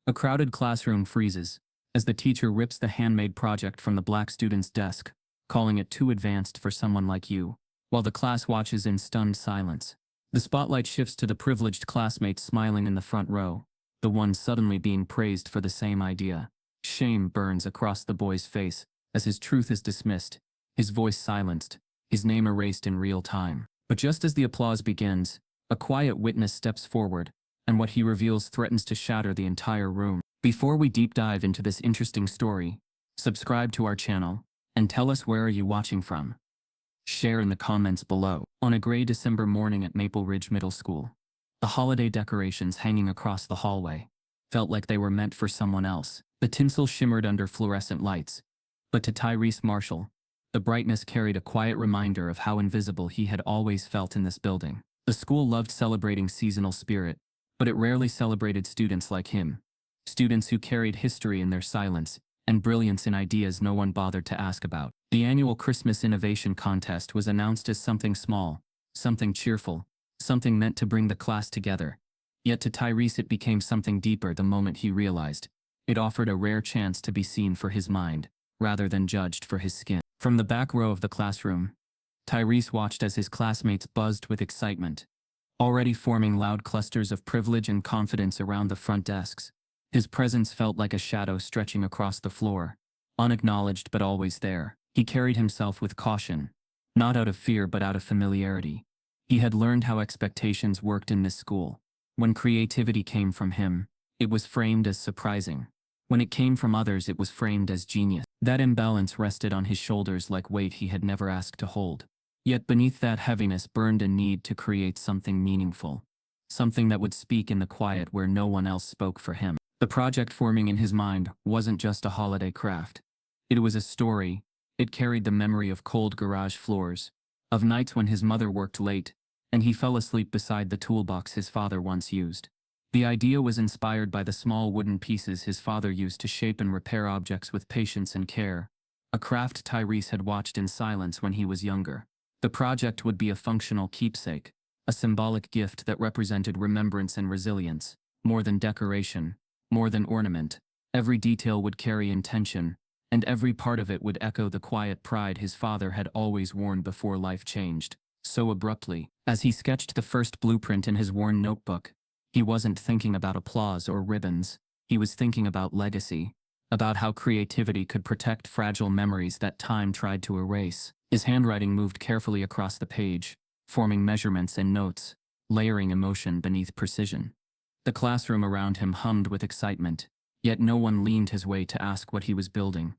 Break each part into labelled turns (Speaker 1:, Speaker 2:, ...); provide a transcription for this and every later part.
Speaker 1: A crowded classroom freezes as the teacher rips the handmade project from the black student's desk, calling it too advanced for someone like you, while the class watches in stunned silence. The spotlight shifts to the privileged classmate smiling in the front row, the one suddenly being praised for the same idea. Shame burns across the boy's face as his truth is dismissed, his voice silenced, his name erased in real time. But just as the applause begins, a quiet witness steps forward, and what he reveals threatens to shatter the entire room. Before we deep dive into this interesting story, subscribe to our channel, and tell us where are you watching from. Share in the comments below. On a gray December morning at Maple Ridge Middle School, the holiday decorations hanging across the hallway felt like they were meant for someone else. The tinsel shimmered under fluorescent lights, but to Tyrese Marshall, the brightness carried a quiet reminder of how invisible he had always felt in this building. The school loved celebrating seasonal spirit, but it rarely celebrated students like him. Students who carried history in their silence and brilliance in ideas no one bothered to ask about. The annual Christmas Innovation Contest was announced as something small, something cheerful, something meant to bring the class together. Yet to Tyrese it became something deeper the moment he realized. It offered a rare chance to be seen for his mind, rather than judged for his skin. From the back row of the classroom, Tyrese watched as his classmates buzzed with excitement, already forming loud clusters of privilege and confidence around the front desks. His presence felt like a shadow stretching across the floor, unacknowledged but always there. He carried himself with caution, not out of fear but out of familiarity. He had learned how expectations worked in this school. When creativity came from him, it was framed as surprising. When it came from others, it was framed as genius. That imbalance rested on his shoulders like weight he had never asked to hold. Yet beneath that heaviness burned a need to create something meaningful, something that would speak in the quiet where no one else spoke for him. The project forming in his mind wasn't just a holiday craft. It was a story. It carried the memory of cold garage floors, of nights when his mother worked late, and he fell asleep beside the toolbox his father once used. The idea was inspired by the small wooden pieces his father used to shape and repair objects with patience and care, a craft Tyrese had watched in silence when he was younger. The project would be a functional keepsake, a symbolic gift that represented remembrance and resilience, more than decoration, more than ornament. Every detail would carry intention, and every part of it would echo the quiet pride his father had always worn before life changed so abruptly. As he sketched the first blueprint in his worn notebook, he wasn't thinking about applause or ribbons. He was thinking about legacy, about how creativity could protect fragile memories that time tried to erase. His handwriting moved carefully across the page, forming measurements and notes, layering emotion beneath precision. The classroom around him hummed with excitement, yet no one leaned his way to ask what he was building.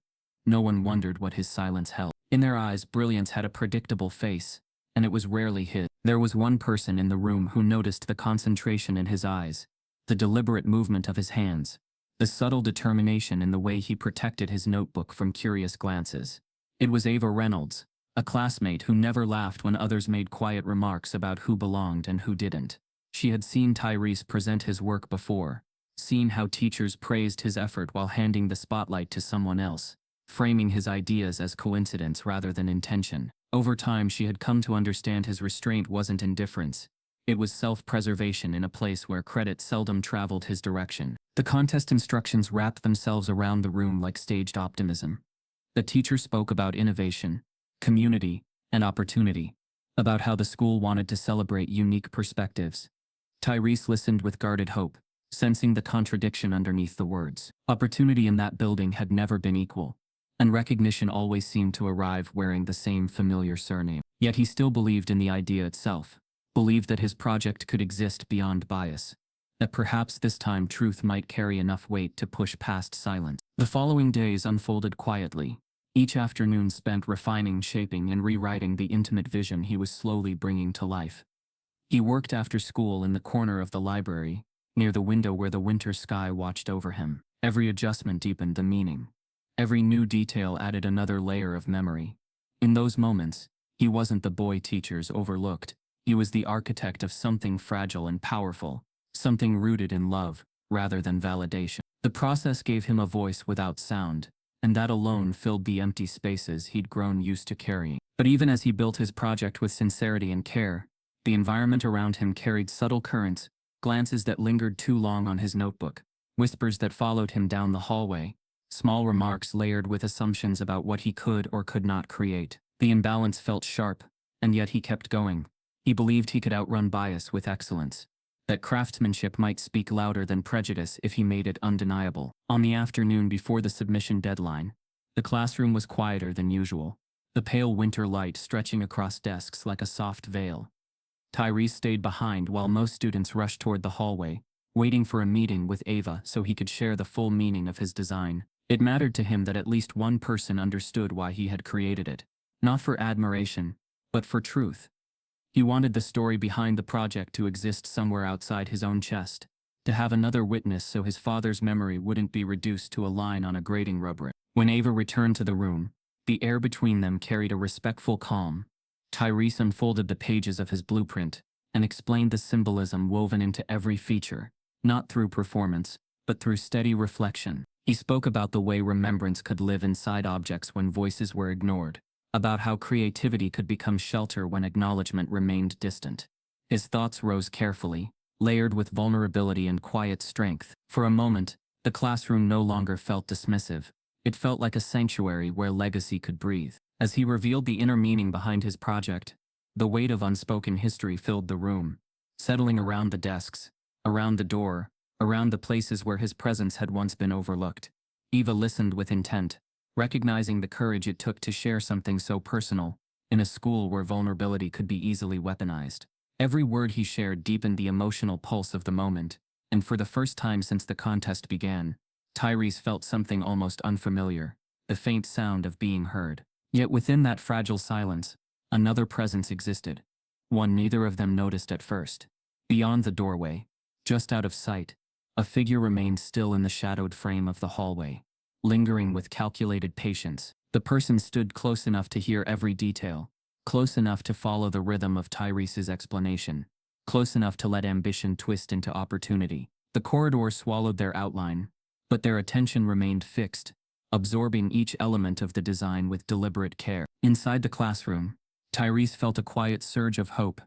Speaker 1: No one wondered what his silence held. In their eyes, brilliance had a predictable face, and it was rarely hid. There was one person in the room who noticed the concentration in his eyes, the deliberate movement of his hands, the subtle determination in the way he protected his notebook from curious glances. It was Ava Reynolds, a classmate who never laughed when others made quiet remarks about who belonged and who didn't. She had seen Tyrese present his work before, seen how teachers praised his effort while handing the spotlight to someone else, framing his ideas as coincidence rather than intention. Over time, she had come to understand his restraint wasn't indifference. It was self-preservation in a place where credit seldom traveled his direction. The contest instructions wrapped themselves around the room like staged optimism. The teacher spoke about innovation, community, and opportunity, about how the school wanted to celebrate unique perspectives. Tyrese listened with guarded hope, sensing the contradiction underneath the words. Opportunity in that building had never been equal, and recognition always seemed to arrive wearing the same familiar surname. Yet he still believed in the idea itself, believed that his project could exist beyond bias, that perhaps this time truth might carry enough weight to push past silence. The following days unfolded quietly, each afternoon spent refining, shaping, and rewriting the intimate vision he was slowly bringing to life. He worked after school in the corner of the library, near the window where the winter sky watched over him. Every adjustment deepened the meaning. Every new detail added another layer of memory. In those moments, he wasn't the boy teachers overlooked. He was the architect of something fragile and powerful, something rooted in love, rather than validation. The process gave him a voice without sound, and that alone filled the empty spaces he'd grown used to carrying. But even as he built his project with sincerity and care, the environment around him carried subtle currents, glances that lingered too long on his notebook, whispers that followed him down the hallway, small remarks layered with assumptions about what he could or could not create. The imbalance felt sharp, and yet he kept going. He believed he could outrun bias with excellence, that craftsmanship might speak louder than prejudice if he made it undeniable. On the afternoon before the submission deadline, the classroom was quieter than usual, the pale winter light stretching across desks like a soft veil. Tyrese stayed behind while most students rushed toward the hallway, waiting for a meeting with Ava so he could share the full meaning of his design. It mattered to him that at least one person understood why he had created it, not for admiration, but for truth. He wanted the story behind the project to exist somewhere outside his own chest, to have another witness so his father's memory wouldn't be reduced to a line on a grading rubric. When Ava returned to the room, the air between them carried a respectful calm. Tyrese unfolded the pages of his blueprint and explained the symbolism woven into every feature, not through performance, but through steady reflection. He spoke about the way remembrance could live inside objects when voices were ignored, about how creativity could become shelter when acknowledgement remained distant. His thoughts rose carefully, layered with vulnerability and quiet strength. For a moment, the classroom no longer felt dismissive. It felt like a sanctuary where legacy could breathe. As he revealed the inner meaning behind his project, the weight of unspoken history filled the room, settling around the desks, around the door, around the places where his presence had once been overlooked. Eva listened with intent, recognizing the courage it took to share something so personal, in a school where vulnerability could be easily weaponized. Every word he shared deepened the emotional pulse of the moment, and for the first time since the contest began, Tyrese felt something almost unfamiliar, the faint sound of being heard. Yet within that fragile silence, another presence existed, one neither of them noticed at first. Beyond the doorway, just out of sight, a figure remained still in the shadowed frame of the hallway, lingering with calculated patience. The person stood close enough to hear every detail, close enough to follow the rhythm of Tyrese's explanation, close enough to let ambition twist into opportunity. The corridor swallowed their outline, but their attention remained fixed, absorbing each element of the design with deliberate care. Inside the classroom, Tyrese felt a quiet surge of hope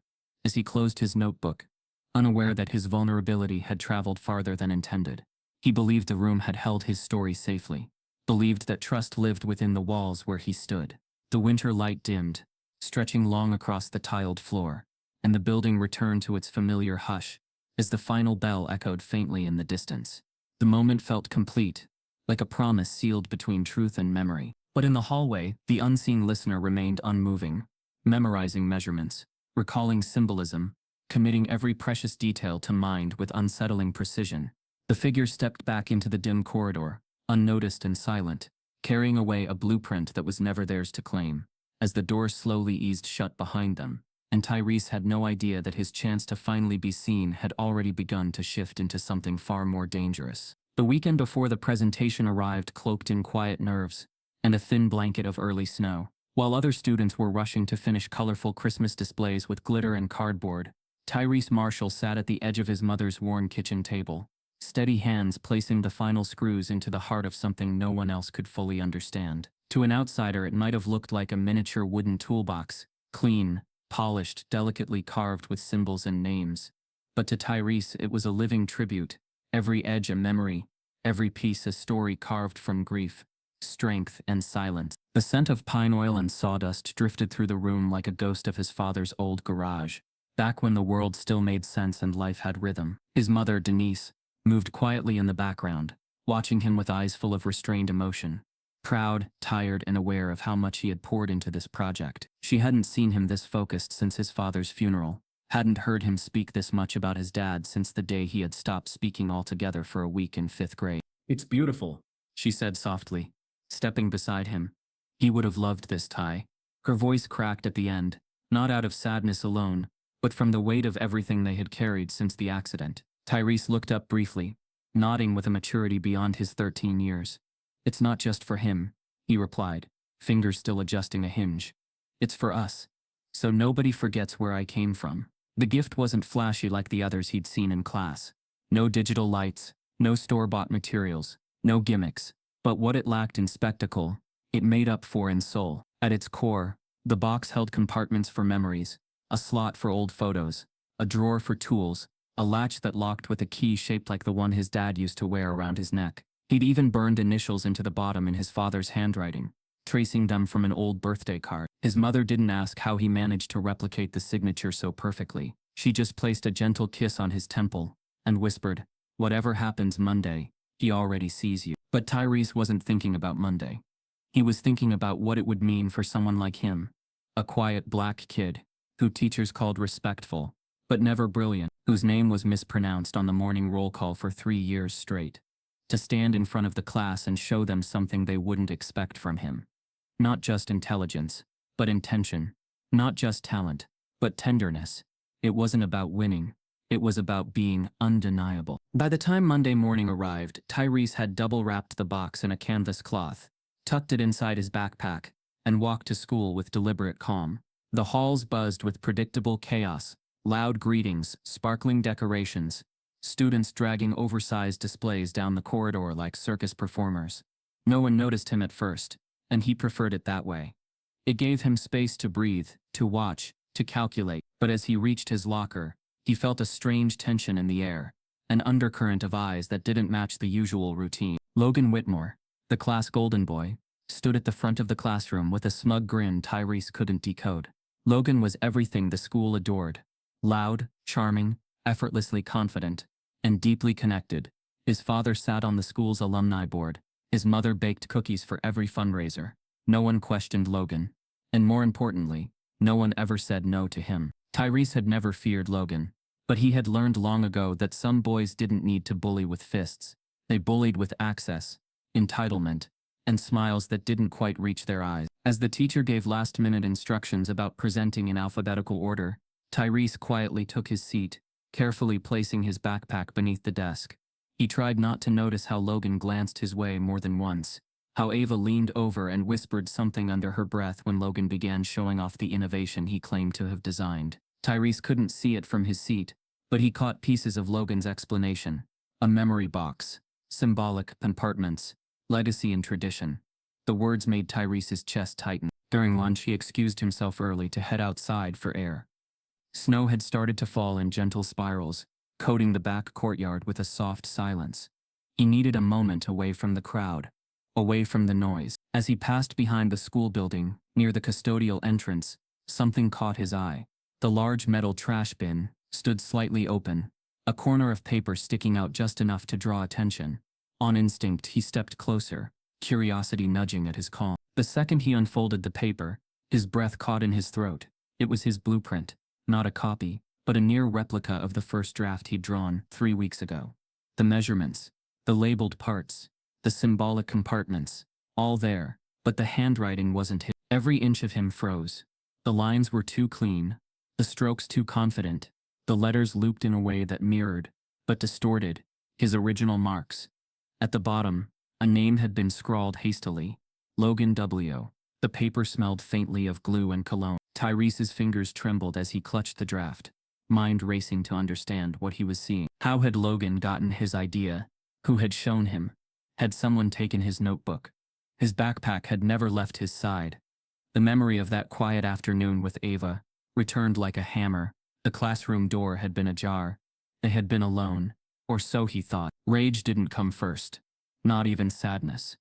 Speaker 1: as he closed his notebook, unaware that his vulnerability had traveled farther than intended. He believed the room had held his story safely, believed that trust lived within the walls where he stood. The winter light dimmed, stretching long across the tiled floor, and the building returned to its familiar hush as the final bell echoed faintly in the distance. The moment felt complete, like a promise sealed between truth and memory. But in the hallway, the unseen listener remained unmoving, memorizing measurements, recalling symbolism, committing every precious detail to mind with unsettling precision. The figure stepped back into the dim corridor, unnoticed and silent, carrying away a blueprint that was never theirs to claim. As the door slowly eased shut behind them, and Tyrese had no idea that his chance to finally be seen had already begun to shift into something far more dangerous. The weekend before the presentation arrived cloaked in quiet nerves and a thin blanket of early snow. While other students were rushing to finish colorful Christmas displays with glitter and cardboard, Tyrese Marshall sat at the edge of his mother's worn kitchen table, steady hands placing the final screws into the heart of something no one else could fully understand. To an outsider, it might have looked like a miniature wooden toolbox, clean, polished, delicately carved with symbols and names. But to Tyrese, it was a living tribute, every edge a memory, every piece a story carved from grief, strength, and silence. The scent of pine oil and sawdust drifted through the room like a ghost of his father's old garage, back when the world still made sense and life had rhythm. His mother, Denise, moved quietly in the background, watching him with eyes full of restrained emotion. Proud, tired, and aware of how much he had poured into this project. She hadn't seen him this focused since his father's funeral, hadn't heard him speak this much about his dad since the day he had stopped speaking altogether for a week in 5th grade. "It's beautiful," she said softly, stepping beside him. He would have loved this, Ty. Her voice cracked at the end, not out of sadness alone, but from the weight of everything they had carried since the accident. Tyrese looked up briefly, nodding with a maturity beyond his 13 years. "It's not just for him," he replied, fingers still adjusting a hinge. "It's for us. So nobody forgets where I came from." The gift wasn't flashy like the others he'd seen in class. No digital lights, no store-bought materials, no gimmicks. But what it lacked in spectacle, it made up for in soul. At its core, the box held compartments for memories, a slot for old photos, a drawer for tools, a latch that locked with a key shaped like the one his dad used to wear around his neck. He'd even burned initials into the bottom in his father's handwriting, tracing them from an old birthday card. His mother didn't ask how he managed to replicate the signature so perfectly. She just placed a gentle kiss on his temple and whispered, "Whatever happens Monday, he already sees you." But Tyrese wasn't thinking about Monday. He was thinking about what it would mean for someone like him, a quiet black kid, who teachers called respectful, but never brilliant, whose name was mispronounced on the morning roll call for 3 years straight, to stand in front of the class and show them something they wouldn't expect from him. Not just intelligence, but intention. Not just talent, but tenderness. It wasn't about winning. It was about being undeniable. By the time Monday morning arrived, Tyrese had double-wrapped the box in a canvas cloth, tucked it inside his backpack, and walked to school with deliberate calm. The halls buzzed with predictable chaos, loud greetings, sparkling decorations, students dragging oversized displays down the corridor like circus performers. No one noticed him at first, and he preferred it that way. It gave him space to breathe, to watch, to calculate. But as he reached his locker, he felt a strange tension in the air, an undercurrent of eyes that didn't match the usual routine. Logan Whitmore, the class golden boy, stood at the front of the classroom with a smug grin Tyrese couldn't decode. Logan was everything the school adored: loud, charming, effortlessly confident, and deeply connected. His father sat on the school's alumni board. His mother baked cookies for every fundraiser. No one questioned Logan. And more importantly, no one ever said no to him. Tyrese had never feared Logan, but he had learned long ago that some boys didn't need to bully with fists. They bullied with access, entitlement, and smiles that didn't quite reach their eyes. As the teacher gave last-minute instructions about presenting in alphabetical order, Tyrese quietly took his seat, carefully placing his backpack beneath the desk. He tried not to notice how Logan glanced his way more than once, how Ava leaned over and whispered something under her breath when Logan began showing off the innovation he claimed to have designed. Tyrese couldn't see it from his seat, but he caught pieces of Logan's explanation: a memory box, symbolic compartments, legacy and tradition. The words made Tyrese's chest tighten. During lunch, he excused himself early to head outside for air. Snow had started to fall in gentle spirals, coating the back courtyard with a soft silence. He needed a moment away from the crowd, away from the noise. As he passed behind the school building, near the custodial entrance, something caught his eye. The large metal trash bin stood slightly open, a corner of paper sticking out just enough to draw attention. On instinct, he stepped closer, curiosity nudging at his calm. The second he unfolded the paper, his breath caught in his throat. It was his blueprint, not a copy, but a near replica of the first draft he'd drawn 3 weeks ago. The measurements, the labeled parts, the symbolic compartments, all there, but the handwriting wasn't his. Every inch of him froze. The lines were too clean, the strokes too confident, the letters looped in a way that mirrored, but distorted, his original marks. At the bottom, a name had been scrawled hastily: Logan W. The paper smelled faintly of glue and cologne. Tyrese's fingers trembled as he clutched the draft, mind racing to understand what he was seeing. How had Logan gotten his idea? Who had shown him? Had someone taken his notebook? His backpack had never left his side. The memory of that quiet afternoon with Ava returned like a hammer. The classroom door had been ajar. They had been alone, or so he thought. Rage didn't come first. Not even sadness.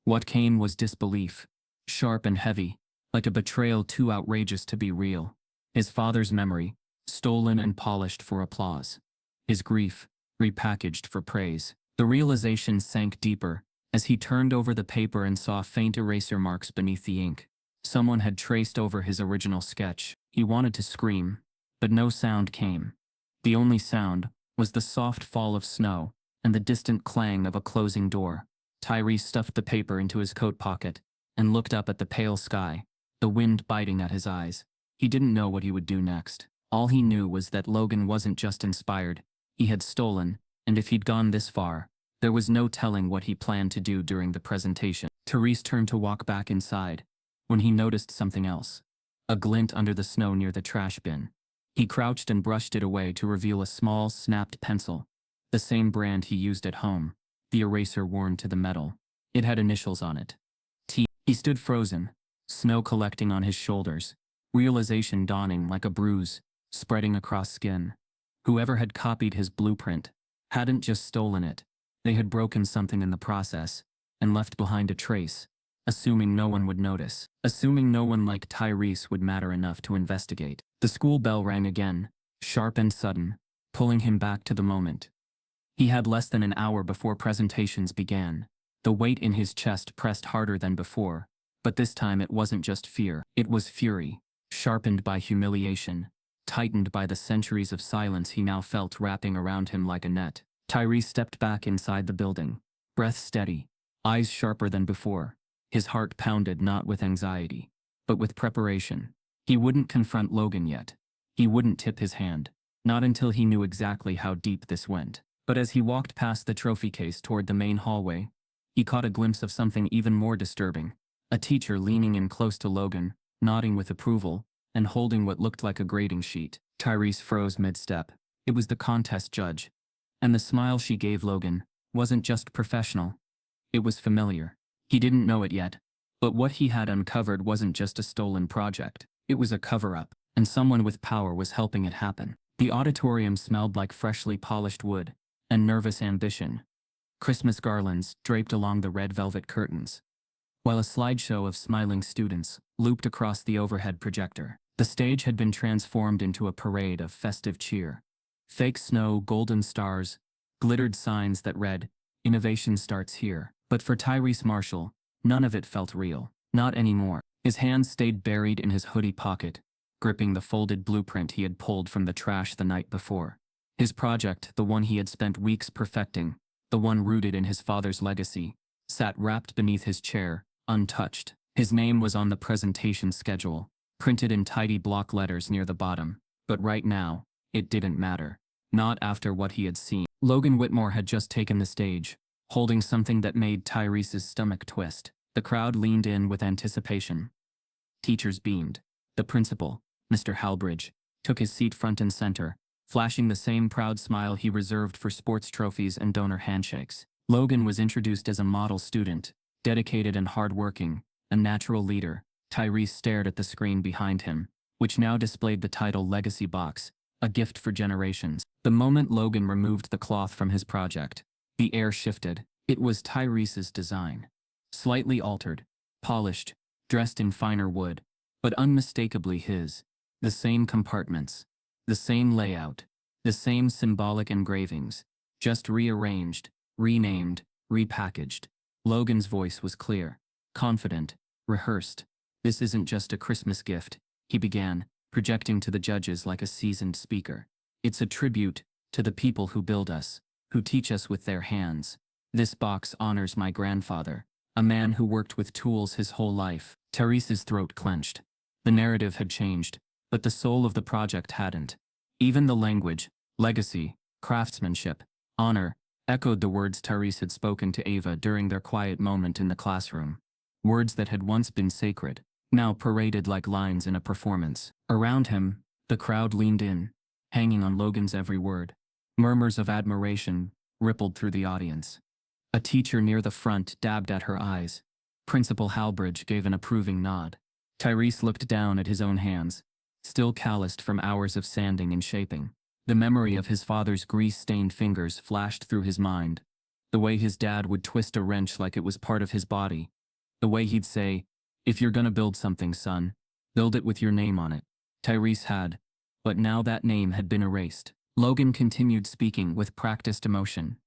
Speaker 1: What came was disbelief, sharp and heavy, like a betrayal too outrageous to be real. His father's memory, stolen and polished for applause. His grief, repackaged for praise. The realization sank deeper as he turned over the paper and saw faint eraser marks beneath the ink. Someone had traced over his original sketch. He wanted to scream, but no sound came. The only sound was the soft fall of snow and the distant clang of a closing door. Tyrese stuffed the paper into his coat pocket and looked up at the pale sky, the wind biting at his eyes. He didn't know what he would do next. All he knew was that Logan wasn't just inspired, he had stolen, and if he'd gone this far, there was no telling what he planned to do during the presentation. Tyrese turned to walk back inside, when he noticed something else. A glint under the snow near the trash bin. He crouched and brushed it away to reveal a small, snapped pencil, the same brand he used at home, the eraser worn to the metal. It had initials on it. T. He stood frozen, snow collecting on his shoulders, realization dawning like a bruise, spreading across skin. Whoever had copied his blueprint hadn't just stolen it. They had broken something in the process and left behind a trace, assuming no one would notice, assuming no one like Tyrese would matter enough to investigate. The school bell rang again, sharp and sudden, pulling him back to the moment. He had less than an hour before presentations began. The weight in his chest pressed harder than before, but this time it wasn't just fear, it was fury, sharpened by humiliation, tightened by the centuries of silence he now felt wrapping around him like a net. Tyrese stepped back inside the building, breath steady, eyes sharper than before. His heart pounded not with anxiety, but with preparation. He wouldn't confront Logan yet. He wouldn't tip his hand, not until he knew exactly how deep this went. But as he walked past the trophy case toward the main hallway, he caught a glimpse of something even more disturbing. A teacher leaning in close to Logan, nodding with approval, and holding what looked like a grading sheet. Tyrese froze mid-step. It was the contest judge. And the smile she gave Logan wasn't just professional. It was familiar. He didn't know it yet, but what he had uncovered wasn't just a stolen project. It was a cover-up, and someone with power was helping it happen. The auditorium smelled like freshly polished wood and nervous ambition. Christmas garlands draped along the red velvet curtains, while a slideshow of smiling students looped across the overhead projector. The stage had been transformed into a parade of festive cheer. Fake snow, golden stars, glittered signs that read, "Innovation starts here." But for Tyrese Marshall, none of it felt real. Not anymore. His hands stayed buried in his hoodie pocket, gripping the folded blueprint he had pulled from the trash the night before. His project, the one he had spent weeks perfecting, the one rooted in his father's legacy, sat wrapped beneath his chair, untouched. His name was on the presentation schedule, printed in tidy block letters near the bottom, but right now, it didn't matter. Not after what he had seen. Logan Whitmore had just taken the stage, holding something that made Tyrese's stomach twist. The crowd leaned in with anticipation. Teachers beamed. The principal, Mr. Halbridge, took his seat front and center, flashing the same proud smile he reserved for sports trophies and donor handshakes. Logan was introduced as a model student, dedicated and hardworking, a natural leader. Tyrese stared at the screen behind him, which now displayed the title Legacy Box, a gift for generations. The moment Logan removed the cloth from his project, the air shifted. It was Tyrese's design. Slightly altered, polished, dressed in finer wood, but unmistakably his. The same compartments, the same layout, the same symbolic engravings, just rearranged, renamed, repackaged. Logan's voice was clear, confident, rehearsed. "This isn't just a Christmas gift," he began, projecting to the judges like a seasoned speaker. "It's a tribute to the people who build us, who teach us with their hands. This box honors my grandfather, a man who worked with tools his whole life." Tyrese's throat clenched. The narrative had changed, but the soul of the project hadn't. Even the language, legacy, craftsmanship, honor, echoed the words Tyrese had spoken to Ava during their quiet moment in the classroom. Words that had once been sacred, now paraded like lines in a performance. Around him, the crowd leaned in, hanging on Logan's every word. Murmurs of admiration rippled through the audience. A teacher near the front dabbed at her eyes. Principal Halbridge gave an approving nod. Tyrese looked down at his own hands, still calloused from hours of sanding and shaping. The memory of his father's grease-stained fingers flashed through his mind. The way his dad would twist a wrench like it was part of his body. The way he'd say, "If you're gonna build something, son, build it with your name on it." Tyrese had, but now that name had been erased. Logan continued speaking with practiced emotion.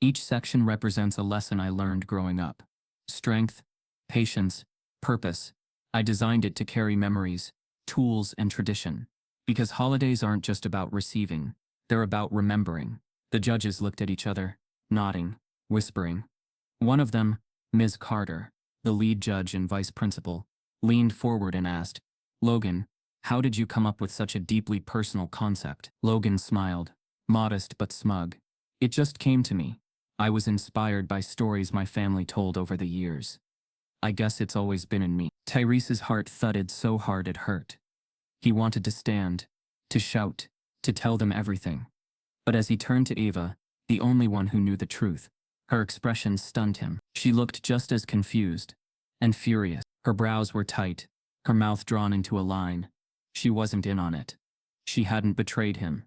Speaker 1: "Each section represents a lesson I learned growing up. Strength, patience, purpose. I designed it to carry memories, tools, and tradition. Because holidays aren't just about receiving, they're about remembering." The judges looked at each other, nodding, whispering. One of them, Ms. Carter, the lead judge and vice principal, leaned forward and asked, "Logan, how did you come up with such a deeply personal concept?" Logan smiled, modest but smug. "It just came to me. I was inspired by stories my family told over the years. I guess it's always been in me." Tyrese's heart thudded so hard it hurt. He wanted to stand, to shout, to tell them everything. But as he turned to Ava, the only one who knew the truth, her expression stunned him. She looked just as confused and furious. Her brows were tight, her mouth drawn into a line. She wasn't in on it. She hadn't betrayed him.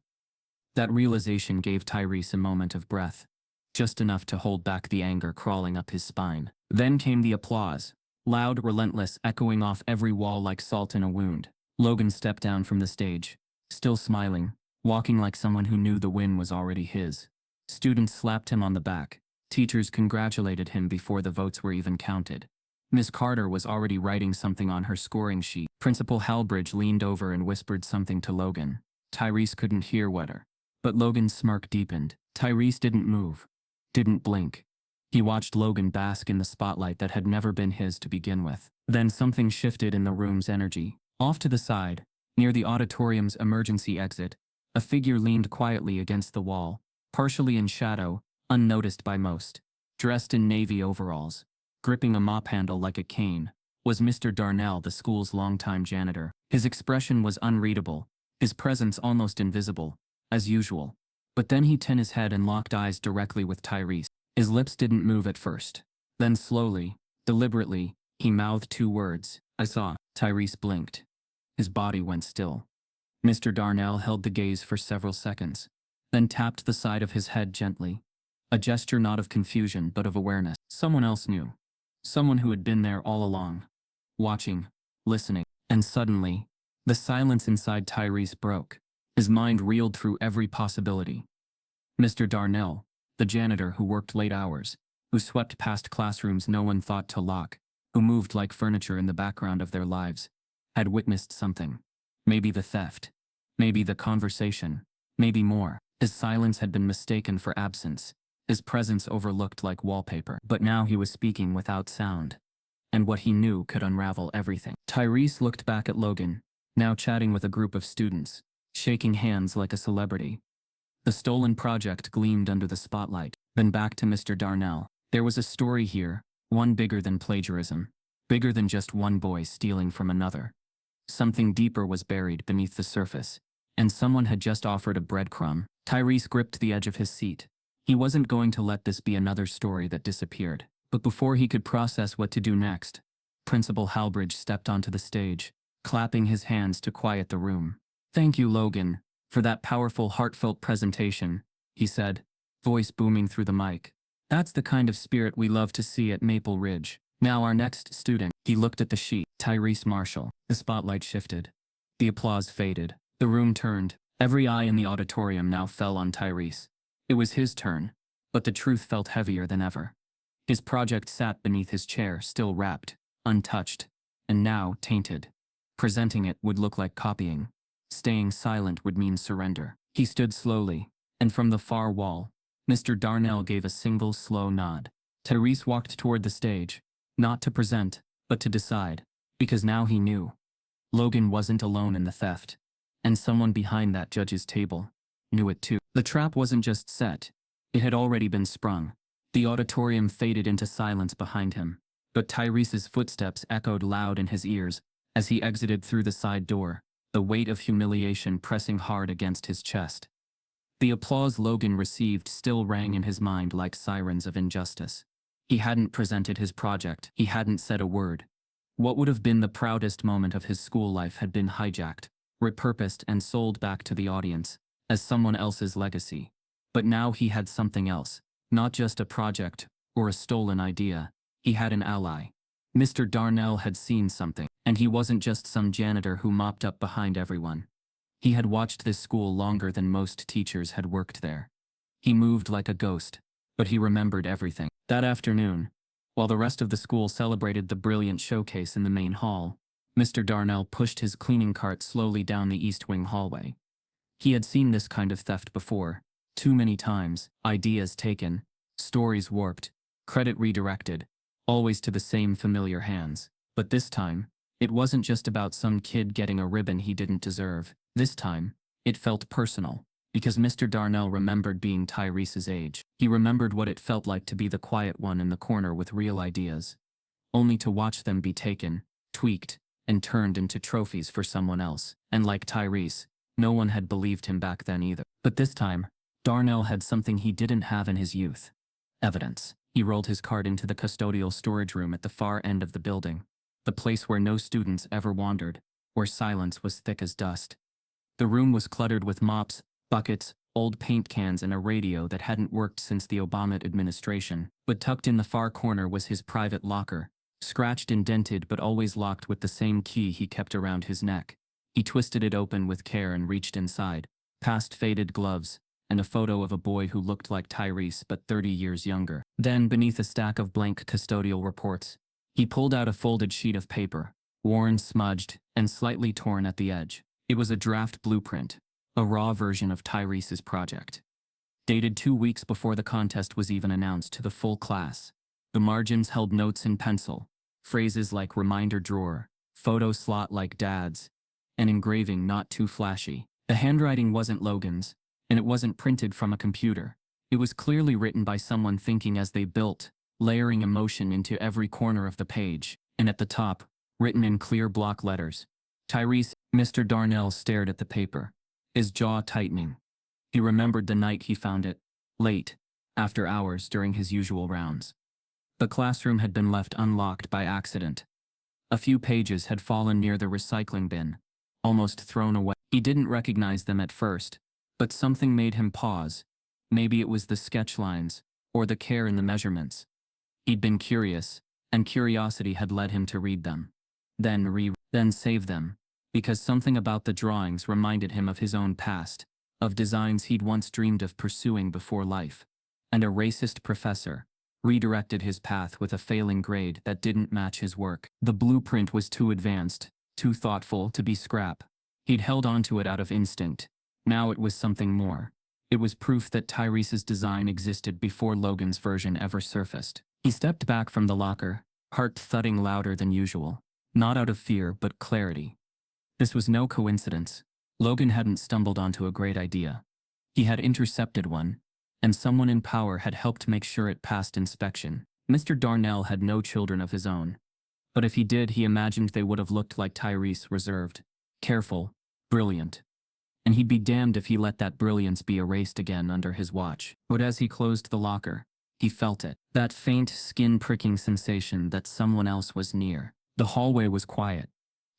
Speaker 1: That realization gave Tyrese a moment of breath, just enough to hold back the anger crawling up his spine. Then came the applause, loud, relentless, echoing off every wall like salt in a wound. Logan stepped down from the stage, still smiling, walking like someone who knew the win was already his. Students slapped him on the back. Teachers congratulated him before the votes were even counted. Miss Carter was already writing something on her scoring sheet. Principal Halbridge leaned over and whispered something to Logan. Tyrese couldn't hear wetter, but Logan's smirk deepened. Tyrese didn't move, didn't blink. He watched Logan bask in the spotlight that had never been his to begin with. Then something shifted in the room's energy. Off to the side, near the auditorium's emergency exit, a figure leaned quietly against the wall, partially in shadow, unnoticed by most. Dressed in navy overalls, gripping a mop handle like a cane, was Mr. Darnell, the school's longtime janitor. His expression was unreadable, his presence almost invisible, as usual. But then he turned his head and locked eyes directly with Tyrese. His lips didn't move at first. Then slowly, deliberately, he mouthed two words. "I saw." Tyrese blinked. His body went still. Mr. Darnell held the gaze for several seconds, then tapped the side of his head gently. A gesture not of confusion but of awareness. Someone else knew. Someone who had been there all along. Watching, listening. And suddenly, the silence inside Tyrese broke. His mind reeled through every possibility. Mr. Darnell, the janitor who worked late hours, who swept past classrooms no one thought to lock, who moved like furniture in the background of their lives, had witnessed something. Maybe the theft. Maybe the conversation. Maybe more. His silence had been mistaken for absence. His presence overlooked like wallpaper. But now he was speaking without sound. And what he knew could unravel everything. Tyrese looked back at Logan, now chatting with a group of students, shaking hands like a celebrity. The stolen project gleamed under the spotlight. Then back to Mr. Darnell. There was a story here, one bigger than plagiarism, bigger than just one boy stealing from another. Something deeper was buried beneath the surface, and someone had just offered a breadcrumb. Tyrese gripped the edge of his seat. He wasn't going to let this be another story that disappeared. But before he could process what to do next, Principal Halbridge stepped onto the stage, clapping his hands to quiet the room. "Thank you, Logan, for that powerful, heartfelt presentation," he said, voice booming through the mic. "That's the kind of spirit we love to see at Maple Ridge. Now our next student." He looked at the sheet. Tyrese Marshall. The spotlight shifted. The applause faded. The room turned. Every eye in the auditorium now fell on Tyrese. It was his turn, but the truth felt heavier than ever. His project sat beneath his chair, still wrapped, untouched, and now tainted. Presenting it would look like copying. Staying silent would mean surrender. He stood slowly, and from the far wall, Mr. Darnell gave a single slow nod. Tyrese walked toward the stage, not to present, but to decide, because now he knew. Logan wasn't alone in the theft, and someone behind that judge's table knew it too. The trap wasn't just set, it had already been sprung. The auditorium faded into silence behind him, but Tyrese's footsteps echoed loud in his ears as he exited through the side door, the weight of humiliation pressing hard against his chest. The applause Logan received still rang in his mind like sirens of injustice. He hadn't presented his project, he hadn't said a word. What would have been the proudest moment of his school life had been hijacked, repurposed and sold back to the audience as someone else's legacy. But now he had something else. Not just a project, or a stolen idea. He had an ally. Mr. Darnell had seen something, and he wasn't just some janitor who mopped up behind everyone. He had watched this school longer than most teachers had worked there. He moved like a ghost, but he remembered everything. That afternoon, while the rest of the school celebrated the brilliant showcase in the main hall, Mr. Darnell pushed his cleaning cart slowly down the East Wing hallway. He had seen this kind of theft before. Too many times, ideas taken, stories warped, credit redirected, always to the same familiar hands. But this time, it wasn't just about some kid getting a ribbon he didn't deserve. This time, it felt personal, because Mr. Darnell remembered being Tyrese's age. He remembered what it felt like to be the quiet one in the corner with real ideas, only to watch them be taken, tweaked, and turned into trophies for someone else. And like Tyrese, no one had believed him back then either. But this time, Darnell had something he didn't have in his youth. Evidence. He rolled his cart into the custodial storage room at the far end of the building, the place where no students ever wandered, where silence was thick as dust. The room was cluttered with mops, buckets, old paint cans and a radio that hadn't worked since the Obama administration. But tucked in the far corner was his private locker, scratched and dented but always locked with the same key he kept around his neck. He twisted it open with care and reached inside, past faded gloves, and a photo of a boy who looked like Tyrese but 30 years younger. Then, beneath a stack of blank custodial reports, he pulled out a folded sheet of paper, worn, smudged, and slightly torn at the edge. It was a draft blueprint, a raw version of Tyrese's project. Dated 2 weeks before the contest was even announced to the full class. The margins held notes in pencil, phrases like reminder drawer, photo slot like dad's, and engraving not too flashy. The handwriting wasn't Logan's, and it wasn't printed from a computer. It was clearly written by someone thinking as they built, layering emotion into every corner of the page. And at the top, written in clear block letters, Tyrese. Mr. Darnell stared at the paper, his jaw tightening. He remembered the night he found it, late, after hours during his usual rounds. The classroom had been left unlocked by accident. A few pages had fallen near the recycling bin, almost thrown away. He didn't recognize them at first, but something made him pause. Maybe it was the sketch lines, or the care in the measurements. He'd been curious, and curiosity had led him to read them. Then save them, because something about the drawings reminded him of his own past, of designs he'd once dreamed of pursuing before life. And a racist professor redirected his path with a failing grade that didn't match his work. The blueprint was too advanced, too thoughtful to be scrap. He'd held onto it out of instinct. Now it was something more. It was proof that Tyrese's design existed before Logan's version ever surfaced. He stepped back from the locker, heart thudding louder than usual, not out of fear but clarity. This was no coincidence. Logan hadn't stumbled onto a great idea. He had intercepted one, and someone in power had helped make sure it passed inspection. Mr. Darnell had no children of his own. But if he did, he imagined they would have looked like Tyrese, reserved, careful, brilliant. And he'd be damned if he let that brilliance be erased again under his watch. But as he closed the locker, he felt it. That faint, skin-pricking sensation that someone else was near. The hallway was quiet.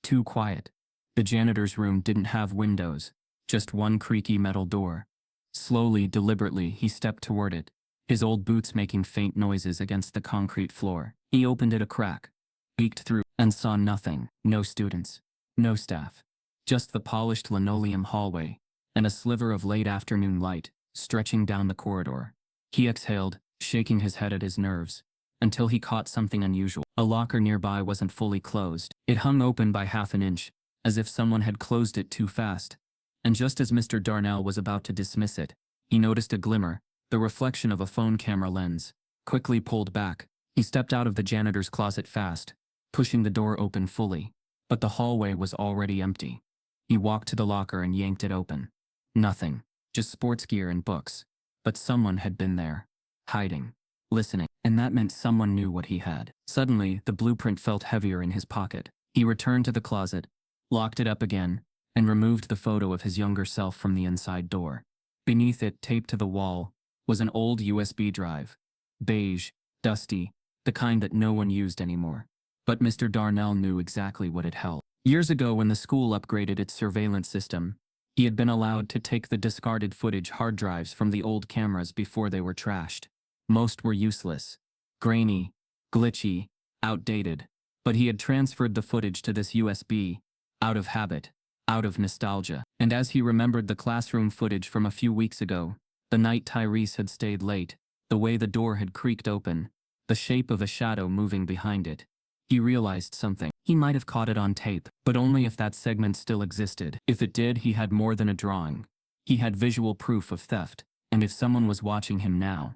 Speaker 1: Too quiet. The janitor's room didn't have windows, just one creaky metal door. Slowly, deliberately, he stepped toward it, his old boots making faint noises against the concrete floor. He opened it a crack, peeked through, and saw nothing. No students, no staff. Just the polished linoleum hallway, and a sliver of late afternoon light, stretching down the corridor. He exhaled, shaking his head at his nerves, until he caught something unusual. A locker nearby wasn't fully closed. It hung open by half an inch, as if someone had closed it too fast. And just as Mr. Darnell was about to dismiss it, he noticed a glimmer, the reflection of a phone camera lens. Quickly pulled back, he stepped out of the janitor's closet fast, pushing the door open fully. But the hallway was already empty. He walked to the locker and yanked it open. Nothing, just sports gear and books. But someone had been there, hiding, listening, and that meant someone knew what he had. Suddenly, the blueprint felt heavier in his pocket. He returned to the closet, locked it up again, and removed the photo of his younger self from the inside door. Beneath it, taped to the wall, was an old USB drive. Beige, dusty, the kind that no one used anymore. But Mr. Darnell knew exactly what it held. Years ago, when the school upgraded its surveillance system, he had been allowed to take the discarded footage hard drives from the old cameras before they were trashed. Most were useless, grainy, glitchy, outdated. But he had transferred the footage to this USB, out of habit, out of nostalgia. And as he remembered the classroom footage from a few weeks ago, the night Tyrese had stayed late, the way the door had creaked open, the shape of a shadow moving behind it, he realized something. He might have caught it on tape, but only if that segment still existed. If it did, he had more than a drawing. He had visual proof of theft, and if someone was watching him now,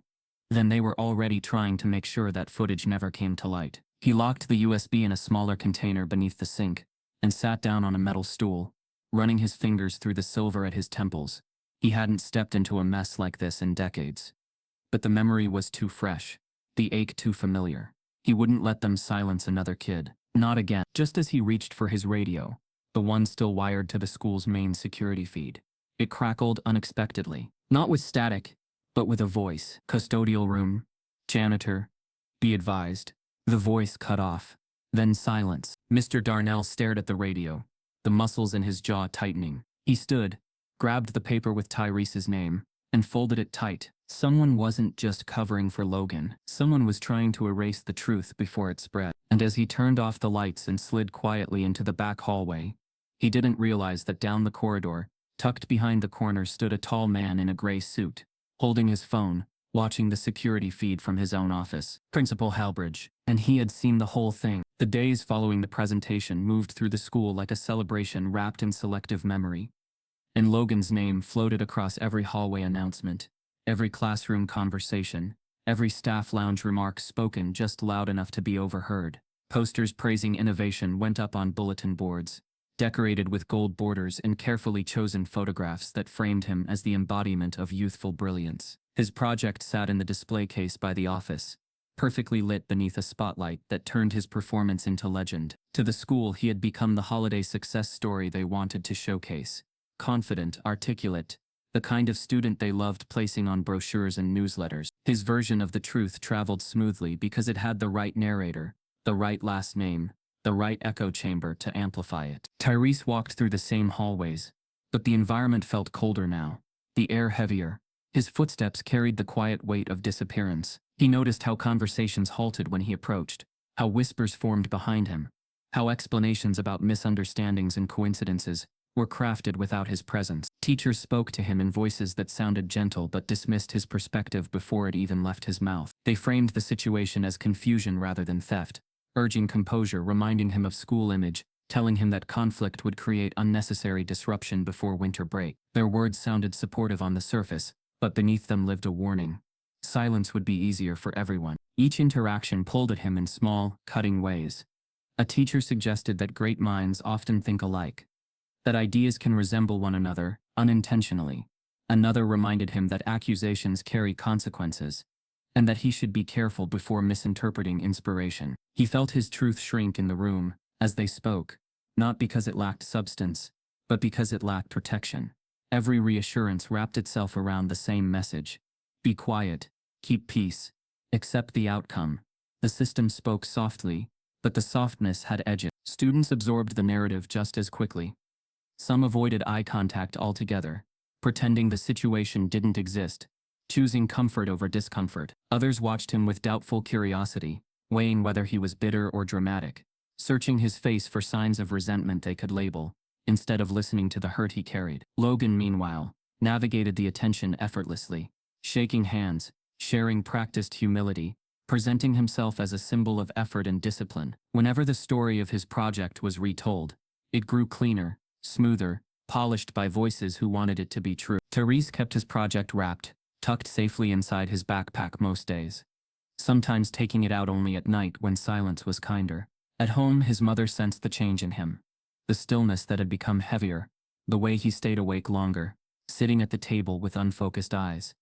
Speaker 1: then they were already trying to make sure that footage never came to light. He locked the USB in a smaller container beneath the sink, and sat down on a metal stool, running his fingers through the silver at his temples. He hadn't stepped into a mess like this in decades. But the memory was too fresh, the ache too familiar. He wouldn't let them silence another kid. Not again. Just as he reached for his radio, the one still wired to the school's main security feed, it crackled unexpectedly. Not with static, but with a voice. Custodial room. Janitor. Be advised. The voice cut off. Then silence. Mr. Darnell stared at the radio, the muscles in his jaw tightening. He stood, grabbed the paper with Tyrese's name, and folded it tight. Someone wasn't just covering for Logan. Someone was trying to erase the truth before it spread. And as he turned off the lights and slid quietly into the back hallway, he didn't realize that down the corridor, tucked behind the corner, stood a tall man in a gray suit, holding his phone, watching the security feed from his own office. Principal Halbridge. And he had seen the whole thing. The days following the presentation moved through the school like a celebration wrapped in selective memory. And Logan's name floated across every hallway announcement, every classroom conversation, every staff lounge remark spoken just loud enough to be overheard. Posters praising innovation went up on bulletin boards, decorated with gold borders and carefully chosen photographs that framed him as the embodiment of youthful brilliance. His project sat in the display case by the office, perfectly lit beneath a spotlight that turned his performance into legend. To the school, he had become the holiday success story they wanted to showcase. Confident, articulate, the kind of student they loved placing on brochures and newsletters. His version of the truth traveled smoothly because it had the right narrator, the right last name, the right echo chamber to amplify it. Tyrese walked through the same hallways, but the environment felt colder now, the air heavier. His footsteps carried the quiet weight of disappearance. He noticed how conversations halted when he approached, how whispers formed behind him, how explanations about misunderstandings and coincidences were crafted without his presence. Teachers spoke to him in voices that sounded gentle but dismissed his perspective before it even left his mouth. They framed the situation as confusion rather than theft, urging composure, reminding him of school image, telling him that conflict would create unnecessary disruption before winter break. Their words sounded supportive on the surface, but beneath them lived a warning. Silence would be easier for everyone. Each interaction pulled at him in small, cutting ways. A teacher suggested that great minds often think alike, that ideas can resemble one another, unintentionally. Another reminded him that accusations carry consequences, and that he should be careful before misinterpreting inspiration. He felt his truth shrink in the room, as they spoke, not because it lacked substance, but because it lacked protection. Every reassurance wrapped itself around the same message. Be quiet, keep peace, accept the outcome. The system spoke softly, but the softness had edges. Students absorbed the narrative just as quickly. Some avoided eye contact altogether, pretending the situation didn't exist, choosing comfort over discomfort. Others watched him with doubtful curiosity, weighing whether he was bitter or dramatic, searching his face for signs of resentment they could label, instead of listening to the hurt he carried. Logan, meanwhile, navigated the attention effortlessly, shaking hands, sharing practiced humility, presenting himself as a symbol of effort and discipline. Whenever the story of his project was retold, it grew cleaner, smoother, polished by voices who wanted it to be true. Tyrese kept his project wrapped, tucked safely inside his backpack most days, sometimes taking it out only at night when silence was kinder. At home, his mother sensed the change in him, the stillness that had become heavier, the way he stayed awake longer, sitting at the table with unfocused eyes.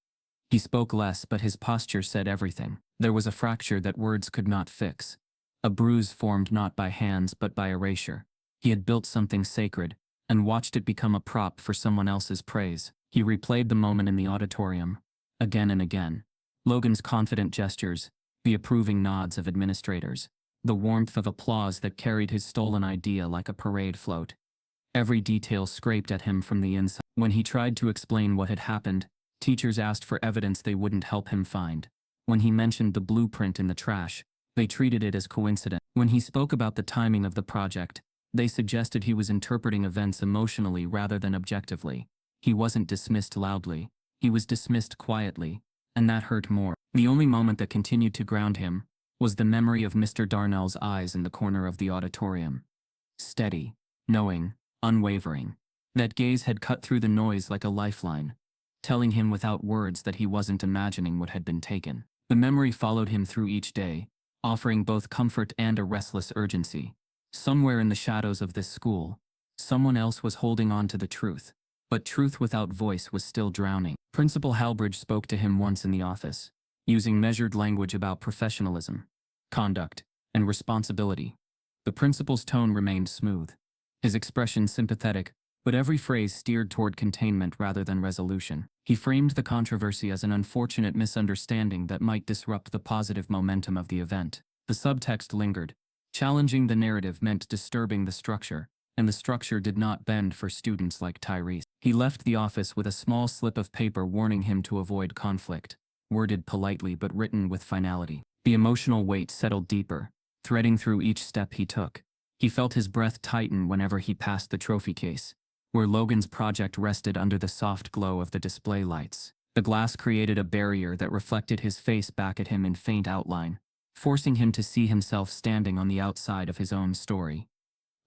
Speaker 1: He spoke less, but his posture said everything. There was a fracture that words could not fix, a bruise formed not by hands but by erasure. He had built something sacred, and watched it become a prop for someone else's praise. He replayed the moment in the auditorium, again and again. Logan's confident gestures, the approving nods of administrators, the warmth of applause that carried his stolen idea like a parade float. Every detail scraped at him from the inside. When he tried to explain what had happened, teachers asked for evidence they wouldn't help him find. When he mentioned the blueprint in the trash, they treated it as coincidence. When he spoke about the timing of the project, they suggested he was interpreting events emotionally rather than objectively. He wasn't dismissed loudly, he was dismissed quietly, and that hurt more. The only moment that continued to ground him was the memory of Mr. Darnell's eyes in the corner of the auditorium. Steady, knowing, unwavering. That gaze had cut through the noise like a lifeline, telling him without words that he wasn't imagining what had been taken. The memory followed him through each day, offering both comfort and a restless urgency. Somewhere in the shadows of this school, someone else was holding on to the truth, but truth without voice was still drowning. Principal Halbridge spoke to him once in the office, using measured language about professionalism, conduct, and responsibility. The principal's tone remained smooth, his expression sympathetic, but every phrase steered toward containment rather than resolution. He framed the controversy as an unfortunate misunderstanding that might disrupt the positive momentum of the event. The subtext lingered. Challenging the narrative meant disturbing the structure, and the structure did not bend for students like Tyrese. He left the office with a small slip of paper warning him to avoid conflict, worded politely but written with finality. The emotional weight settled deeper, threading through each step he took. He felt his breath tighten whenever he passed the trophy case, where Logan's project rested under the soft glow of the display lights. The glass created a barrier that reflected his face back at him in faint outline, forcing him to see himself standing on the outside of his own story.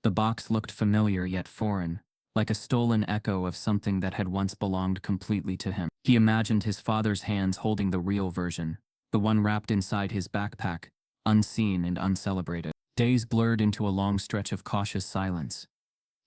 Speaker 1: The box looked familiar yet foreign, like a stolen echo of something that had once belonged completely to him. He imagined his father's hands holding the real version, the one wrapped inside his backpack, unseen and uncelebrated. Days blurred into a long stretch of cautious silence.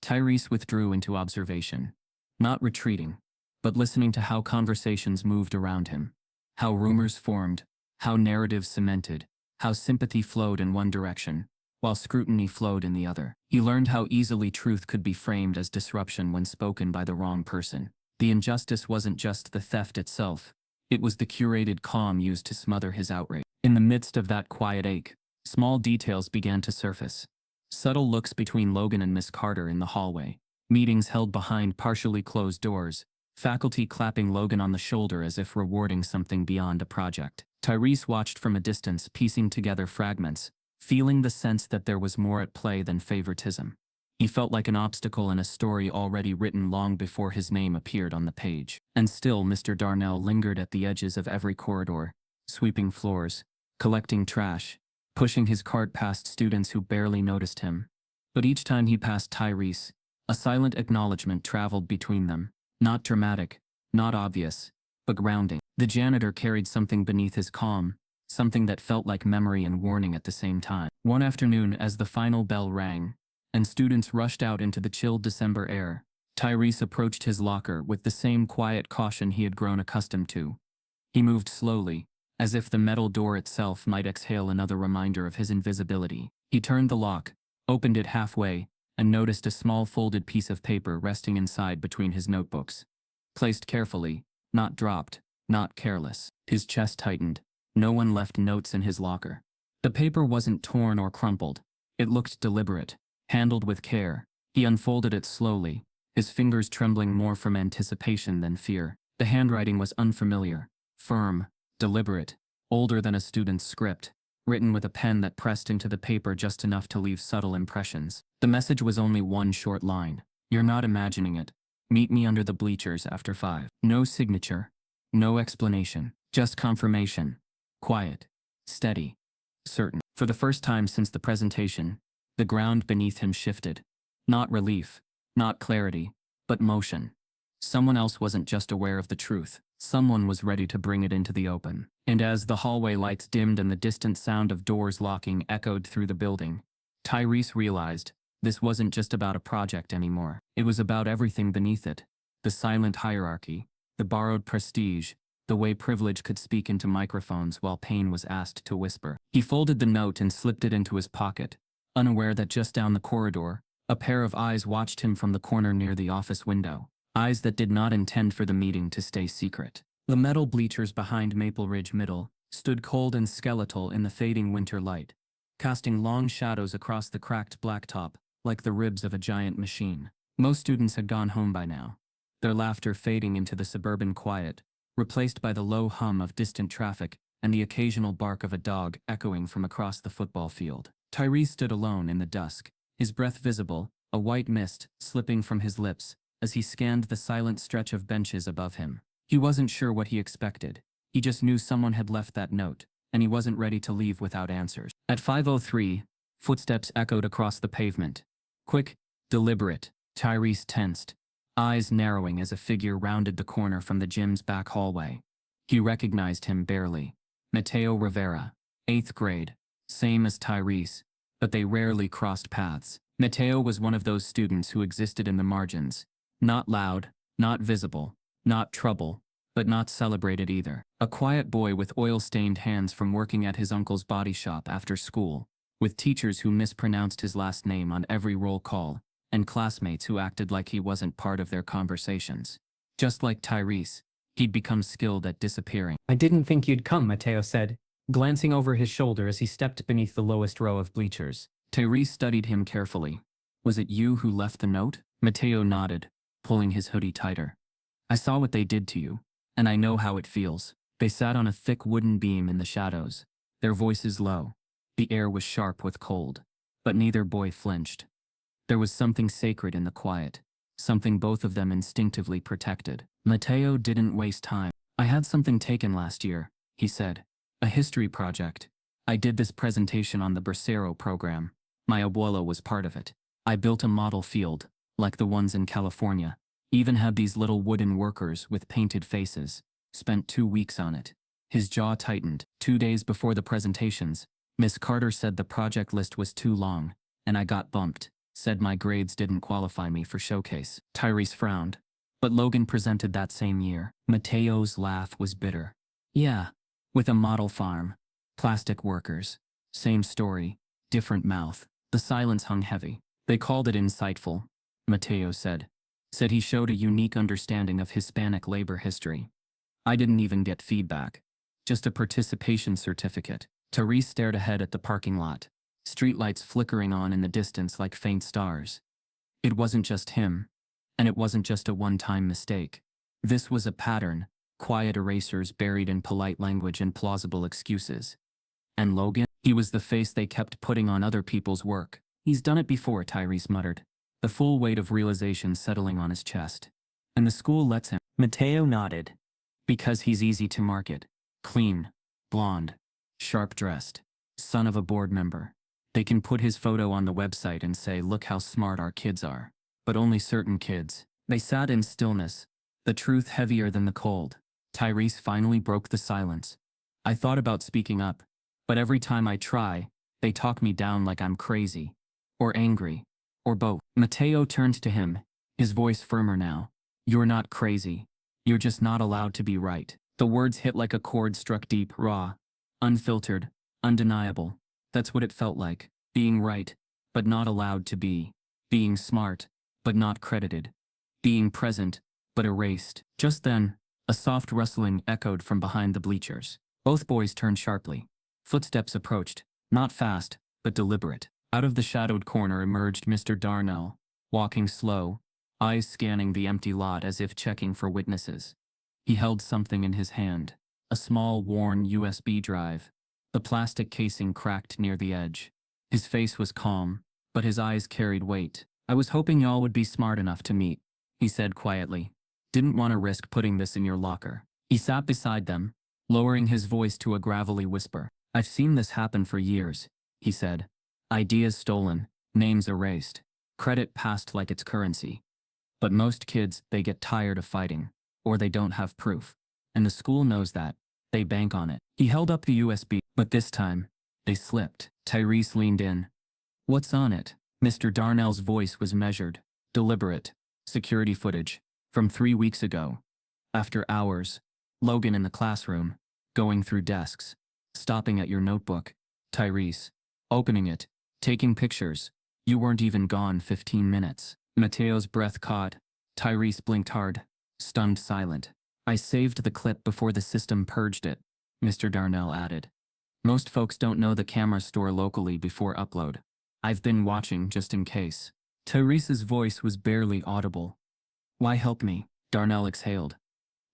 Speaker 1: Tyrese withdrew into observation, not retreating, but listening to how conversations moved around him, how rumors formed, how narratives cemented, how sympathy flowed in one direction, while scrutiny flowed in the other. He learned how easily truth could be framed as disruption when spoken by the wrong person. The injustice wasn't just the theft itself, it was the curated calm used to smother his outrage. In the midst of that quiet ache, small details began to surface. Subtle looks between Logan and Miss Carter in the hallway, meetings held behind partially closed doors, faculty clapping Logan on the shoulder as if rewarding something beyond a project. Tyrese watched from a distance, piecing together fragments, feeling the sense that there was more at play than favoritism. He felt like an obstacle in a story already written long before his name appeared on the page. And still Mr. Darnell lingered at the edges of every corridor, sweeping floors, collecting trash, pushing his cart past students who barely noticed him. But each time he passed Tyrese, a silent acknowledgement traveled between them, not dramatic, not obvious, but grounding. The janitor carried something beneath his calm, something that felt like memory and warning at the same time. One afternoon, as the final bell rang, and students rushed out into the chilled December air, Tyrese approached his locker with the same quiet caution he had grown accustomed to. He moved slowly, as if the metal door itself might exhale another reminder of his invisibility. He turned the lock, opened it halfway, and noticed a small folded piece of paper resting inside between his notebooks. Placed carefully, not dropped, not careless. His chest tightened. No one left notes in his locker. The paper wasn't torn or crumpled. It looked deliberate, handled with care. He unfolded it slowly, his fingers trembling more from anticipation than fear. The handwriting was unfamiliar, firm, deliberate, older than a student's script, written with a pen that pressed into the paper just enough to leave subtle impressions. The message was only one short line. "You're not imagining it. Meet me under the bleachers after 5. No signature, no explanation, just confirmation. Quiet, steady, certain. For the first time since the presentation, the ground beneath him shifted. Not relief, not clarity, but motion. Someone else wasn't just aware of the truth. Someone was ready to bring it into the open. And as the hallway lights dimmed and the distant sound of doors locking echoed through the building, Tyrese realized this wasn't just about a project anymore. It was about everything beneath it. The silent hierarchy, the borrowed prestige, the way privilege could speak into microphones while pain was asked to whisper. He folded the note and slipped it into his pocket, unaware that just down the corridor, a pair of eyes watched him from the corner near the office window. Eyes that did not intend for the meeting to stay secret. The metal bleachers behind Maple Ridge Middle stood cold and skeletal in the fading winter light, casting long shadows across the cracked blacktop like the ribs of a giant machine. Most students had gone home by now, their laughter fading into the suburban quiet, replaced by the low hum of distant traffic and the occasional bark of a dog echoing from across the football field. Tyrese stood alone in the dusk, his breath visible, a white mist slipping from his lips as he scanned the silent stretch of benches above him. He wasn't sure what he expected. He just knew someone had left that note, and he wasn't ready to leave without answers. At 5:03, footsteps echoed across the pavement. Quick, deliberate. Tyrese tensed, eyes narrowing as a figure rounded the corner from the gym's back hallway. He recognized him barely. Mateo Rivera, 8th grade, same as Tyrese, but they rarely crossed paths. Mateo was one of those students who existed in the margins. Not loud, not visible, not trouble, but not celebrated either. A quiet boy with oil-stained hands from working at his uncle's body shop after school, with teachers who mispronounced his last name on every roll call, and classmates who acted like he wasn't part of their conversations. Just like Tyrese, he'd become skilled at disappearing.
Speaker 2: "I didn't think you'd come," Mateo said, glancing over his shoulder as he stepped beneath the lowest row of bleachers.
Speaker 1: Tyrese studied him carefully. Was it you who left the note? Mateo nodded, pulling his hoodie tighter. I saw what they did to you, and I know how it feels. They sat on a thick wooden beam in the shadows, their voices low. The air was sharp with cold, but neither boy flinched. There was something sacred in the quiet, something both of them instinctively protected. Mateo didn't waste time. I had something taken last year, he said. A history project. I did this presentation on the Bracero program. My abuelo was part of it. I built a model field, like the ones in California. Even had these little wooden workers with painted faces. Spent 2 weeks on it. His jaw tightened. 2 days before the presentations, Miss Carter said the project list was too long, and I got bumped. Said my grades didn't qualify me for showcase. Tyrese frowned. But Logan presented that same year. Mateo's laugh was bitter. Yeah, with a model farm. Plastic workers. Same story, different mouth. The silence hung heavy. They called it insightful, Mateo said. Said he showed a unique understanding of Hispanic labor history. I didn't even get feedback. Just a participation certificate. Tyrese stared ahead at the parking lot. Streetlights flickering on in the distance like faint stars. It wasn't just him. And it wasn't just a one-time mistake. This was a pattern, quiet erasers buried in polite language and plausible excuses. And Logan? He was the face they kept putting on other people's work. He's done it before, Tyrese muttered, the full weight of realization settling on his chest. And the school lets him. Mateo nodded. Because he's easy to market. Clean, blonde, sharp-dressed, son of a board member. They can put his photo on the website and say, look how smart our kids are. But only certain kids. They sat in stillness, the truth heavier than the cold. Tyrese finally broke the silence. I thought about speaking up, but every time I try, they talk me down like I'm crazy. Or angry. Or both. Mateo turned to him, his voice firmer now. You're not crazy. You're just not allowed to be right. The words hit like a chord struck deep, raw, unfiltered, undeniable. That's what it felt like. Being right, but not allowed to be. Being smart, but not credited. Being present, but erased. Just then, a soft rustling echoed from behind the bleachers. Both boys turned sharply. Footsteps approached, not fast, but deliberate. Out of the shadowed corner emerged Mr. Darnell, walking slow, eyes scanning the empty lot as if checking for witnesses. He held something in his hand, a small, worn USB drive. The plastic casing cracked near the edge. His face was calm, but his eyes carried weight. I was hoping y'all would be smart enough to meet, he said quietly. Didn't want to risk putting this in your locker. He sat beside them, lowering his voice to a gravelly whisper. I've seen this happen for years, he said. Ideas stolen, names erased, credit passed like it's currency. But most kids, they get tired of fighting, or they don't have proof. And the school knows that. They bank on it. He held up the USB, but this time, they slipped. Tyrese leaned in. What's on it? Mr. Darnell's voice was measured, deliberate. Security footage, from 3 weeks ago. After hours, Logan in the classroom, going through desks, stopping at your notebook. Tyrese, opening it, taking pictures. You weren't even gone 15 minutes. Mateo's breath caught. Tyrese blinked hard, stunned silent. I saved the clip before the system purged it, Mr. Darnell added. Most folks don't know the camera store locally before upload. I've been watching just in case. Tyrese's voice was barely audible. Why help me? Darnell exhaled.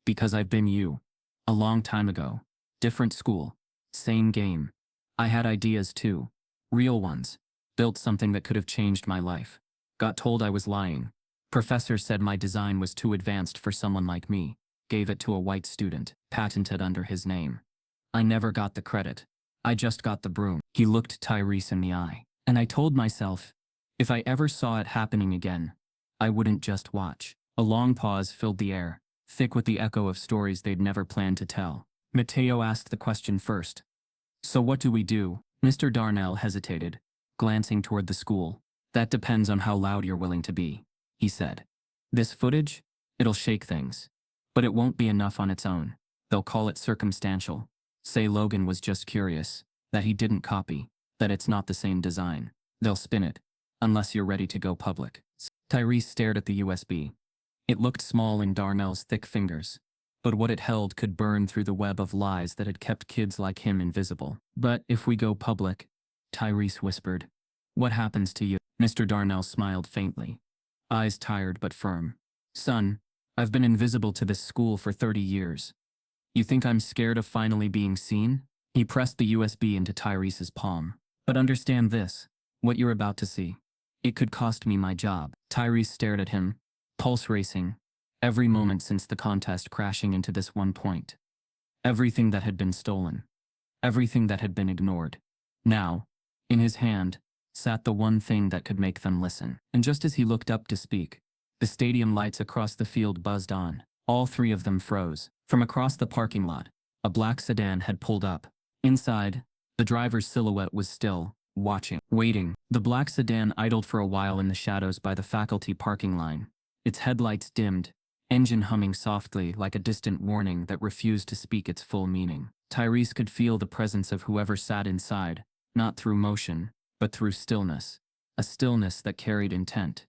Speaker 1: Because I've been you. A long time ago. Different school. Same game. I had ideas too. Real ones. Built something that could have changed my life. Got told I was lying. Professor said my design was too advanced for someone like me. Gave it to a white student, patented under his name. I never got the credit. I just got the broom. He looked Tyrese in the eye. And I told myself, if I ever saw it happening again, I wouldn't just watch. A long pause filled the air, thick with the echo of stories they'd never planned to tell. Mateo asked the question first. So what do we do? Mr. Darnell hesitated, glancing toward the school. That depends on how loud you're willing to be, he said. This footage? It'll shake things. But it won't be enough on its own. They'll call it circumstantial. Say Logan was just curious, that he didn't copy, that it's not the same design. They'll spin it, unless you're ready to go public. Tyrese stared at the USB. It looked small in Darnell's thick fingers, but what it held could burn through the web of lies that had kept kids like him invisible. But if we go public, Tyrese whispered, what happens to you? Mr. Darnell smiled faintly, eyes tired but firm. Son, I've been invisible to this school for 30 years. You think I'm scared of finally being seen? He pressed the USB into Tyrese's palm. But understand this, what you're about to see. It could cost me my job. Tyrese stared at him, pulse racing, every moment since the contest crashing into this one point. Everything that had been stolen. Everything that had been ignored. Now, in his hand, sat the one thing that could make them listen. And just as he looked up to speak, the stadium lights across the field buzzed on. All three of them froze. From across the parking lot, a black sedan had pulled up. Inside, the driver's silhouette was still, watching, waiting. The black sedan idled for a while in the shadows by the faculty parking line. Its headlights dimmed, engine humming softly like a distant warning that refused to speak its full meaning. Tyrese could feel the presence of whoever sat inside, not through motion, but through stillness. A stillness that carried intent.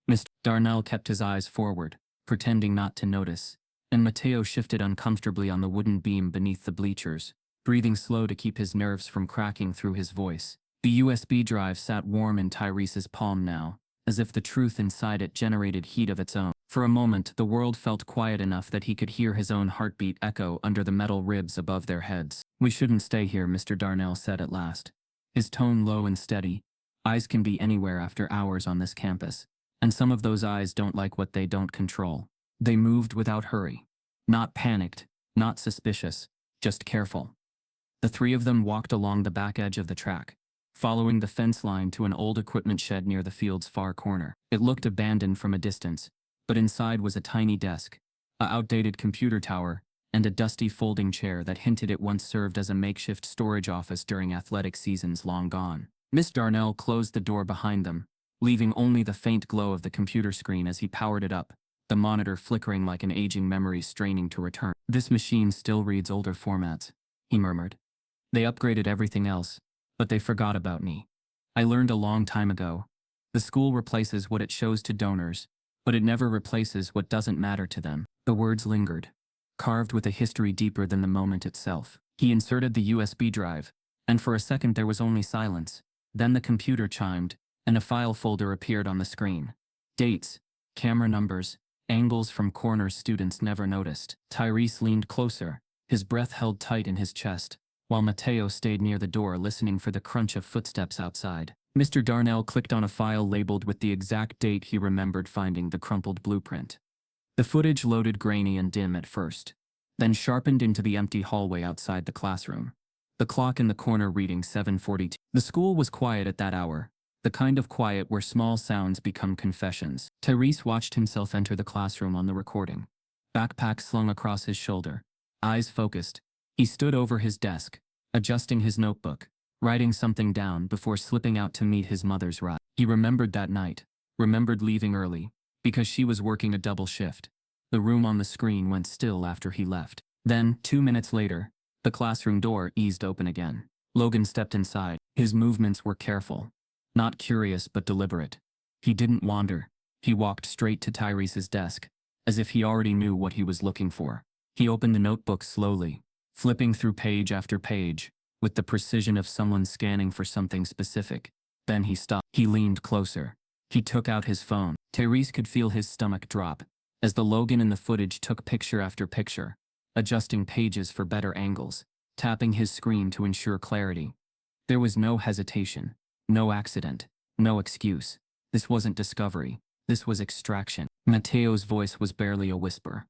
Speaker 1: Mr. Darnell kept his eyes forward, pretending not to notice, and Mateo shifted uncomfortably on the wooden beam beneath the bleachers, breathing slow to keep his nerves from cracking through his voice. The USB drive sat warm in Tyrese's palm now, as if the truth inside it generated heat of its own. For a moment, the world felt quiet enough that he could hear his own heartbeat echo under the metal ribs above their heads. "We shouldn't stay here," Mr. Darnell said at last, his tone low and steady. "Eyes can be anywhere after hours on this campus, and some of those eyes don't like what they don't control." They moved without hurry. Not panicked, not suspicious, just careful. The three of them walked along the back edge of the track, following the fence line to an old equipment shed near the field's far corner. It looked abandoned from a distance, but inside was a tiny desk, a outdated computer tower, and a dusty folding chair that hinted it once served as a makeshift storage office during athletic seasons long gone. Miss Darnell closed the door behind them, leaving only the faint glow of the computer screen as he powered it up, the monitor flickering like an aging memory straining to return. "This machine still reads older formats," he murmured. "They upgraded everything else, but they forgot about me. I learned a long time ago. The school replaces what it shows to donors, but it never replaces what doesn't matter to them." The words lingered, carved with a history deeper than the moment itself. He inserted the USB drive, and for a second there was only silence. Then the computer chimed, and a file folder appeared on the screen. Dates, camera numbers, angles from corners students never noticed. Tyrese leaned closer, his breath held tight in his chest, while Mateo stayed near the door listening for the crunch of footsteps outside. Mr. Darnell clicked on a file labeled with the exact date he remembered finding the crumpled blueprint. The footage loaded grainy and dim at first, then sharpened into the empty hallway outside the classroom. The clock in the corner reading 7:42. The school was quiet at that hour, the kind of quiet where small sounds become confessions. Tyrese watched himself enter the classroom on the recording. Backpack slung across his shoulder, eyes focused. He stood over his desk, adjusting his notebook, writing something down before slipping out to meet his mother's ride. He remembered that night, remembered leaving early, because she was working a double shift. The room on the screen went still after he left. Then, 2 minutes later, the classroom door eased open again. Logan stepped inside. His movements were careful, not curious but deliberate. He didn't wander. He walked straight to Tyrese's desk, as if he already knew what he was looking for. He opened the notebook slowly, flipping through page after page, with the precision of someone scanning for something specific. Then he stopped. He leaned closer. He took out his phone. Tyrese could feel his stomach drop, as the Logan in the footage took picture after picture, adjusting pages for better angles, tapping his screen to ensure clarity. There was no hesitation, no accident, no excuse. This wasn't discovery. This was extraction. Mateo's voice was barely a whisper.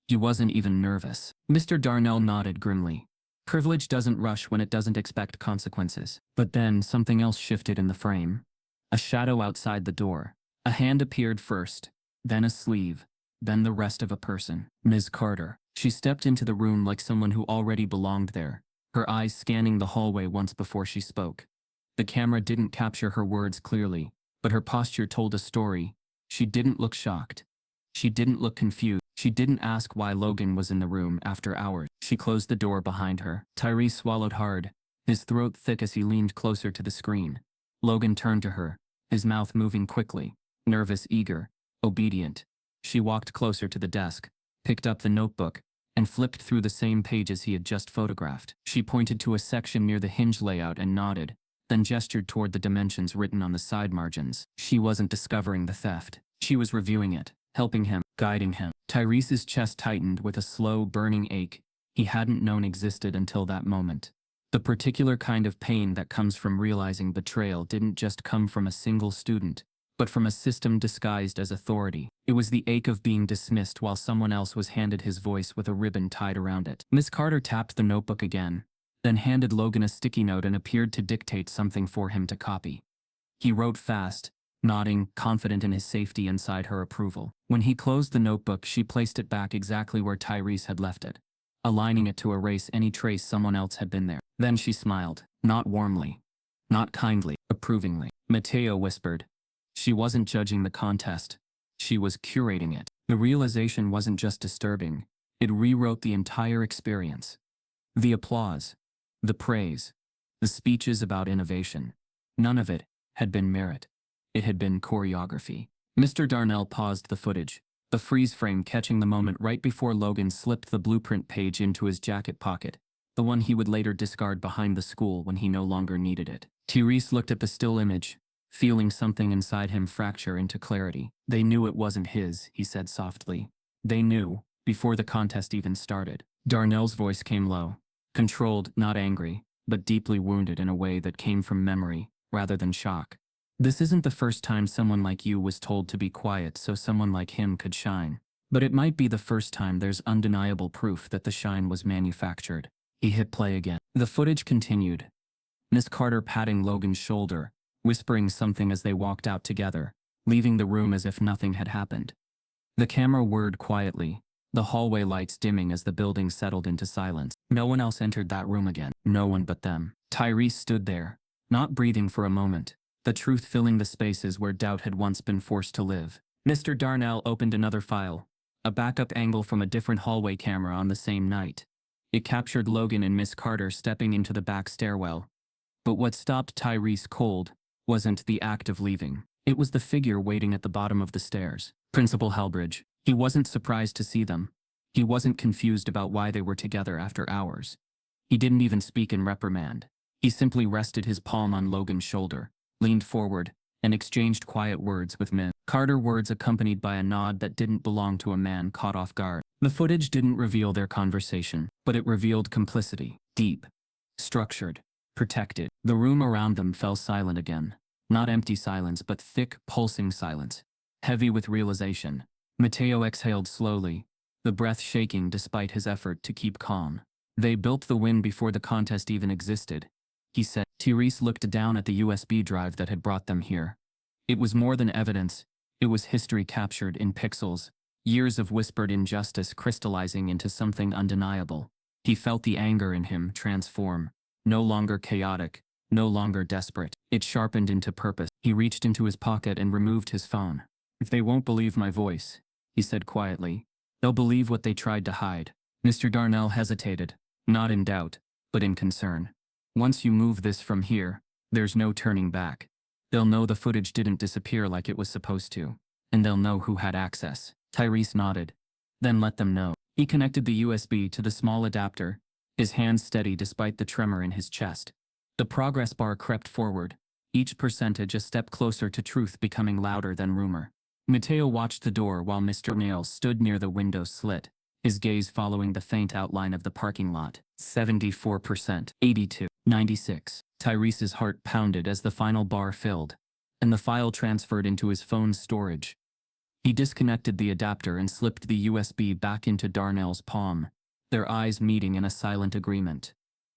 Speaker 1: He wasn't even nervous. Mr. Darnell nodded grimly. Privilege doesn't rush when it doesn't expect consequences. But then something else shifted in the frame. A shadow outside the door. A hand appeared first, then a sleeve, then the rest of a person. Ms. Carter. She stepped into the room like someone who already belonged there, her eyes scanning the hallway once before she spoke. The camera didn't capture her words clearly, but her posture told a story. She didn't look shocked. She didn't look confused. She didn't ask why Logan was in the room after hours. She closed the door behind her. Tyrese swallowed hard, his throat thick as he leaned closer to the screen. Logan turned to her, his mouth moving quickly, nervous, eager, obedient. She walked closer to the desk, picked up the notebook, and flipped through the same pages he had just photographed. She pointed to a section near the hinge layout and nodded, then gestured toward the dimensions written on the side margins. She wasn't discovering the theft. She was reviewing it, helping him, guiding him. Tyrese's chest tightened with a slow, burning ache he hadn't known existed until that moment. The particular kind of pain that comes from realizing betrayal didn't just come from a single student, but from a system disguised as authority. It was the ache of being dismissed while someone else was handed his voice with a ribbon tied around it. Miss Carter tapped the notebook again, then handed Logan a sticky note and appeared to dictate something for him to copy. He wrote fast, nodding, confident in his safety inside her approval. When he closed the notebook, she placed it back exactly where Tyrese had left it, aligning it to erase any trace someone else had been there. Then she smiled, not warmly, not kindly, approvingly. Mateo whispered. She wasn't judging the contest. She was curating it. The realization wasn't just disturbing. It rewrote the entire experience. The applause, the praise, the speeches about innovation. None of it had been merit. It had been choreography. Mr. Darnell paused the footage, the freeze frame catching the moment right before Logan slipped the blueprint page into his jacket pocket, the one he would later discard behind the school when he no longer needed it. Tyrese looked at the still image, feeling something inside him fracture into clarity. They knew it wasn't his, he said softly. They knew, before the contest even started. Darnell's voice came low, controlled, not angry, but deeply wounded in a way that came from memory, rather than shock. This isn't the first time someone like you was told to be quiet so someone like him could shine. But it might be the first time there's undeniable proof that the shine was manufactured. He hit play again. The footage continued. Miss Carter patting Logan's shoulder, whispering something as they walked out together, leaving the room as if nothing had happened. The camera whirred quietly, the hallway lights dimming as the building settled into silence. No one else entered that room again. No one but them. Tyrese stood there, not breathing for a moment, the truth filling the spaces where doubt had once been forced to live. Mr. Darnell opened another file, a backup angle from a different hallway camera on the same night. It captured Logan and Miss Carter stepping into the back stairwell. But what stopped Tyrese cold wasn't the act of leaving. It was the figure waiting at the bottom of the stairs. Principal Helbridge. He wasn't surprised to see them. He wasn't confused about why they were together after hours. He didn't even speak in reprimand. He simply rested his palm on Logan's shoulder, leaned forward, and exchanged quiet words with Miss Carter, words accompanied by a nod that didn't belong to a man caught off guard. The footage didn't reveal their conversation, but it revealed complicity, deep, structured, protected. The room around them fell silent again. Not empty silence, but thick, pulsing silence, heavy with realization. Mateo exhaled slowly, the breath shaking despite his effort to keep calm. They built the win before the contest even existed, he said. Tyrese looked down at the USB drive that had brought them here. It was more than evidence. It was history captured in pixels, years of whispered injustice crystallizing into something undeniable. He felt the anger in him transform, no longer chaotic, no longer desperate. It sharpened into purpose. He reached into his pocket and removed his phone. If they won't believe my voice, he said quietly, they'll believe what they tried to hide. Mr. Darnell hesitated, not in doubt, but in concern. Once you move this from here, there's no turning back. They'll know the footage didn't disappear like it was supposed to, and they'll know who had access. Tyrese nodded. Then let them know. He connected the USB to the small adapter, his hands steady despite the tremor in his chest. The progress bar crept forward, each percentage a step closer to truth becoming louder than rumor. Mateo watched the door while Mr. Nails stood near the window slit, his gaze following the faint outline of the parking lot. 74%, 82, 96. Tyrese's heart pounded as the final bar filled, and the file transferred into his phone's storage. He disconnected the adapter and slipped the USB back into Darnell's palm, their eyes meeting in a silent agreement.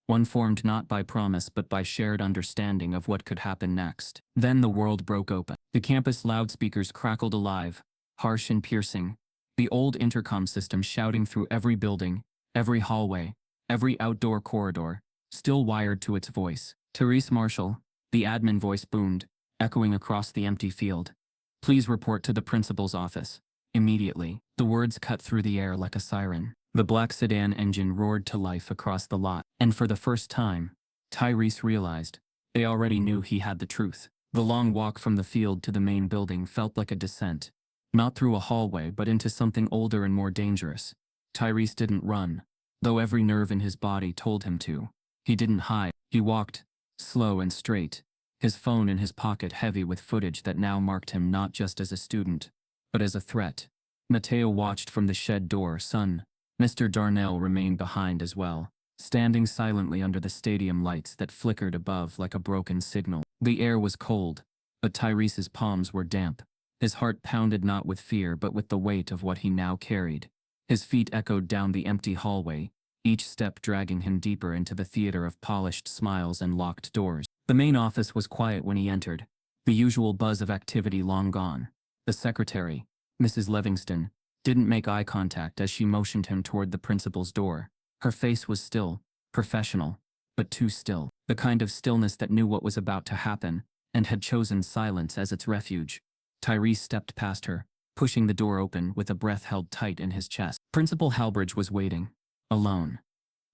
Speaker 1: One formed not by promise but by shared understanding of what could happen next. Then the world broke open. The campus loudspeakers crackled alive, harsh and piercing, the old intercom system shouting through every building, every hallway, every outdoor corridor, still wired to its voice. Therese Marshall, the admin voice boomed, echoing across the empty field. Please report to the principal's office. Immediately, the words cut through the air like a siren. The black sedan engine roared to life across the lot, and for the first time, Tyrese realized they already knew he had the truth. The long walk from the field to the main building felt like a descent, not through a hallway but into something older and more dangerous. Tyrese didn't run, though every nerve in his body told him to. He didn't hide. He walked, slow and straight, his phone in his pocket heavy with footage that now marked him not just as a student, but as a threat. Mateo watched from the shed door. Son, Mr. Darnell remained behind as well, standing silently under the stadium lights that flickered above like a broken signal. The air was cold, but Tyrese's palms were damp. His heart pounded not with fear but with the weight of what he now carried. His feet echoed down the empty hallway, each step dragging him deeper into the theater of polished smiles and locked doors. The main office was quiet when he entered, the usual buzz of activity long gone. The secretary, Mrs. Livingston, didn't make eye contact as she motioned him toward the principal's door. Her face was still, professional, but too still, the kind of stillness that knew what was about to happen and had chosen silence as its refuge. Tyrese stepped past her, pushing the door open with a breath held tight in his chest. Principal Halbridge was waiting, alone.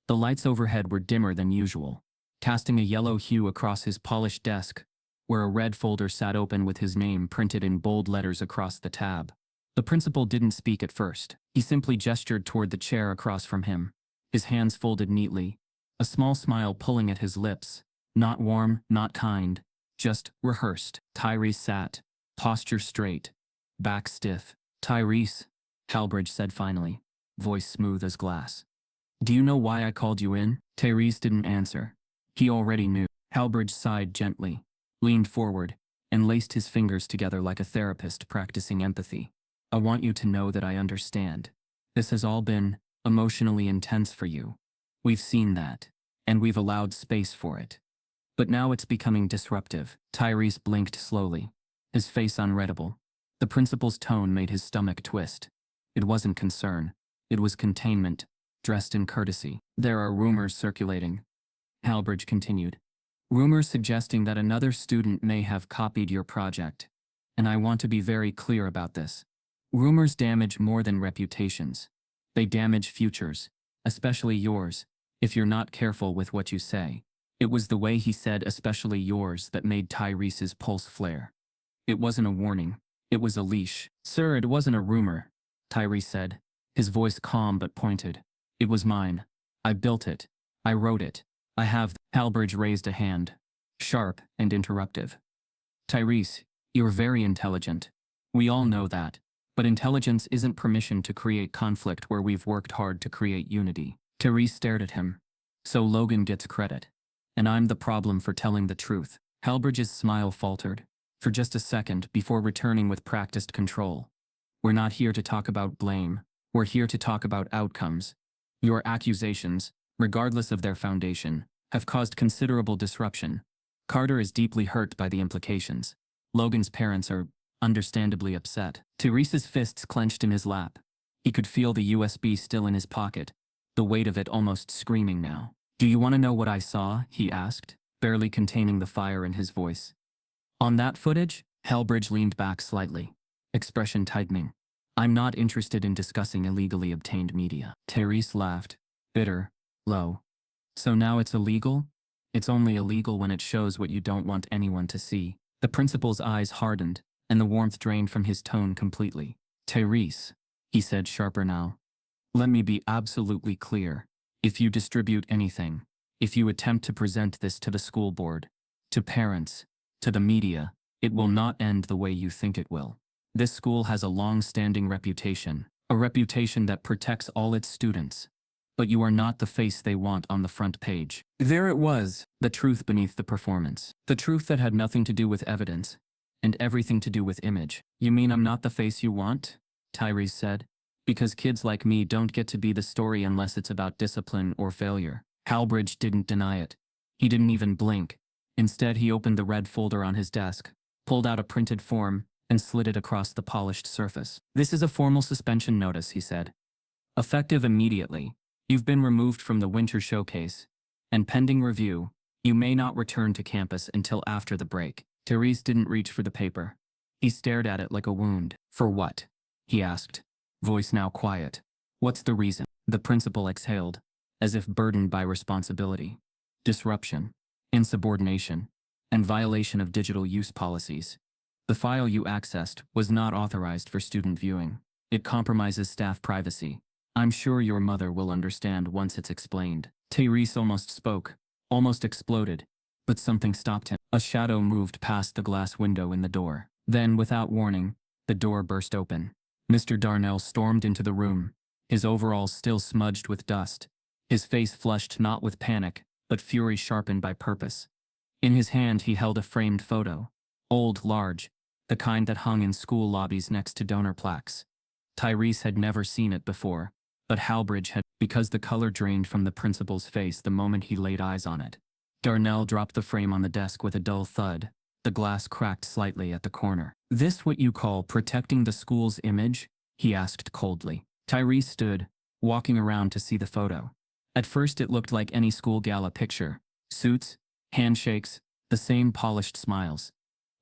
Speaker 1: The lights overhead were dimmer than usual, casting a yellow hue across his polished desk, where a red folder sat open with his name printed in bold letters across the tab. The principal didn't speak at first. He simply gestured toward the chair across from him, his hands folded neatly, a small smile pulling at his lips. Not warm, not kind, just rehearsed. Tyrese sat, posture straight, back stiff. Tyrese, Halbridge said finally, voice smooth as glass. Do you know why I called you in? Tyrese didn't answer. He already knew. Halbridge sighed gently, leaned forward, and laced his fingers together like a therapist practicing empathy. I want you to know that I understand. This has all been emotionally intense for you. We've seen that, and we've allowed space for it. But now it's becoming disruptive. Tyrese blinked slowly, his face unreadable. The principal's tone made his stomach twist. It wasn't concern. It was containment, dressed in courtesy. There are rumors circulating, Halbridge continued. Rumors suggesting that another student may have copied your project. And I want to be very clear about this. Rumors damage more than reputations. They damage futures, especially yours, if you're not careful with what you say. It was the way he said especially yours that made Tyrese's pulse flare. It wasn't a warning. It was a leash. Sir, it wasn't a rumor, Tyrese said, his voice calm but pointed. It was mine. I built it. I wrote it. I have. Halbridge raised a hand, sharp and interruptive. Tyrese, you're very intelligent. We all know that. But intelligence isn't permission to create conflict where we've worked hard to create unity. Tyrese stared at him. So Logan gets credit. And I'm the problem for telling the truth. Halbridge's smile faltered, for just a second before returning with practiced control. We're not here to talk about blame. We're here to talk about outcomes. Your accusations, regardless of their foundation, have caused considerable disruption. Carter is deeply hurt by the implications. Logan's parents are understandably upset. Tyrese's fists clenched in his lap. He could feel the USB still in his pocket, the weight of it almost screaming now. Do you want to know what I saw? He asked, barely containing the fire in his voice. On that footage, Halbridge leaned back slightly, expression tightening. I'm not interested in discussing illegally obtained media. Tyrese laughed, bitter, low. So now it's illegal? It's only illegal when it shows what you don't want anyone to see. The principal's eyes hardened, and the warmth drained from his tone completely. Tyrese, he said sharper now. Let me be absolutely clear. If you distribute anything, if you attempt to present this to the school board, to parents, to the media, it will not end the way you think it will. This school has a long-standing reputation, a reputation that protects all its students. But you are not the face they want on the front page. There it was, the truth beneath the performance. The truth that had nothing to do with evidence, and everything to do with image. You mean I'm not the face you want? Tyrese said. Because kids like me don't get to be the story unless it's about discipline or failure. Halbridge didn't deny it. He didn't even blink. Instead, he opened the red folder on his desk, pulled out a printed form, and slid it across the polished surface. This is a formal suspension notice, he said. Effective immediately. You've been removed from the winter showcase, and pending review, you may not return to campus until after the break. Tyrese didn't reach for the paper. He stared at it like a wound. For what? He asked, voice now quiet. What's the reason? The principal exhaled, as if burdened by responsibility. Disruption, insubordination, and violation of digital use policies. The file you accessed was not authorized for student viewing. It compromises staff privacy. I'm sure your mother will understand once it's explained. Tyrese almost spoke, almost exploded, but something stopped him. A shadow moved past the glass window in the door. Then, without warning, the door burst open. Mr. Darnell stormed into the room, his overalls still smudged with dust, his face flushed not with panic, but fury sharpened by purpose. In his hand he held a framed photo. Old, large, the kind that hung in school lobbies next to donor plaques. Tyrese had never seen it before, but Halbridge had, because the color drained from the principal's face the moment he laid eyes on it. Darnell dropped the frame on the desk with a dull thud. The glass cracked slightly at the corner. "This what you call protecting the school's image?" he asked coldly. Tyrese stood, walking around to see the photo. At first it looked like any school gala picture. Suits, handshakes, the same polished smiles.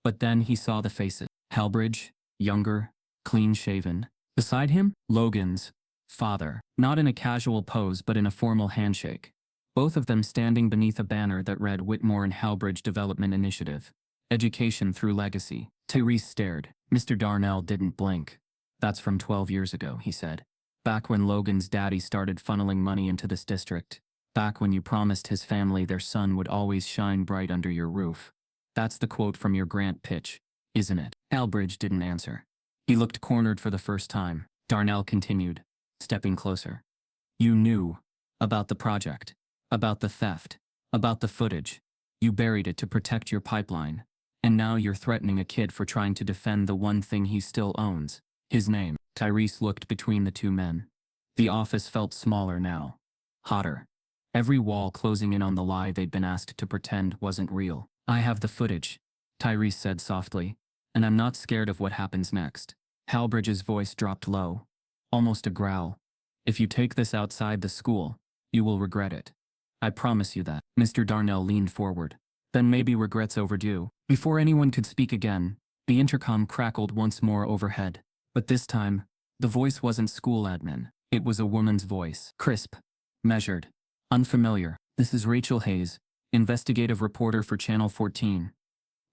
Speaker 1: But then he saw the faces. Halbridge, younger, clean-shaven. Beside him, Logan's father, not in a casual pose but in a formal handshake. Both of them standing beneath a banner that read Whitmore and Halbridge Development Initiative. Education through legacy. Tyrese stared. Mr. Darnell didn't blink. "That's from 12 years ago," he said. "Back when Logan's daddy started funneling money into this district. Back when you promised his family their son would always shine bright under your roof. That's the quote from your grant pitch, isn't it?" Halbridge didn't answer. He looked cornered for the first time. Darnell continued, stepping closer. "You knew about the project, about the theft, about the footage. You buried it to protect your pipeline. And now you're threatening a kid for trying to defend the one thing he still owns, his name." Tyrese looked between the two men. The office felt smaller now. Hotter. Every wall closing in on the lie they'd been asked to pretend wasn't real. "I have the footage," Tyrese said softly, "and I'm not scared of what happens next." Halbridge's voice dropped low, almost a growl. "If you take this outside the school, you will regret it. I promise you that." Mr. Darnell leaned forward. "Then maybe regret's overdue." Before anyone could speak again, the intercom crackled once more overhead. But this time, the voice wasn't school admin. It was a woman's voice. Crisp. Measured. Unfamiliar. "This is Rachel Hayes, investigative reporter for Channel 14.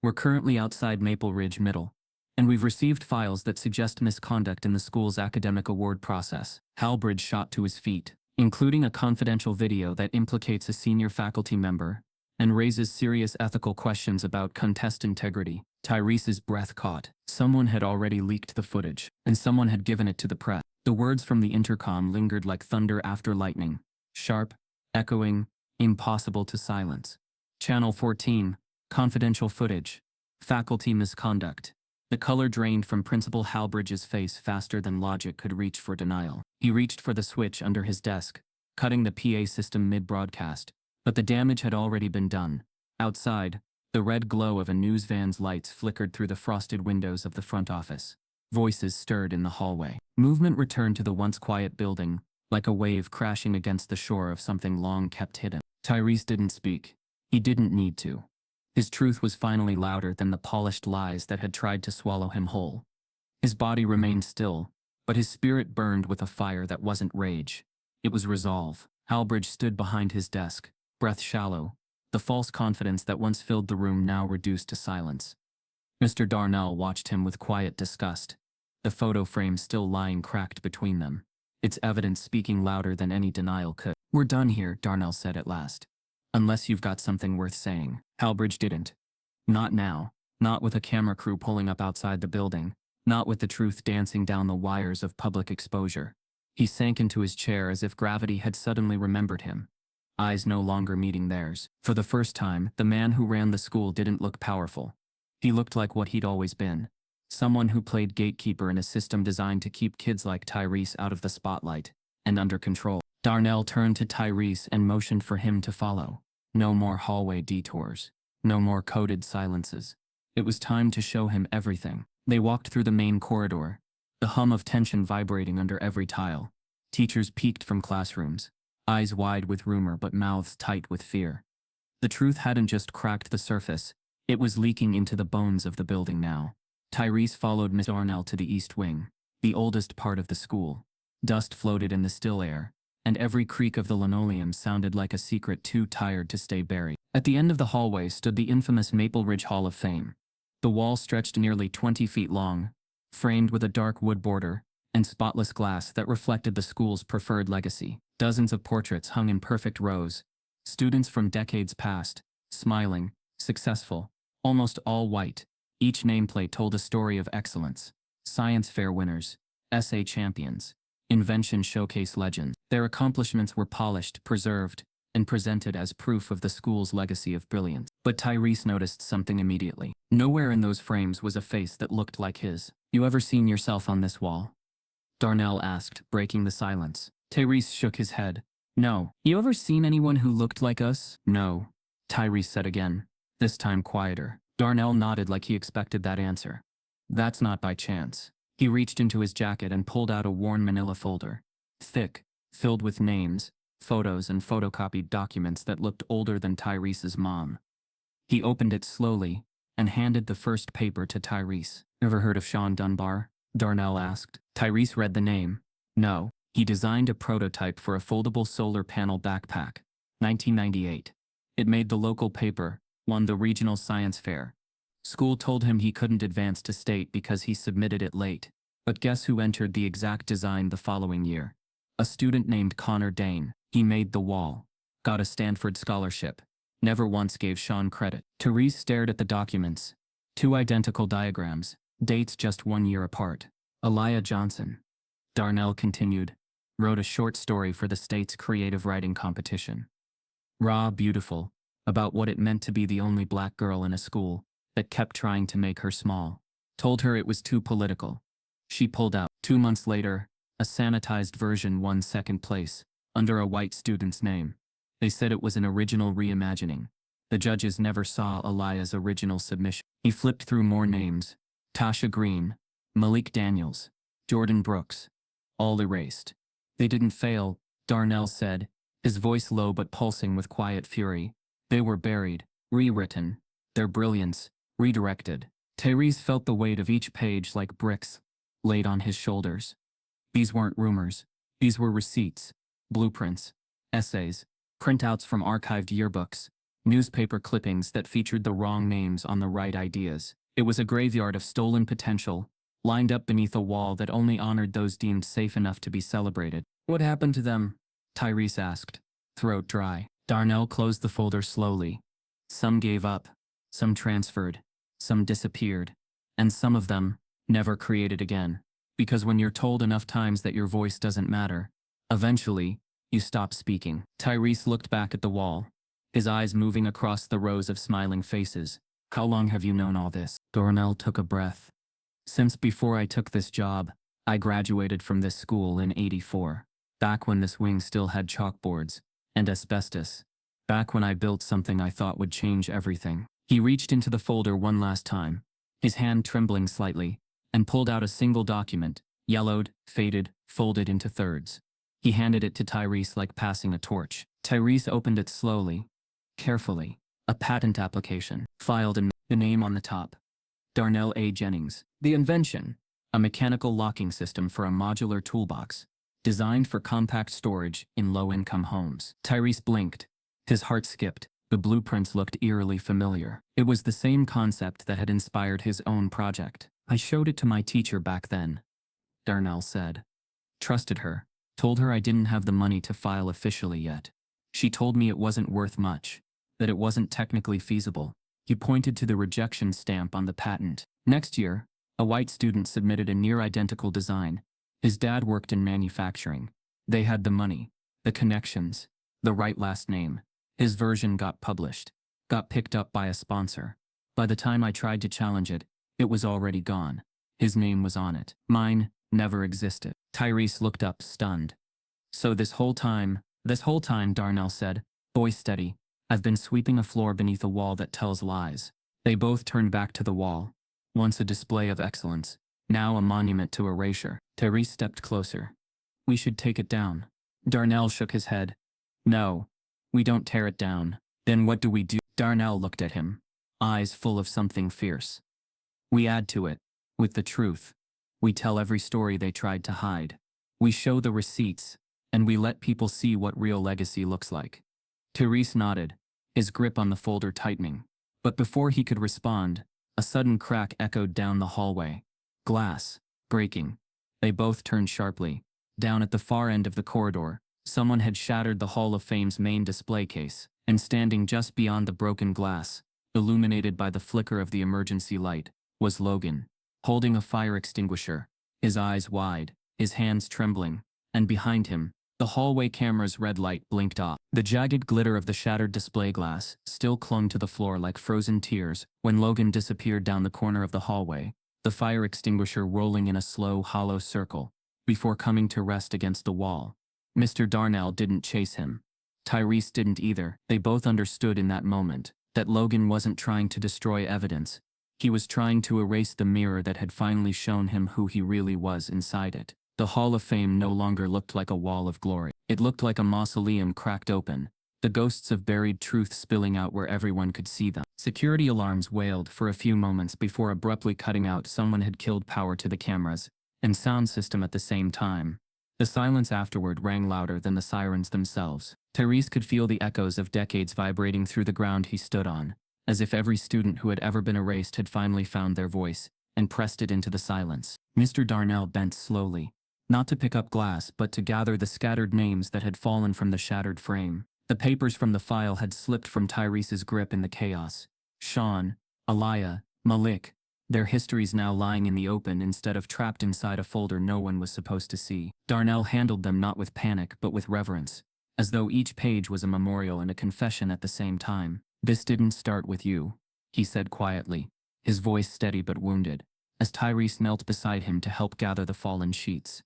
Speaker 1: We're currently outside Maple Ridge Middle, and we've received files that suggest misconduct in the school's academic award process." Halbridge shot to his feet, including a confidential video that implicates a senior faculty member and raises serious ethical questions about contest integrity. Tyrese's breath caught. Someone had already leaked the footage, and someone had given it to the press. The words from the intercom lingered like thunder after lightning. Sharp, echoing, impossible to silence. "Channel 14, confidential footage. Faculty misconduct." The color drained from Principal Halbridge's face faster than logic could reach for denial. He reached for the switch under his desk, cutting the PA system mid-broadcast. But the damage had already been done. Outside, the red glow of a news van's lights flickered through the frosted windows of the front office. Voices stirred in the hallway. Movement returned to the once quiet building, like a wave crashing against the shore of something long kept hidden. Tyrese didn't speak. He didn't need to. His truth was finally louder than the polished lies that had tried to swallow him whole. His body remained still, but his spirit burned with a fire that wasn't rage. It was resolve. Halbridge stood behind his desk, breath shallow, the false confidence that once filled the room now reduced to silence. Mr. Darnell watched him with quiet disgust, the photo frame still lying cracked between them, its evidence speaking louder than any denial could. "We're done here," Darnell said at last. "Unless you've got something worth saying." Halbridge didn't. Not now, not with a camera crew pulling up outside the building, not with the truth dancing down the wires of public exposure. He sank into his chair as if gravity had suddenly remembered him. Eyes no longer meeting theirs. For the first time, the man who ran the school didn't look powerful. He looked like what he'd always been. Someone who played gatekeeper in a system designed to keep kids like Tyrese out of the spotlight and under control. Darnell turned to Tyrese and motioned for him to follow. No more hallway detours. No more coded silences. It was time to show him everything. They walked through the main corridor, the hum of tension vibrating under every tile. Teachers peeked from classrooms, eyes wide with rumor but mouths tight with fear. The truth hadn't just cracked the surface, it was leaking into the bones of the building now. Tyrese followed Miss Darnell to the east wing, the oldest part of the school. Dust floated in the still air, and every creak of the linoleum sounded like a secret too tired to stay buried. At the end of the hallway stood the infamous Maple Ridge Hall of Fame. The wall stretched nearly 20 feet long, framed with a dark wood border and spotless glass that reflected the school's preferred legacy. Dozens of portraits hung in perfect rows, students from decades past, smiling, successful, almost all white. Each nameplate told a story of excellence. Science fair winners, essay champions, invention showcase legends. Their accomplishments were polished, preserved, and presented as proof of the school's legacy of brilliance. But Tyrese noticed something immediately. Nowhere in those frames was a face that looked like his. "You ever seen yourself on this wall?" Darnell asked, breaking the silence. Tyrese shook his head. "No." "You ever seen anyone who looked like us?" "No," Tyrese said again, this time quieter. Darnell nodded like he expected that answer. "That's not by chance." He reached into his jacket and pulled out a worn manila folder. Thick, filled with names, photos and photocopied documents that looked older than Tyrese's mom. He opened it slowly and handed the first paper to Tyrese. "Ever heard of Sean Dunbar?" Darnell asked. Tyrese read the name. "No." He designed a prototype for a foldable solar panel backpack. 1998. It made the local paper, won the regional science fair. School told him he couldn't advance to state because he submitted it late. But guess who entered the exact design the following year? A student named Connor Dane. He made the wall. Got a Stanford scholarship. Never once gave Sean credit. Therese stared at the documents. 2 identical diagrams, dates just 1 year apart. Elia Johnson, Darnell continued, wrote a short story for the state's creative writing competition. Raw, beautiful, about what it meant to be the only black girl in a school that kept trying to make her small. Told her it was too political. She pulled out. 2 months later, a sanitized version won second place, under a white student's name. They said it was an original reimagining. The judges never saw Elia's original submission. He flipped through more names. Tasha Green, Malik Daniels, Jordan Brooks. All erased. "They didn't fail," Darnell said, his voice low but pulsing with quiet fury. "They were buried, rewritten, their brilliance, redirected." Tyrese felt the weight of each page like bricks laid on his shoulders. These weren't rumors. These were receipts, blueprints, essays, printouts from archived yearbooks, newspaper clippings that featured the wrong names on the right ideas. It was a graveyard of stolen potential, lined up beneath a wall that only honored those deemed safe enough to be celebrated. "What happened to them?" Tyrese asked, throat dry. Darnell closed the folder slowly. "Some gave up, some transferred, some disappeared, and some of them never created again. Because when you're told enough times that your voice doesn't matter, eventually, you stop speaking." Tyrese looked back at the wall, his eyes moving across the rows of smiling faces. "How long have you known all this?" Darnell took a breath. "Since before I took this job. I graduated from this school in '84. Back when this wing still had chalkboards and asbestos. Back when I built something I thought would change everything." He reached into the folder one last time, his hand trembling slightly, and pulled out a single document, yellowed, faded, folded into thirds. He handed it to Tyrese like passing a torch. Tyrese opened it slowly, carefully. A patent application, filed in the name on the top. Darnell A. Jennings. The invention, a mechanical locking system for a modular toolbox, designed for compact storage in low-income homes. Tyrese blinked. His heart skipped. The blueprints looked eerily familiar. It was the same concept that had inspired his own project. "I showed it to my teacher back then," Darnell said. "Trusted her. Told her I didn't have the money to file officially yet. She told me it wasn't worth much, that it wasn't technically feasible." He pointed to the rejection stamp on the patent. Next year, a white student submitted a near-identical design. His dad worked in manufacturing. They had the money, the connections, the right last name. His version got published, got picked up by a sponsor. By the time I tried to challenge it, it was already gone. His name was on it. Mine never existed. Tyrese looked up, stunned. "So this whole time, Darnell said, "Boy steady. I've been sweeping a floor beneath a wall that tells lies." They both turned back to the wall. Once a display of excellence, now a monument to erasure. Tyrese stepped closer. "We should take it down." Darnell shook his head. "No, we don't tear it down." "Then what do we do?" Darnell looked at him, eyes full of something fierce. "We add to it, with the truth. We tell every story they tried to hide. We show the receipts, and we let people see what real legacy looks like." Tyrese nodded, his grip on the folder tightening. But before he could respond, a sudden crack echoed down the hallway. Glass, breaking. They both turned sharply. Down at the far end of the corridor, someone had shattered the Hall of Fame's main display case, and standing just beyond the broken glass, illuminated by the flicker of the emergency light, was Logan, holding a fire extinguisher, his eyes wide, his hands trembling, and behind him, the hallway camera's red light blinked off. The jagged glitter of the shattered display glass still clung to the floor like frozen tears when Logan disappeared down the corner of the hallway, the fire extinguisher rolling in a slow, hollow circle, before coming to rest against the wall. Mr. Darnell didn't chase him. Tyrese didn't either. They both understood in that moment that Logan wasn't trying to destroy evidence. He was trying to erase the mirror that had finally shown him who he really was inside it. The Hall of Fame no longer looked like a wall of glory. It looked like a mausoleum cracked open, the ghosts of buried truth spilling out where everyone could see them. Security alarms wailed for a few moments before abruptly cutting out. Someone had killed power to the cameras and sound system at the same time. The silence afterward rang louder than the sirens themselves. Tyrese could feel the echoes of decades vibrating through the ground he stood on, as if every student who had ever been erased had finally found their voice and pressed it into the silence. Mr. Darnell bent slowly, not to pick up glass but to gather the scattered names that had fallen from the shattered frame. The papers from the file had slipped from Tyrese's grip in the chaos. Sean, Aliyah, Malik, their histories now lying in the open instead of trapped inside a folder no one was supposed to see. Darnell handled them not with panic but with reverence, as though each page was a memorial and a confession at the same time. "This didn't start with you," he said quietly, his voice steady but wounded, as Tyrese knelt beside him to help gather the fallen sheets.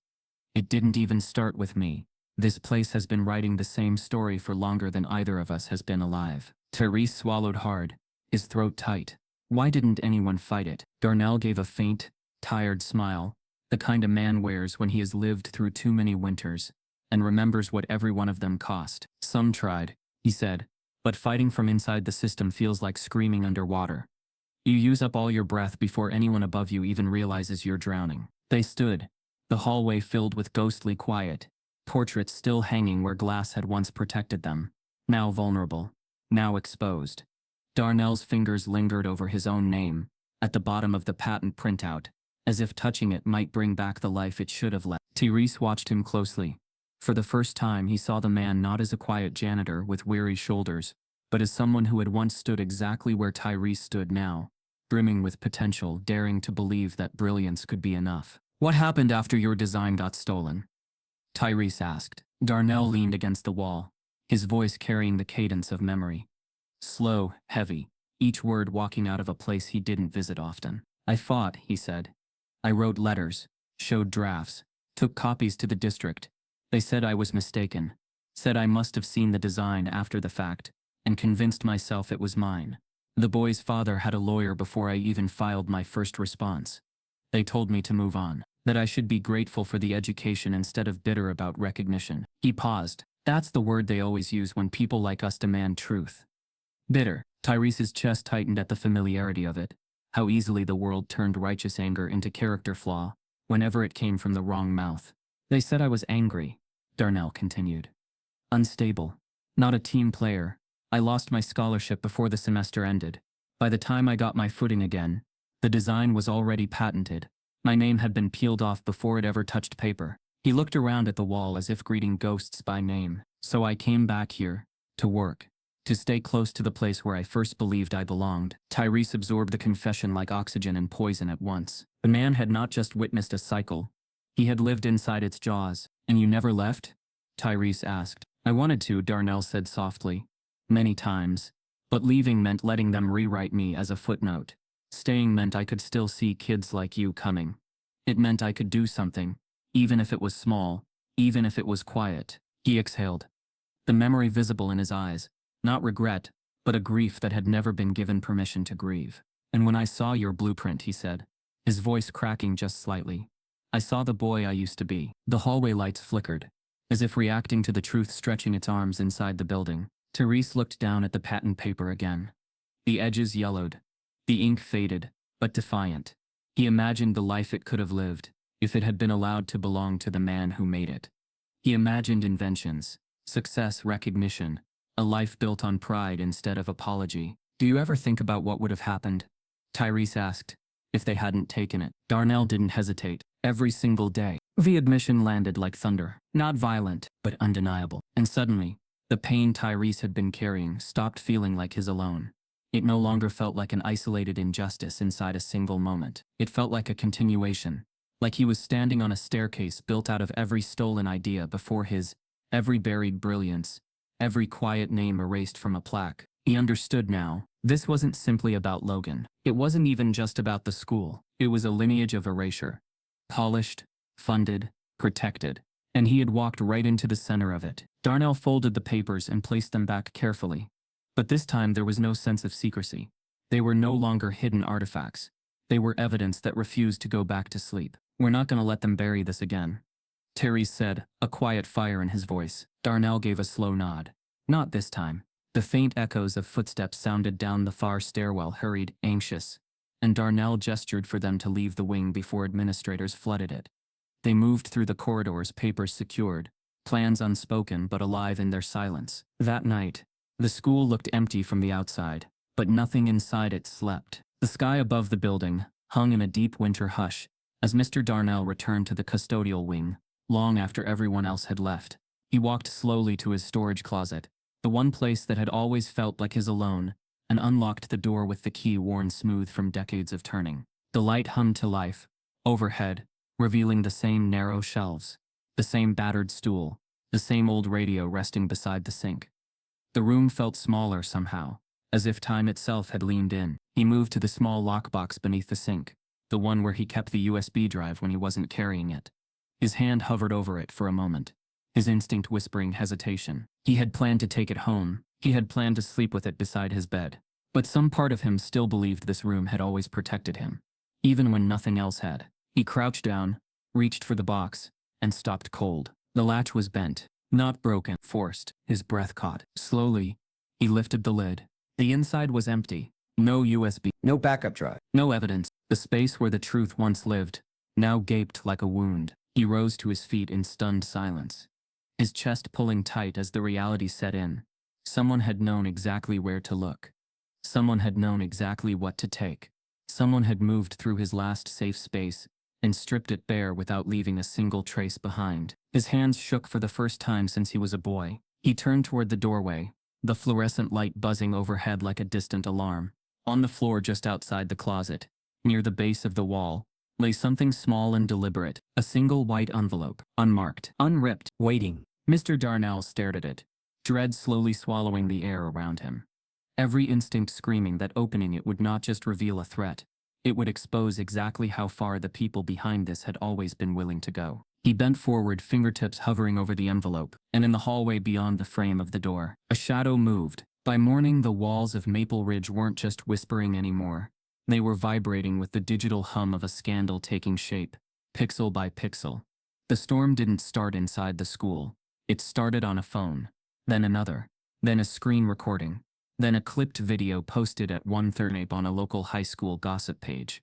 Speaker 1: "It didn't even start with me. This place has been writing the same story for longer than either of us has been alive." Tyrese swallowed hard, his throat tight. Why didn't anyone fight it? Darnell gave a faint, tired smile, the kind a man wears when he has lived through too many winters and remembers what every one of them cost. "Some tried," he said, "but fighting from inside the system feels like screaming underwater. You use up all your breath before anyone above you even realizes you're drowning." They stood, the hallway filled with ghostly quiet, portraits still hanging where glass had once protected them, now vulnerable, now exposed. Darnell's fingers lingered over his own name, at the bottom of the patent printout, as if touching it might bring back the life it should have left. Tyrese watched him closely. For the first time he saw the man not as a quiet janitor with weary shoulders, but as someone who had once stood exactly where Tyrese stood now, brimming with potential, daring to believe that brilliance could be enough. "What happened after your design got stolen?" Tyrese asked. Darnell leaned against the wall, his voice carrying the cadence of memory. Slow, heavy, each word walking out of a place he didn't visit often. "I fought," he said. "I wrote letters, showed drafts, took copies to the district. They said I was mistaken, said I must have seen the design after the fact, and convinced myself it was mine. The boy's father had a lawyer before I even filed my first response. They told me to move on, that I should be grateful for the education instead of bitter about recognition." He paused. "That's the word they always use when people like us demand truth. Bitter." Tyrese's chest tightened at the familiarity of it, how easily the world turned righteous anger into character flaw, whenever it came from the wrong mouth. "They said I was angry," Darnell continued. "Unstable. Not a team player. I lost my scholarship before the semester ended. By the time I got my footing again, the design was already patented. My name had been peeled off before it ever touched paper." He looked around at the wall as if greeting ghosts by name. "So I came back here, to work. To stay close to the place where I first believed I belonged." Tyrese absorbed the confession like oxygen and poison at once. The man had not just witnessed a cycle. He had lived inside its jaws. "And you never left?" Tyrese asked. "I wanted to," Darnell said softly. "Many times. But leaving meant letting them rewrite me as a footnote. Staying meant I could still see kids like you coming. It meant I could do something, even if it was small, even if it was quiet." He exhaled, the memory visible in his eyes. Not regret, but a grief that had never been given permission to grieve. "And when I saw your blueprint," he said, his voice cracking just slightly, "I saw the boy I used to be." The hallway lights flickered, as if reacting to the truth stretching its arms inside the building. Tyrese looked down at the patent paper again. The edges yellowed, the ink faded, but defiant. He imagined the life it could have lived, if it had been allowed to belong to the man who made it. He imagined inventions, success, recognition, a life built on pride instead of apology. "Do you ever think about what would have happened?" Tyrese asked, "if they hadn't taken it?" Darnell didn't hesitate. "Every single day." The admission landed like thunder, not violent, but undeniable. And suddenly, the pain Tyrese had been carrying stopped feeling like his alone. It no longer felt like an isolated injustice inside a single moment. It felt like a continuation, like he was standing on a staircase built out of every stolen idea before his, every buried brilliance, every quiet name erased from a plaque. He understood now. This wasn't simply about Logan. It wasn't even just about the school. It was a lineage of erasure. Polished, funded, protected. And he had walked right into the center of it. Darnell folded the papers and placed them back carefully. But this time there was no sense of secrecy. They were no longer hidden artifacts. They were evidence that refused to go back to sleep. We're not going to let them bury this again, Therese said, a quiet fire in his voice. Darnell gave a slow nod. Not this time. The faint echoes of footsteps sounded down the far stairwell, hurried, anxious, and Darnell gestured for them to leave the wing before administrators flooded it. They moved through the corridors, papers secured, plans unspoken but alive in their silence. That night, the school looked empty from the outside, but nothing inside it slept. The sky above the building hung in a deep winter hush as Mr. Darnell returned to the custodial wing, long after everyone else had left. He walked slowly to his storage closet, the one place that had always felt like his alone, and unlocked the door with the key worn smooth from decades of turning. The light hummed to life, overhead, revealing the same narrow shelves, the same battered stool, the same old radio resting beside the sink. The room felt smaller somehow, as if time itself had leaned in. He moved to the small lockbox beneath the sink, the one where he kept the USB drive when he wasn't carrying it. His hand hovered over it for a moment, his instinct whispering hesitation. He had planned to take it home. He had planned to sleep with it beside his bed. But some part of him still believed this room had always protected him, even when nothing else had. He crouched down, reached for the box, and stopped cold. The latch was bent, not broken, forced. His breath caught. Slowly, he lifted the lid. The inside was empty. No USB.
Speaker 3: No backup drive.
Speaker 1: No evidence. The space where the truth once lived now gaped like a wound. He rose to his feet in stunned silence, his chest pulling tight as the reality set in. Someone had known exactly where to look. Someone had known exactly what to take. Someone had moved through his last safe space and stripped it bare without leaving a single trace behind. His hands shook for the first time since he was a boy. He turned toward the doorway, the fluorescent light buzzing overhead like a distant alarm. On the floor just outside the closet, near the base of the wall, lay something small and deliberate, a single white envelope, unmarked, unripped, waiting. Mr. Darnell stared at it, dread slowly swallowing the air around him. Every instinct screaming that opening it would not just reveal a threat, it would expose exactly how far the people behind this had always been willing to go. He bent forward, fingertips hovering over the envelope, and in the hallway beyond the frame of the door, a shadow moved. By morning, the walls of Maple Ridge weren't just whispering anymore. They were vibrating with the digital hum of a scandal taking shape, pixel by pixel. The storm didn't start inside the school. It started on a phone, then another, then a screen recording, then a clipped video posted at 1:30 on a local high school gossip page.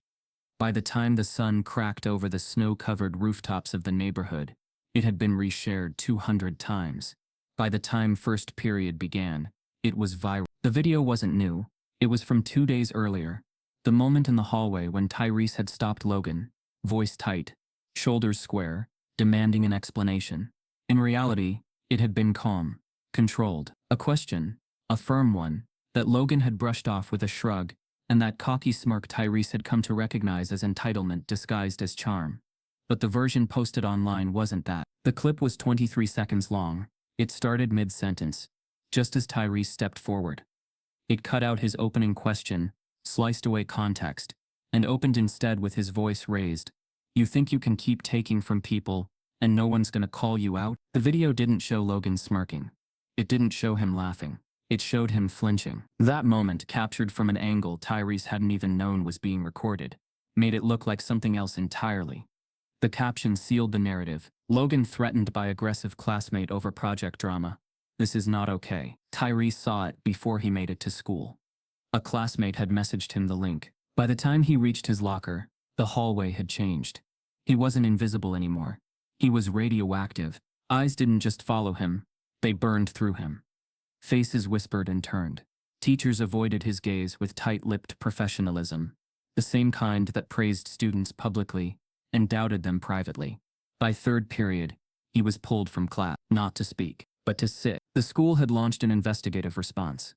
Speaker 1: By the time the sun cracked over the snow-covered rooftops of the neighborhood, it had been reshared 200 times. By the time first period began, it was viral. The video wasn't new. It was from 2 days earlier, the moment in the hallway when Tyrese had stopped Logan, voice tight, shoulders square, demanding an explanation. In reality, it had been calm, controlled. A question, a firm one, that Logan had brushed off with a shrug, and that cocky smirk Tyrese had come to recognize as entitlement disguised as charm. But the version posted online wasn't that. The clip was 23 seconds long. It started mid-sentence, just as Tyrese stepped forward. It cut out his opening question, sliced away context, and opened instead with his voice raised. You think you can keep taking from people, and no one's gonna call you out? The video didn't show Logan smirking. It didn't show him laughing. It showed him flinching. That moment, captured from an angle Tyrese hadn't even known was being recorded, made it look like something else entirely. The caption sealed the narrative. Logan threatened by aggressive classmate over project drama. This is not okay. Tyrese saw it before he made it to school. A classmate had messaged him the link. By the time he reached his locker, the hallway had changed. He wasn't invisible anymore. He was radioactive. Eyes didn't just follow him, they burned through him. Faces whispered and turned. Teachers avoided his gaze with tight-lipped professionalism, the same kind that praised students publicly and doubted them privately. By third period, he was pulled from class, not to speak, but to sit. The school had launched an investigative response.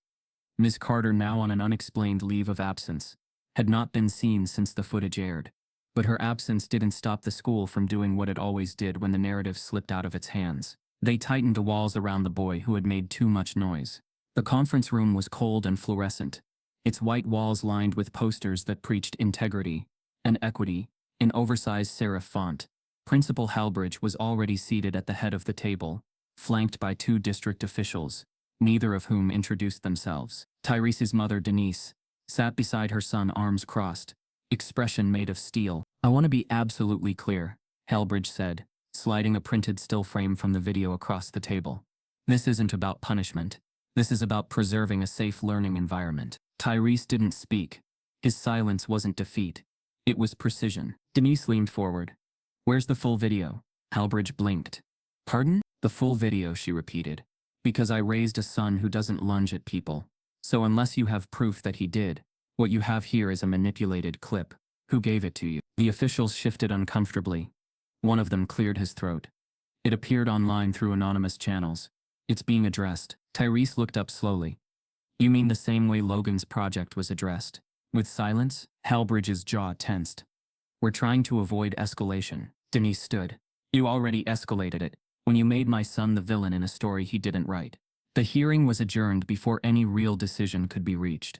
Speaker 1: Miss Carter, now on an unexplained leave of absence, had not been seen since the footage aired. But her absence didn't stop the school from doing what it always did when the narrative slipped out of its hands. They tightened the walls around the boy who had made too much noise. The conference room was cold and fluorescent, its white walls lined with posters that preached integrity and equity in oversized serif font. Principal Halbridge was already seated at the head of the table, flanked by 2 district officials, neither of whom introduced themselves. Tyrese's mother, Denise, sat beside her son, arms crossed, expression made of steel. "I want to be absolutely clear," Halbridge said, sliding a printed still frame from the video across the table. "This isn't about punishment. This is about preserving a safe learning environment." Tyrese didn't speak. His silence wasn't defeat. It was precision. Denise leaned forward. "Where's the full video?" Halbridge blinked. "Pardon?" "The full video," she repeated. "Because I raised a son who doesn't lunge at people. So unless you have proof that he did, what you have here is a manipulated clip. Who gave it to you?" The officials shifted uncomfortably. One of them cleared his throat. "It appeared online through anonymous channels. It's being addressed." Tyrese looked up slowly. "You mean the same way Logan's project was addressed? With silence?" Halbridge's jaw tensed. "We're trying to avoid escalation." Denise stood. "You already escalated it when you made my son the villain in a story he didn't write." The hearing was adjourned before any real decision could be reached.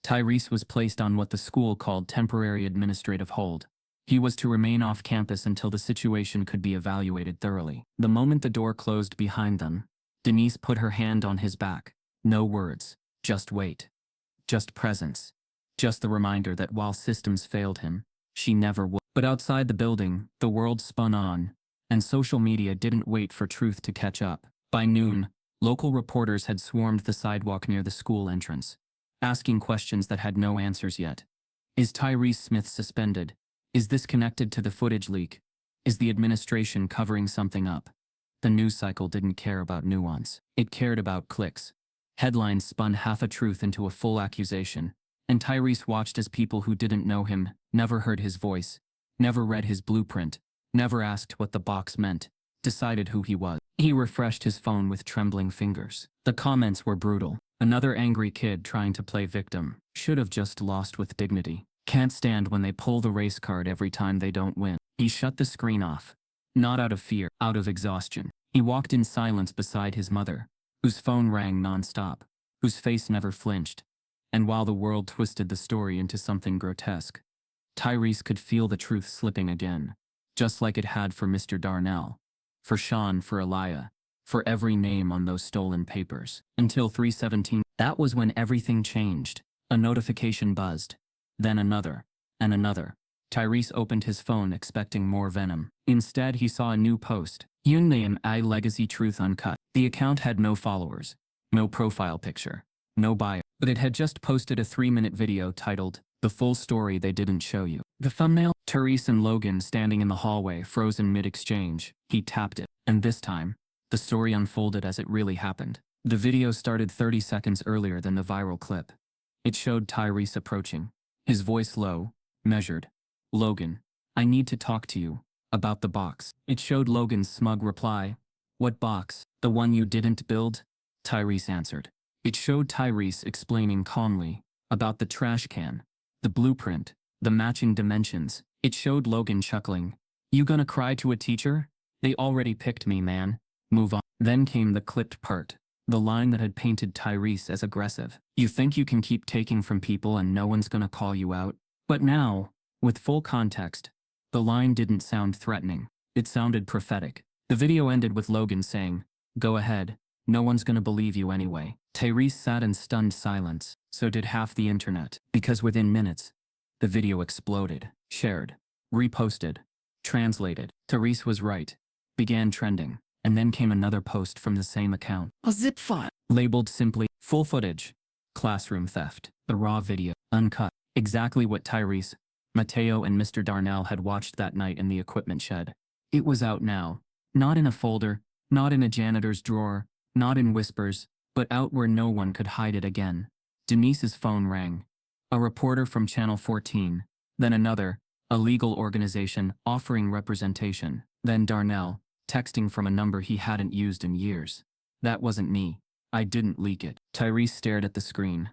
Speaker 1: Tyrese was placed on what the school called temporary administrative hold. He was to remain off campus until the situation could be evaluated thoroughly. The moment the door closed behind them, Denise put her hand on his back. No words, just weight. Just presence. Just the reminder that while systems failed him, she never would. But outside the building, the world spun on, and social media didn't wait for truth to catch up. By noon, local reporters had swarmed the sidewalk near the school entrance, asking questions that had no answers yet. Is Tyrese Smith suspended? Is this connected to the footage leak? Is the administration covering something up? The news cycle didn't care about nuance. It cared about clicks. Headlines spun half a truth into a full accusation, and Tyrese watched as people who didn't know him, never heard his voice, never read his blueprint, never asked what the box meant, decided who he was. He refreshed his phone with trembling fingers. The comments were brutal. Another angry kid trying to play victim. Should have just lost with dignity. Can't stand when they pull the race card every time they don't win. He shut the screen off. Not out of fear, out of exhaustion. He walked in silence beside his mother, whose phone rang nonstop, whose face never flinched. And while the world twisted the story into something grotesque, Tyrese could feel the truth slipping again, just like it had for Mr. Darnell, for Sean, for Elia, for every name on those stolen papers. Until 3:17, that was when everything changed. A notification buzzed. Then another, and another. Tyrese opened his phone expecting more venom. Instead, he saw a new post. Yunlian I Legacy Truth Uncut. The account had no followers, no profile picture, no bio, but it had just posted a 3-minute video titled, "The Full Story They Didn't Show You." The thumbnail? Tyrese and Logan standing in the hallway, frozen mid-exchange. He tapped it, and this time, the story unfolded as it really happened. The video started 30 seconds earlier than the viral clip. It showed Tyrese approaching, his voice low, measured. "Logan, I need to talk to you about the box." It showed Logan's smug reply. "What box? The one you didn't build?" Tyrese answered. It showed Tyrese explaining calmly about the trash can, the blueprint, the matching dimensions. It showed Logan chuckling. "You gonna cry to a teacher? They already picked me, man. Move on." Then came the clipped part, the line that had painted Tyrese as aggressive. "You think you can keep taking from people and no one's gonna call you out?" But now, with full context, the line didn't sound threatening. It sounded prophetic. The video ended with Logan saying, "Go ahead, no one's gonna believe you anyway." Tyrese sat in stunned silence. So did half the internet. Because within minutes, the video exploded, shared, reposted, translated. Tyrese was right. Began trending. And then came another post from the same account. A zip file. Labeled simply, "Full footage. Classroom theft." The raw video, uncut. Exactly what Tyrese, Mateo and Mr. Darnell had watched that night in the equipment shed. It was out now. Not in a folder, not in a janitor's drawer, not in whispers, but out where no one could hide it again. Denise's phone rang. A reporter from Channel 14. Then another, a legal organization offering representation. Then Darnell, texting from a number he hadn't used in years. "That wasn't me. I didn't leak it. Tyrese stared at the screen.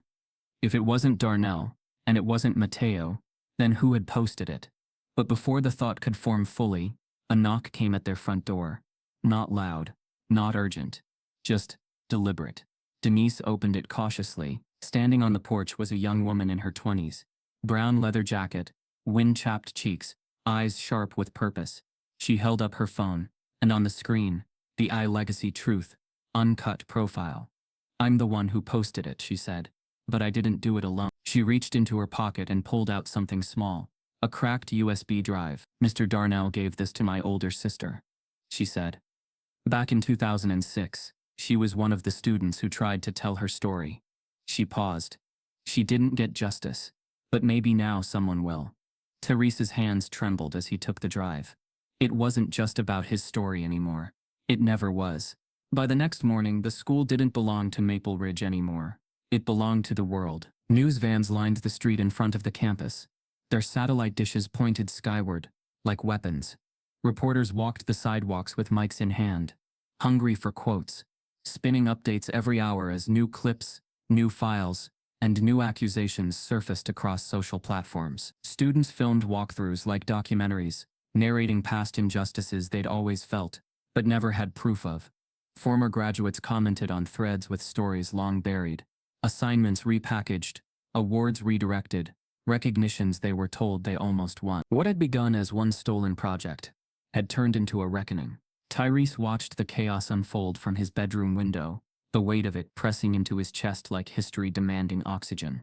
Speaker 1: If it wasn't Darnell, and it wasn't Mateo, then who had posted it? But before the thought could form fully, a knock came at their front door. Not loud, not urgent, just deliberate. Denise opened it cautiously. Standing on the porch was a young woman in her 20s. Brown leather jacket, wind-chapped cheeks, eyes sharp with purpose. She held up her phone, and on the screen, the iLegacy Truth, uncut profile. I'm the one who posted it, she said. But I didn't do it alone. She reached into her pocket and pulled out something small. A cracked USB drive. Mr. Darnell gave this to my older sister, she said. Back in 2006, she was one of the students who tried to tell her story. She paused. She didn't get justice, but maybe now someone will. Teresa's hands trembled as he took the drive. It wasn't just about his story anymore. It never was. By the next morning, the school didn't belong to Maple Ridge anymore. It belonged to the world. News vans lined the street in front of the campus. Their satellite dishes pointed skyward, like weapons. Reporters walked the sidewalks with mics in hand, hungry for quotes, spinning updates every hour as new clips, new files, and new accusations surfaced across social platforms. Students filmed walkthroughs like documentaries, narrating past injustices they'd always felt, but never had proof of. Former graduates commented on threads with stories long buried, assignments repackaged, awards redirected, recognitions they were told they almost won. What had begun as one stolen project had turned into a reckoning. Tyrese watched the chaos unfold from his bedroom window, the weight of it pressing into his chest like history demanding oxygen.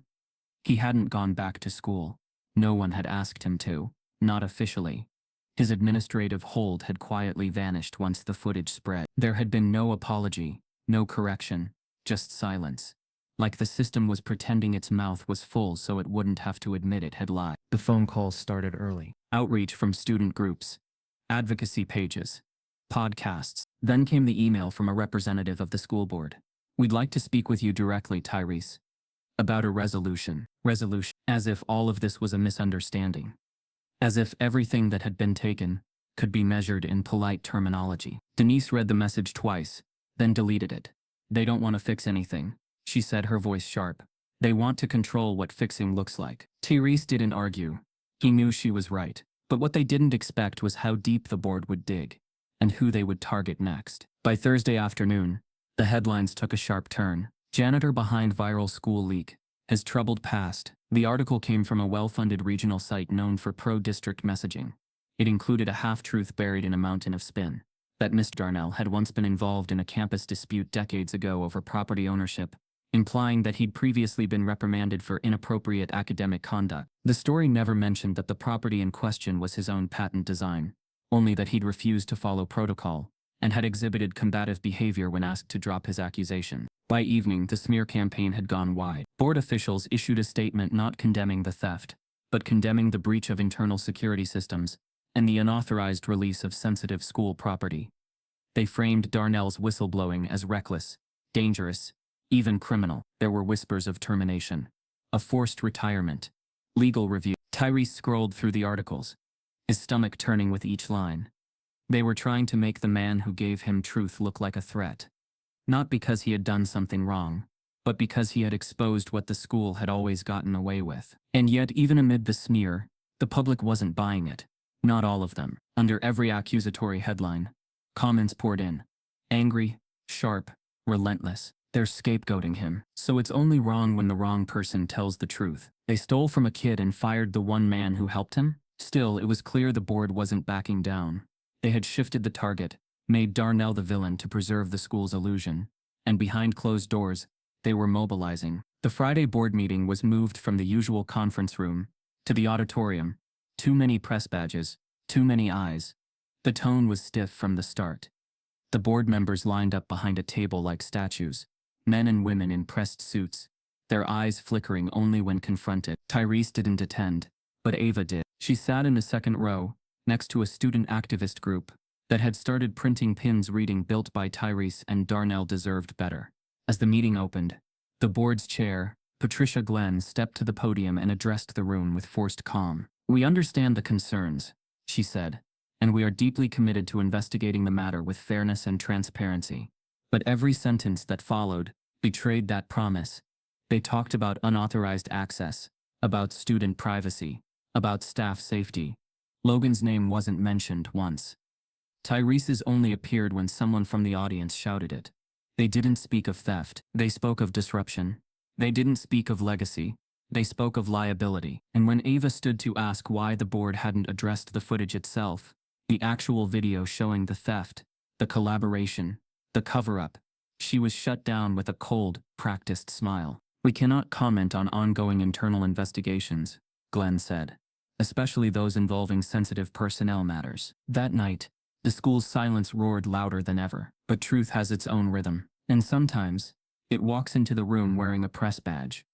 Speaker 1: He hadn't gone back to school. No one had asked him to, not officially. His administrative hold had quietly vanished once the footage spread. There had been no apology, no correction, just silence. Like the system was pretending its mouth was full so it wouldn't have to admit it had lied. The phone calls started early. Outreach from student groups, advocacy pages, podcasts. Then came the email from a representative of the school board. We'd like to speak with you directly, Tyrese. About a resolution. Resolution. As if all of this was a misunderstanding. As if everything that had been taken could be measured in polite terminology. Denise read the message twice, then deleted it. They don't want to fix anything, she said, her voice sharp. They want to control what fixing looks like. Tyrese didn't argue. He knew she was right. But what they didn't expect was how deep the board would dig, and who they would target next. By Thursday afternoon, the headlines took a sharp turn. Janitor behind viral school leak. Has troubled past. The article came from a well-funded regional site known for pro-district messaging. It included a half-truth buried in a mountain of spin. That Mr. Darnell had once been involved in a campus dispute decades ago over property ownership, implying that he'd previously been reprimanded for inappropriate academic conduct. The story never mentioned that the property in question was his own patent design, only that he'd refused to follow protocol, and had exhibited combative behavior when asked to drop his accusation. By evening, the smear campaign had gone wide. Board officials issued a statement not condemning the theft, but condemning the breach of internal security systems and the unauthorized release of sensitive school property. They framed Darnell's whistleblowing as reckless, dangerous, even criminal. There were whispers of termination, a forced retirement, legal review. Tyrese scrolled through the articles, his stomach turning with each line. They were trying to make the man who gave him truth look like a threat. Not because he had done something wrong, but because he had exposed what the school had always gotten away with. And yet, even amid the smear, the public wasn't buying it. Not all of them. Under every accusatory headline, comments poured in. Angry, sharp, relentless. They're scapegoating him. So it's only wrong when the wrong person tells the truth. They stole from a kid and fired the one man who helped him? Still, it was clear the board wasn't backing down. They had shifted the target, made Darnell the villain to preserve the school's illusion, and behind closed doors, they were mobilizing. The Friday board meeting was moved from the usual conference room to the auditorium. Too many press badges, too many eyes. The tone was stiff from the start. The board members lined up behind a table like statues, men and women in pressed suits, their eyes flickering only when confronted. Tyrese didn't attend, but Ava did. She sat in the second row, next to a student activist group that had started printing pins reading "Built by Tyrese and Darnell deserved better." As the meeting opened, the board's chair, Patricia Glenn, stepped to the podium and addressed the room with forced calm. "We understand the concerns," she said, "and we are deeply committed to investigating the matter with fairness and transparency." But every sentence that followed betrayed that promise. They talked about unauthorized access, about student privacy, about staff safety. Logan's name wasn't mentioned once. Tyrese's only appeared when someone from the audience shouted it. They didn't speak of theft. They spoke of disruption. They didn't speak of legacy. They spoke of liability. And when Ava stood to ask why the board hadn't addressed the footage itself, the actual video showing the theft, the collaboration, the cover-up, she was shut down with a cold, practiced smile. "We cannot comment on ongoing internal investigations," Glenn said, "especially those involving sensitive personnel matters." That night, the school's silence roared louder than ever. But truth has its own rhythm, and sometimes, it walks into the room wearing a press badge.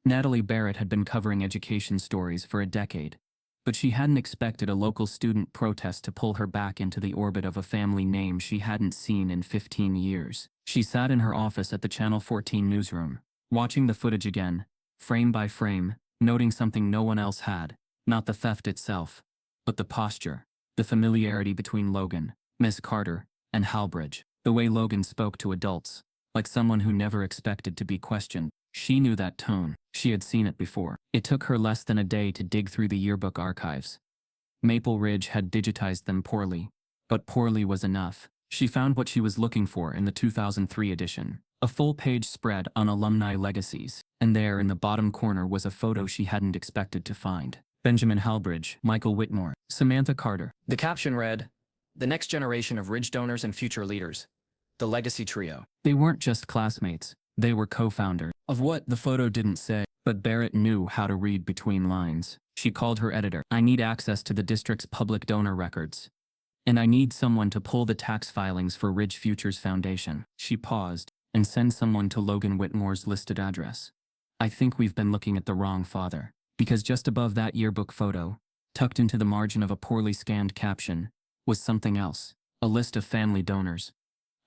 Speaker 1: Natalie Barrett had been covering education stories for a decade, but she hadn't expected a local student protest to pull her back into the orbit of a family name she hadn't seen in 15 years. She sat in her office at the Channel 14 newsroom, watching the footage again, frame by frame, noting something no one else had, not the theft itself, but the posture, the familiarity between Logan, Miss Carter, and Halbridge. The way Logan spoke to adults, like someone who never expected to be questioned. She knew that tone. She had seen it before. It took her less than a day to dig through the yearbook archives. Maple Ridge had digitized them poorly, but poorly was enough. She found what she was looking for in the 2003 edition. A full-page spread on alumni legacies, and there in the bottom corner was a photo she hadn't expected to find. Benjamin Halbridge, Michael Whitmore, Samantha Carter.
Speaker 3: The caption read, "The next generation of Ridge donors and future leaders. The Legacy Trio."
Speaker 1: They weren't just classmates, they were co-founders. Of what, the photo didn't say, but Barrett knew how to read between lines. She called her editor. "I need access to the district's public donor records. And I need someone to pull the tax filings for Ridge Futures Foundation." She paused, "and send someone to Logan Whitmore's listed address. I think we've been looking at the wrong father." Because just above that yearbook photo, tucked into the margin of a poorly scanned caption, was something else. A list of family donors.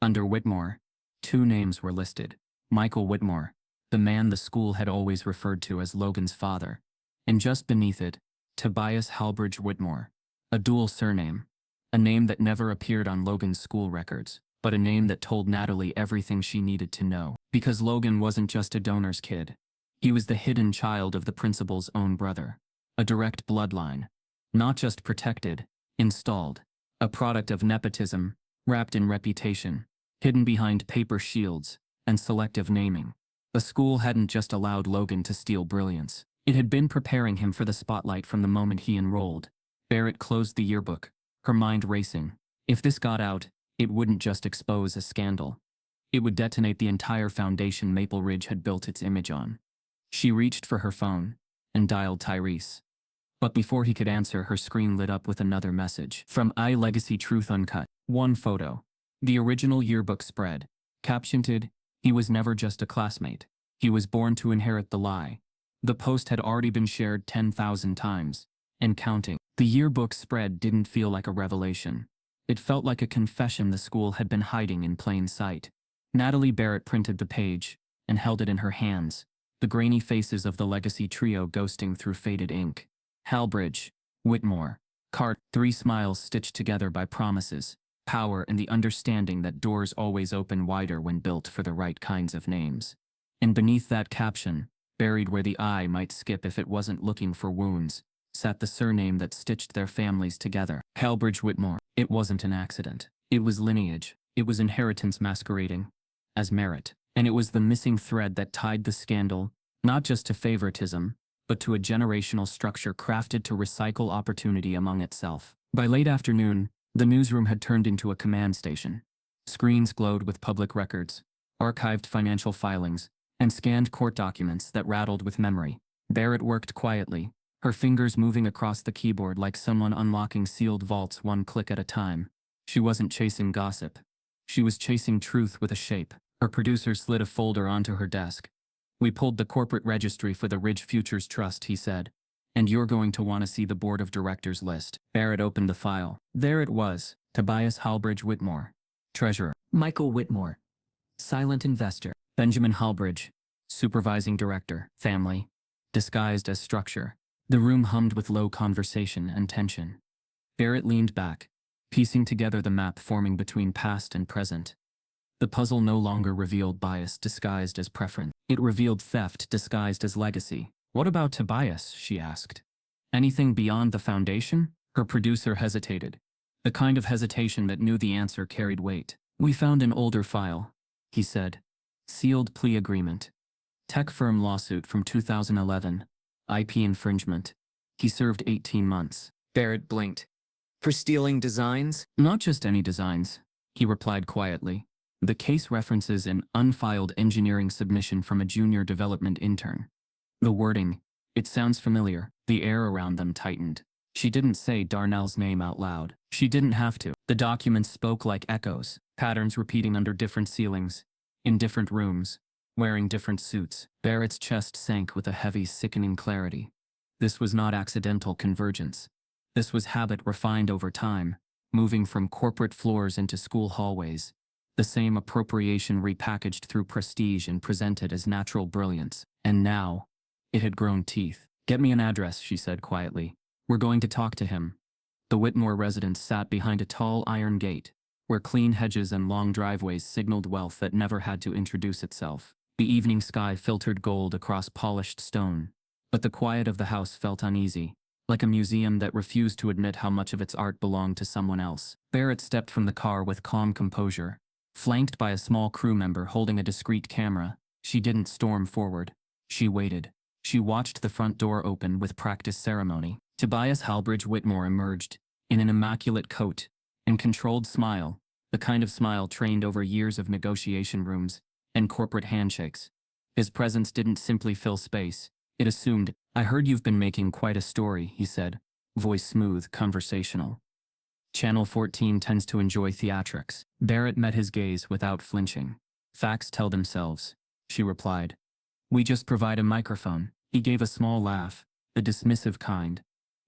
Speaker 1: Under Whitmore, 2 names were listed. Michael Whitmore, the man the school had always referred to as Logan's father. And just beneath it, Tobias Halbridge Whitmore, a dual surname. A name that never appeared on Logan's school records, but a name that told Natalie everything she needed to know. Because Logan wasn't just a donor's kid. He was the hidden child of the principal's own brother. A direct bloodline. Not just protected, installed. A product of nepotism, wrapped in reputation, hidden behind paper shields, and selective naming. The school hadn't just allowed Logan to steal brilliance. It had been preparing him for the spotlight from the moment he enrolled. Barrett closed the yearbook, her mind racing. If this got out, it wouldn't just expose a scandal. It would detonate the entire foundation Maple Ridge had built its image on. She reached for her phone and dialed Tyrese. But before he could answer, her screen lit up with another message. From iLegacy Truth Uncut. One photo. The original yearbook spread. Captioned, "He was never just a classmate. He was born to inherit the lie." The post had already been shared 10,000 times, and counting. The yearbook spread didn't feel like a revelation. It felt like a confession the school had been hiding in plain sight. Natalie Barrett printed the page and held it in her hands, the grainy faces of the Legacy Trio ghosting through faded ink. Halbridge, Whitmore, Cart, 3 smiles stitched together by promises, power, and the understanding that doors always open wider when built for the right kinds of names. And beneath that caption, buried where the eye might skip if it wasn't looking for wounds, sat the surname that stitched their families together. Halbridge Whitmore. It wasn't an accident. It was lineage. It was inheritance masquerading as merit. And it was the missing thread that tied the scandal, not just to favoritism, but to a generational structure crafted to recycle opportunity among itself. By late afternoon, the newsroom had turned into a command station. Screens glowed with public records, archived financial filings, and scanned court documents that rattled with memory. Barrett worked quietly, her fingers moving across the keyboard like someone unlocking sealed vaults one click at a time. She wasn't chasing gossip. She was chasing truth with a shape. Her producer slid a folder onto her desk. "We pulled the corporate registry for the Ridge Futures Trust," he said. "And you're going to want to see the board of directors list." Barrett opened the file. There it was, Tobias Halbridge Whitmore, treasurer. Michael Whitmore, silent investor. Benjamin Halbridge, supervising director, family, disguised as structure. The room hummed with low conversation and tension. Barrett leaned back, piecing together the map forming between past and present. The puzzle no longer revealed bias disguised as preference. It revealed theft disguised as legacy. What about Tobias? She asked. Anything beyond the foundation? Her producer hesitated. The kind of hesitation that knew the answer carried weight. We found an older file, he said. Sealed plea agreement. Tech firm lawsuit from 2011. IP infringement. He served 18 months.
Speaker 2: Barrett blinked. For stealing designs?
Speaker 1: Not just any designs, he replied quietly. The case references an unfiled engineering submission from a junior development intern. The wording, it sounds familiar. The air around them tightened. She didn't say Darnell's name out loud. She didn't have to. The documents spoke like echoes, patterns repeating under different ceilings, in different rooms, wearing different suits. Barrett's chest sank with a heavy, sickening clarity. This was not accidental convergence. This was habit refined over time, moving from corporate floors into school hallways. The same appropriation repackaged through prestige and presented as natural brilliance. And now, it had grown teeth. Get me an address, she said quietly. We're going to talk to him. The Whitmore residence sat behind a tall iron gate, where clean hedges and long driveways signaled wealth that never had to introduce itself. The evening sky filtered gold across polished stone, but the quiet of the house felt uneasy, like a museum that refused to admit how much of its art belonged to someone else. Barrett stepped from the car with calm composure. Flanked by a small crew member holding a discreet camera, she didn't storm forward. She waited. She watched the front door open with practiced ceremony. Tobias Halbridge Whitmore emerged, in an immaculate coat and controlled smile, the kind of smile trained over years of negotiation rooms and corporate handshakes. His presence didn't simply fill space. It assumed, I heard you've been making quite a story, he said, voice smooth, conversational. Channel 14 tends to enjoy theatrics. Barrett met his gaze without flinching. Facts tell themselves, she replied. We just provide a microphone. He gave a small laugh, the dismissive kind,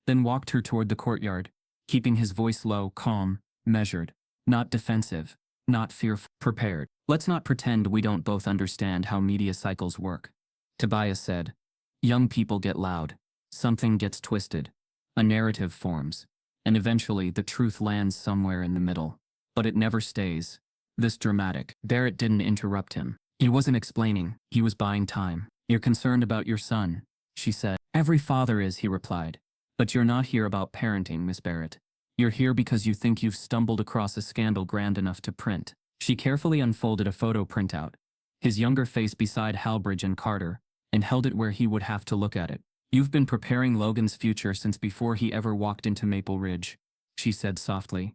Speaker 1: then walked her toward the courtyard, keeping his voice low, calm, measured, not defensive, not fearful, prepared. Let's not pretend we don't both understand how media cycles work. Tobias said, young people get loud, something gets twisted, a narrative forms, and eventually the truth lands somewhere in the middle. But it never stays. This dramatic. Barrett didn't interrupt him. He wasn't explaining, he was buying time. You're concerned about your son, she said. Every father is, he replied. But you're not here about parenting, Miss Barrett. You're here because you think you've stumbled across a scandal grand enough to print. She carefully unfolded a photo printout, his younger face beside Halbridge and Carter, and held it where he would have to look at it. You've been preparing Logan's future since before he ever walked into Maple Ridge, she said softly.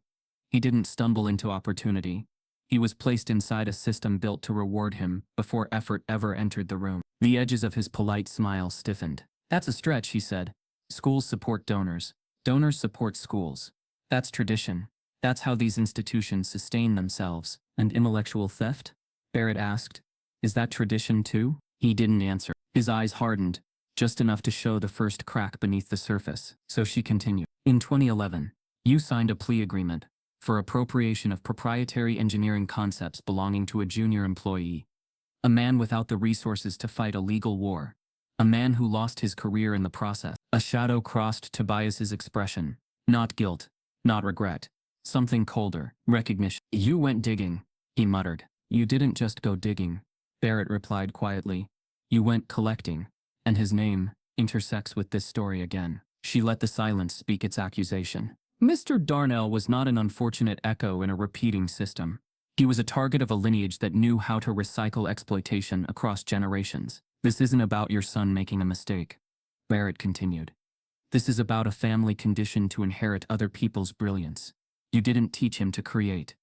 Speaker 1: He didn't stumble into opportunity. He was placed inside a system built to reward him before effort ever entered the room. The edges of his polite smile stiffened. That's a stretch, he said. Schools support donors. Donors support schools. That's tradition. That's how these institutions sustain themselves. And intellectual theft? Barrett asked. Is that tradition too? He didn't answer. His eyes hardened, just enough to show the first crack beneath the surface. So she continued. In 2011, you signed a plea agreement for appropriation of proprietary engineering concepts belonging to a junior employee. A man without the resources to fight a legal war. A man who lost his career in the process. A shadow crossed Tobias's expression. Not guilt. Not regret. Something colder. Recognition. You went digging, he muttered. You didn't just go digging, Barrett replied quietly. You went collecting. And his name intersects with this story again. She let the silence speak its accusation. Mr. Darnell was not an unfortunate echo in a repeating system. He was a target of a lineage that knew how to recycle exploitation across generations. This isn't about your son making a mistake, Barrett continued. This is about a family conditioned to inherit other people's brilliance. You didn't teach him to create.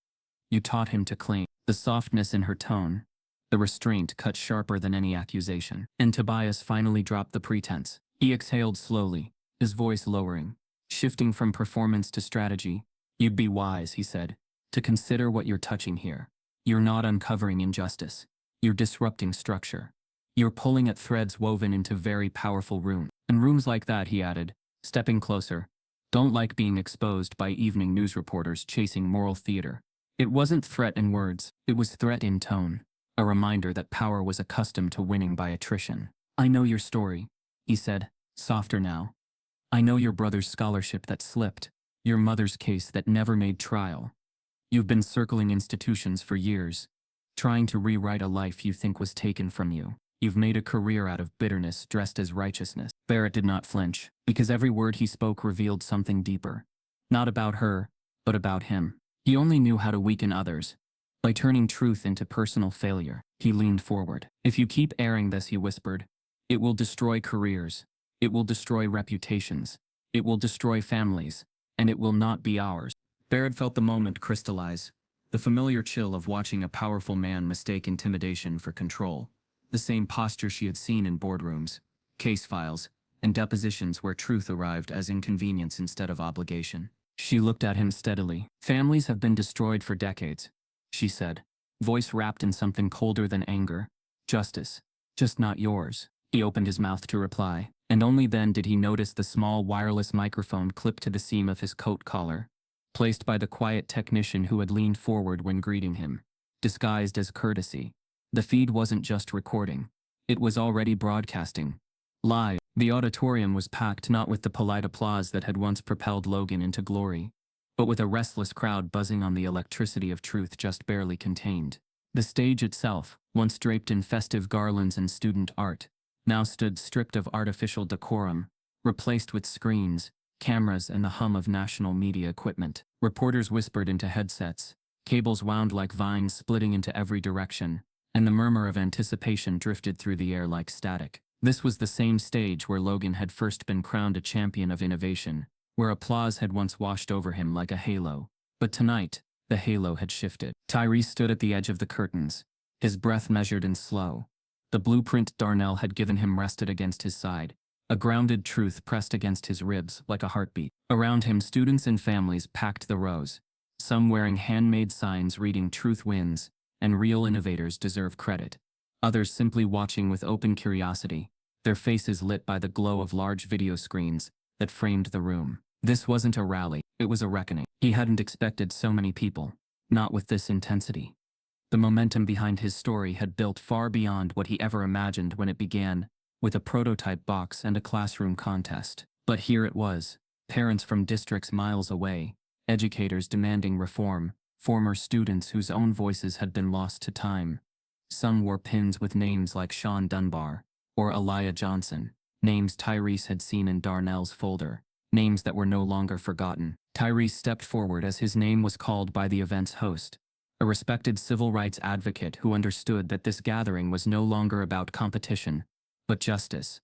Speaker 1: You taught him to claim. The softness in her tone, the restraint cut sharper than any accusation. And Tobias finally dropped the pretense. He exhaled slowly, his voice lowering, shifting from performance to strategy. You'd be wise, he said, to consider what you're touching here. You're not uncovering injustice. You're disrupting structure. You're pulling at threads woven into very powerful rooms. And rooms like that, he added, stepping closer, don't like being exposed by evening news reporters chasing moral theater. It wasn't threat in words, it was threat in tone. A reminder that power was accustomed to winning by attrition. I know your story, he said, softer now. I know your brother's scholarship that slipped, your mother's case that never made trial. You've been circling institutions for years, trying to rewrite a life you think was taken from you. You've made a career out of bitterness dressed as righteousness. Barrett did not flinch, because every word he spoke revealed something deeper. Not about her, but about him. He only knew how to weaken others, by turning truth into personal failure. He leaned forward. If you keep airing this, he whispered, it will destroy careers. It will destroy reputations. It will destroy families. And it will not be ours. Barrett felt the moment crystallize. The familiar chill of watching a powerful man mistake intimidation for control. The same posture she had seen in boardrooms, case files, and depositions where truth arrived as inconvenience instead of obligation. She looked at him steadily. Families have been destroyed for decades, she said, voice wrapped in something colder than anger. Justice, just not yours. He opened his mouth to reply, and only then did he notice the small wireless microphone clipped to the seam of his coat collar, placed by the quiet technician who had leaned forward when greeting him, disguised as courtesy. The feed wasn't just recording. It was already broadcasting. Live. The auditorium was packed not with the polite applause that had once propelled Logan into glory, but with a restless crowd buzzing on the electricity of truth just barely contained. The stage itself, once draped in festive garlands and student art, now stood stripped of artificial decorum, replaced with screens, cameras, and the hum of national media equipment. Reporters whispered into headsets, cables wound like vines splitting into every direction, and the murmur of anticipation drifted through the air like static. This was the same stage where Logan had first been crowned a champion of innovation, where applause had once washed over him like a halo. But tonight, the halo had shifted. Tyrese stood at the edge of the curtains, his breath measured and slow. The blueprint Darnell had given him rested against his side, a grounded truth pressed against his ribs like a heartbeat. Around him, students and families packed the rows, some wearing handmade signs reading "Truth wins" and "Real innovators deserve credit." Others simply watching with open curiosity, their faces lit by the glow of large video screens that framed the room. This wasn't a rally, it was a reckoning. He hadn't expected so many people, not with this intensity. The momentum behind his story had built far beyond what he ever imagined when it began, with a prototype box and a classroom contest. But here it was, parents from districts miles away, educators demanding reform, former students whose own voices had been lost to time. Some wore pins with names like Sean Dunbar or Elijah Johnson, names Tyrese had seen in Darnell's folder, names that were no longer forgotten. Tyrese stepped forward as his name was called by the event's host, a respected civil rights advocate who understood that this gathering was no longer about competition, but justice.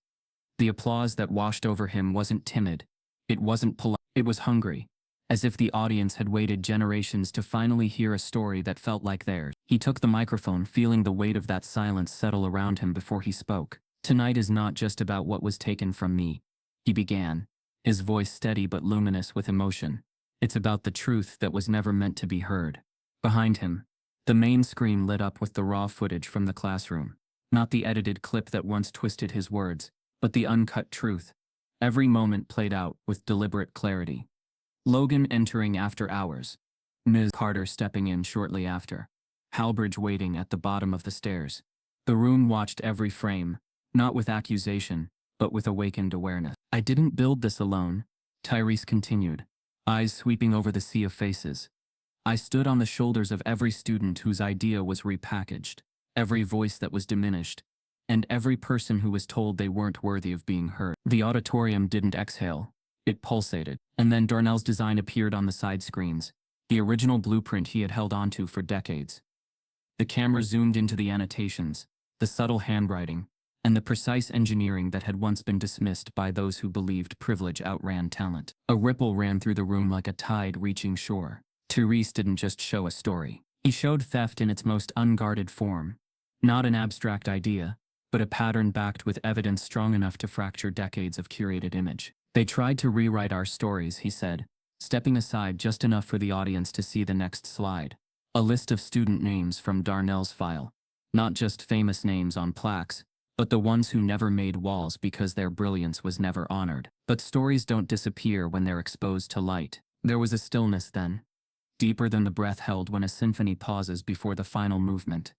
Speaker 1: The applause that washed over him wasn't timid, it wasn't polite, it was hungry, as if the audience had waited generations to finally hear a story that felt like theirs. He took the microphone, feeling the weight of that silence settle around him before he spoke. Tonight is not just about what was taken from me, he began, his voice steady but luminous with emotion. It's about the truth that was never meant to be heard. Behind him, the main screen lit up with the raw footage from the classroom. Not the edited clip that once twisted his words, but the uncut truth. Every moment played out with deliberate clarity. Logan entering after hours. Ms. Carter stepping in shortly after. Halbridge waiting at the bottom of the stairs. The room watched every frame, not with accusation, but with awakened awareness. I didn't build this alone, Tyrese continued, eyes sweeping over the sea of faces. I stood on the shoulders of every student whose idea was repackaged, every voice that was diminished, and every person who was told they weren't worthy of being heard. The auditorium didn't exhale. It pulsated, and then Darnell's design appeared on the side screens, the original blueprint he had held onto for decades. The camera zoomed into the annotations, the subtle handwriting, and the precise engineering that had once been dismissed by those who believed privilege outran talent. A ripple ran through the room like a tide reaching shore. Tyrese didn't just show a story. He showed theft in its most unguarded form. Not an abstract idea, but a pattern backed with evidence strong enough to fracture decades of curated image. They tried to rewrite our stories, he said, stepping aside just enough for the audience to see the next slide. A list of student names from Darnell's file. Not just famous names on plaques, but the ones who never made walls because their brilliance was never honored. But stories don't disappear when they're exposed to light. There was a stillness then, deeper than the breath held when a symphony pauses before the final movement.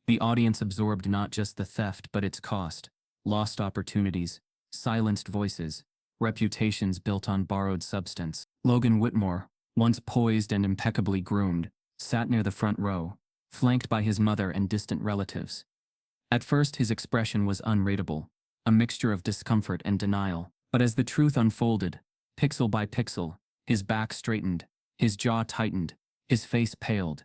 Speaker 1: The audience absorbed not just the theft but its cost, lost opportunities, silenced voices, reputations built on borrowed substance. Logan Whitmore, once poised and impeccably groomed, sat near the front row, flanked by his mother and distant relatives. At first his expression was unreadable, a mixture of discomfort and denial, but as the truth unfolded, pixel by pixel, his back straightened, his jaw tightened, his face paled.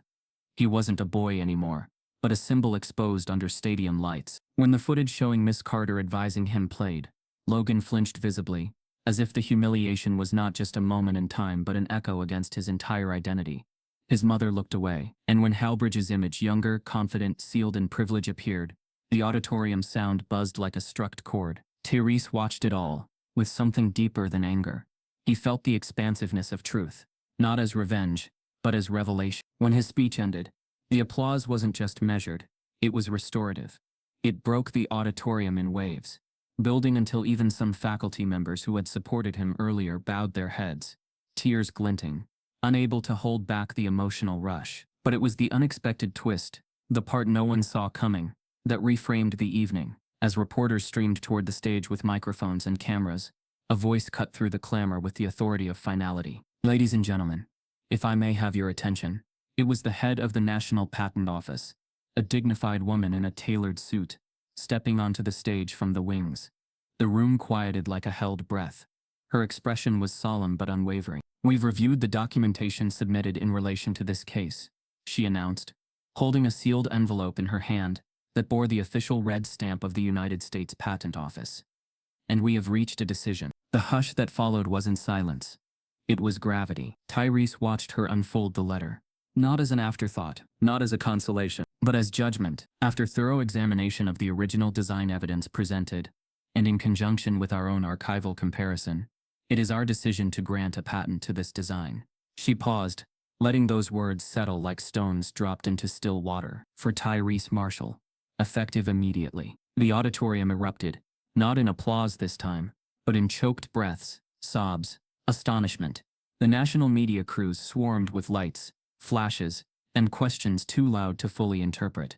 Speaker 1: He wasn't a boy anymore, but a symbol exposed under stadium lights. When the footage showing Miss Carter advising him played, Logan flinched visibly, as if the humiliation was not just a moment in time but an echo against his entire identity. His mother looked away, and when Halbridge's image, younger, confident, sealed in privilege, appeared, the auditorium sound buzzed like a struck chord. Tyrese watched it all, with something deeper than anger. He felt the expansiveness of truth, not as revenge, but as revelation. When his speech ended, the applause wasn't just measured, it was restorative. It broke the auditorium in waves, building until even some faculty members who had supported him earlier bowed their heads, tears glinting, unable to hold back the emotional rush. But it was the unexpected twist, the part no one saw coming, that reframed the evening. As reporters streamed toward the stage with microphones and cameras, a voice cut through the clamor with the authority of finality. "Ladies and gentlemen, if I may have your attention." It was the head of the National Patent Office, a dignified woman in a tailored suit, stepping onto the stage from the wings. The room quieted like a held breath. Her expression was solemn but unwavering. "We've reviewed the documentation submitted in relation to this case," she announced, holding a sealed envelope in her hand that bore the official red stamp of the United States Patent Office. "And we have reached a decision." The hush that followed wasn't silence. It was gravity. Tyrese watched her unfold the letter. Not as an afterthought, not as a consolation, but as judgment. After thorough examination of the original design evidence presented, and in conjunction with our own archival comparison, it is our decision to grant a patent to this design. She paused, letting those words settle like stones dropped into still water. For Tyrese Marshall, effective immediately. The auditorium erupted, not in applause this time, but in choked breaths, sobs, astonishment. The national media crews swarmed with lights, flashes, and questions too loud to fully interpret.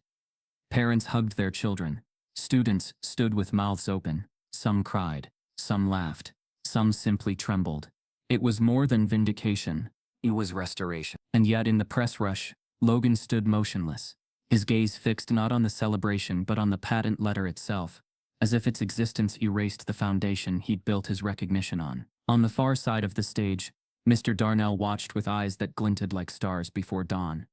Speaker 1: Parents hugged their children. Students stood with mouths open. Some cried, some laughed, some simply trembled. It was more than vindication. It was restoration. And yet in the press rush, Logan stood motionless, his gaze fixed not on the celebration but on the patent letter itself, as if its existence erased the foundation he'd built his recognition on. On the far side of the stage, Mr. Darnell watched with eyes that glinted like stars before dawn.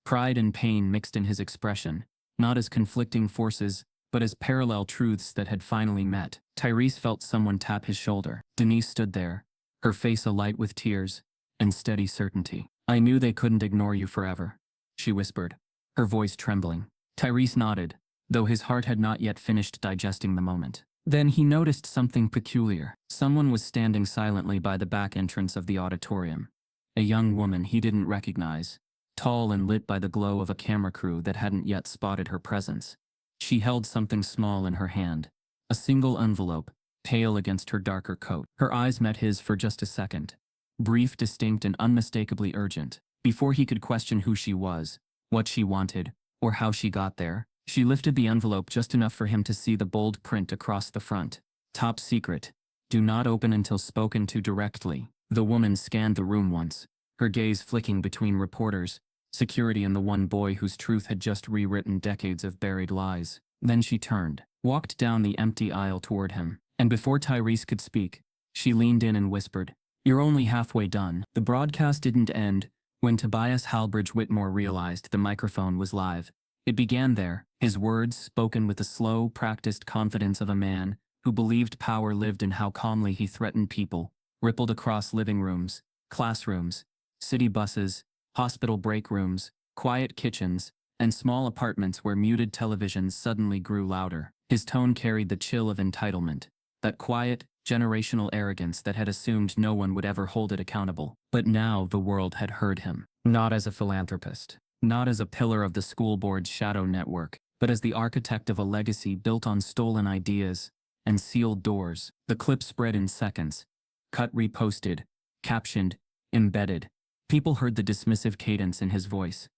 Speaker 1: Pride and pain mixed in his expression, not as conflicting forces, but as parallel truths that had finally met. Tyrese felt someone tap his shoulder. Denise stood there, her face alight with tears and steady certainty. "I knew they couldn't ignore you forever," she whispered, her voice trembling. Tyrese nodded, though his heart had not yet finished digesting the moment. Then he noticed something peculiar. Someone was standing silently by the back entrance of the auditorium. A young woman he didn't recognize, tall and lit by the glow of a camera crew that hadn't yet spotted her presence. She held something small in her hand, a single envelope, pale against her darker coat. Her eyes met his for just a second, brief, distinct, and unmistakably urgent. Before he could question who she was, what she wanted, or how she got there, she lifted the envelope just enough for him to see the bold print across the front. "Top secret. Do not open until spoken to directly." The woman scanned the room once, her gaze flicking between reporters, security, and the one boy whose truth had just rewritten decades of buried lies. Then she turned, walked down the empty aisle toward him, and before Tyrese could speak, she leaned in and whispered, "You're only halfway done." The broadcast didn't end when Tobias Halbridge Whitmore realized the microphone was live. It began there, his words spoken with the slow, practiced confidence of a man who believed power lived in how calmly he threatened people, rippled across living rooms, classrooms, city buses, hospital break rooms, quiet kitchens, and small apartments where muted televisions suddenly grew louder. His tone carried the chill of entitlement, that quiet, generational arrogance that had assumed no one would ever hold it accountable. But now the world had heard him, not as a philanthropist, not as a pillar of the school board's shadow network, but as the architect of a legacy built on stolen ideas and sealed doors. The clip spread in seconds, cut, reposted, captioned, embedded. People heard the dismissive cadence in his voice,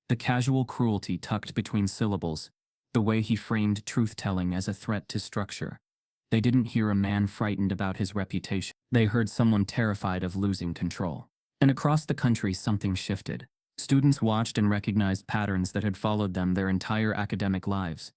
Speaker 1: the casual cruelty tucked between syllables, the way he framed truth-telling as a threat to structure. They didn't hear a man frightened about his reputation. They heard someone terrified of losing control. And across the country something shifted. Students watched and recognized patterns that had followed them their entire academic lives.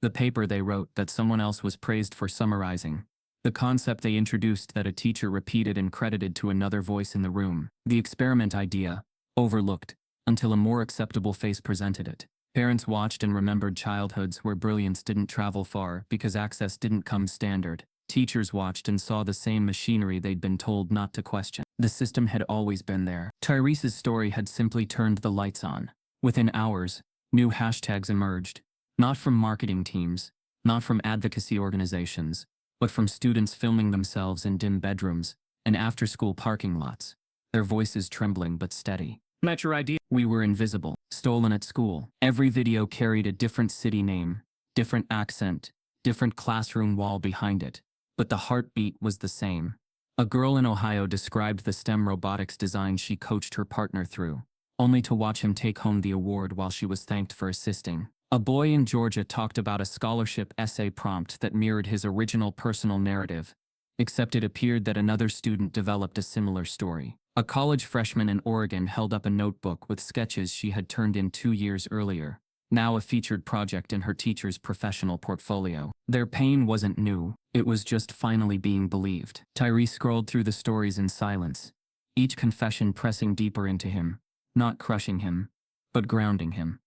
Speaker 1: The paper they wrote that someone else was praised for summarizing. The concept they introduced that a teacher repeated and credited to another voice in the room. The experiment idea, overlooked, until a more acceptable face presented it. Parents watched and remembered childhoods where brilliance didn't travel far because access didn't come standard. Teachers watched and saw the same machinery they'd been told not to question. The system had always been there. Tyrese's story had simply turned the lights on. Within hours, new hashtags emerged. Not from marketing teams, not from advocacy organizations, but from students filming themselves in dim bedrooms and after-school parking lots, their voices trembling but steady. Met your idea. We were invisible, stolen at school. Every video carried a different city name, different accent, different classroom wall behind it, but the heartbeat was the same. A girl in Ohio described the STEM robotics design she coached her partner through, only to watch him take home the award while she was thanked for assisting. A boy in Georgia talked about a scholarship essay prompt that mirrored his original personal narrative, except it appeared that another student developed a similar story. A college freshman in Oregon held up a notebook with sketches she had turned in 2 years earlier, now a featured project in her teacher's professional portfolio. Their pain wasn't new, it was just finally being believed. Tyrese scrolled through the stories in silence, each confession pressing deeper into him, not crushing him, but grounding him.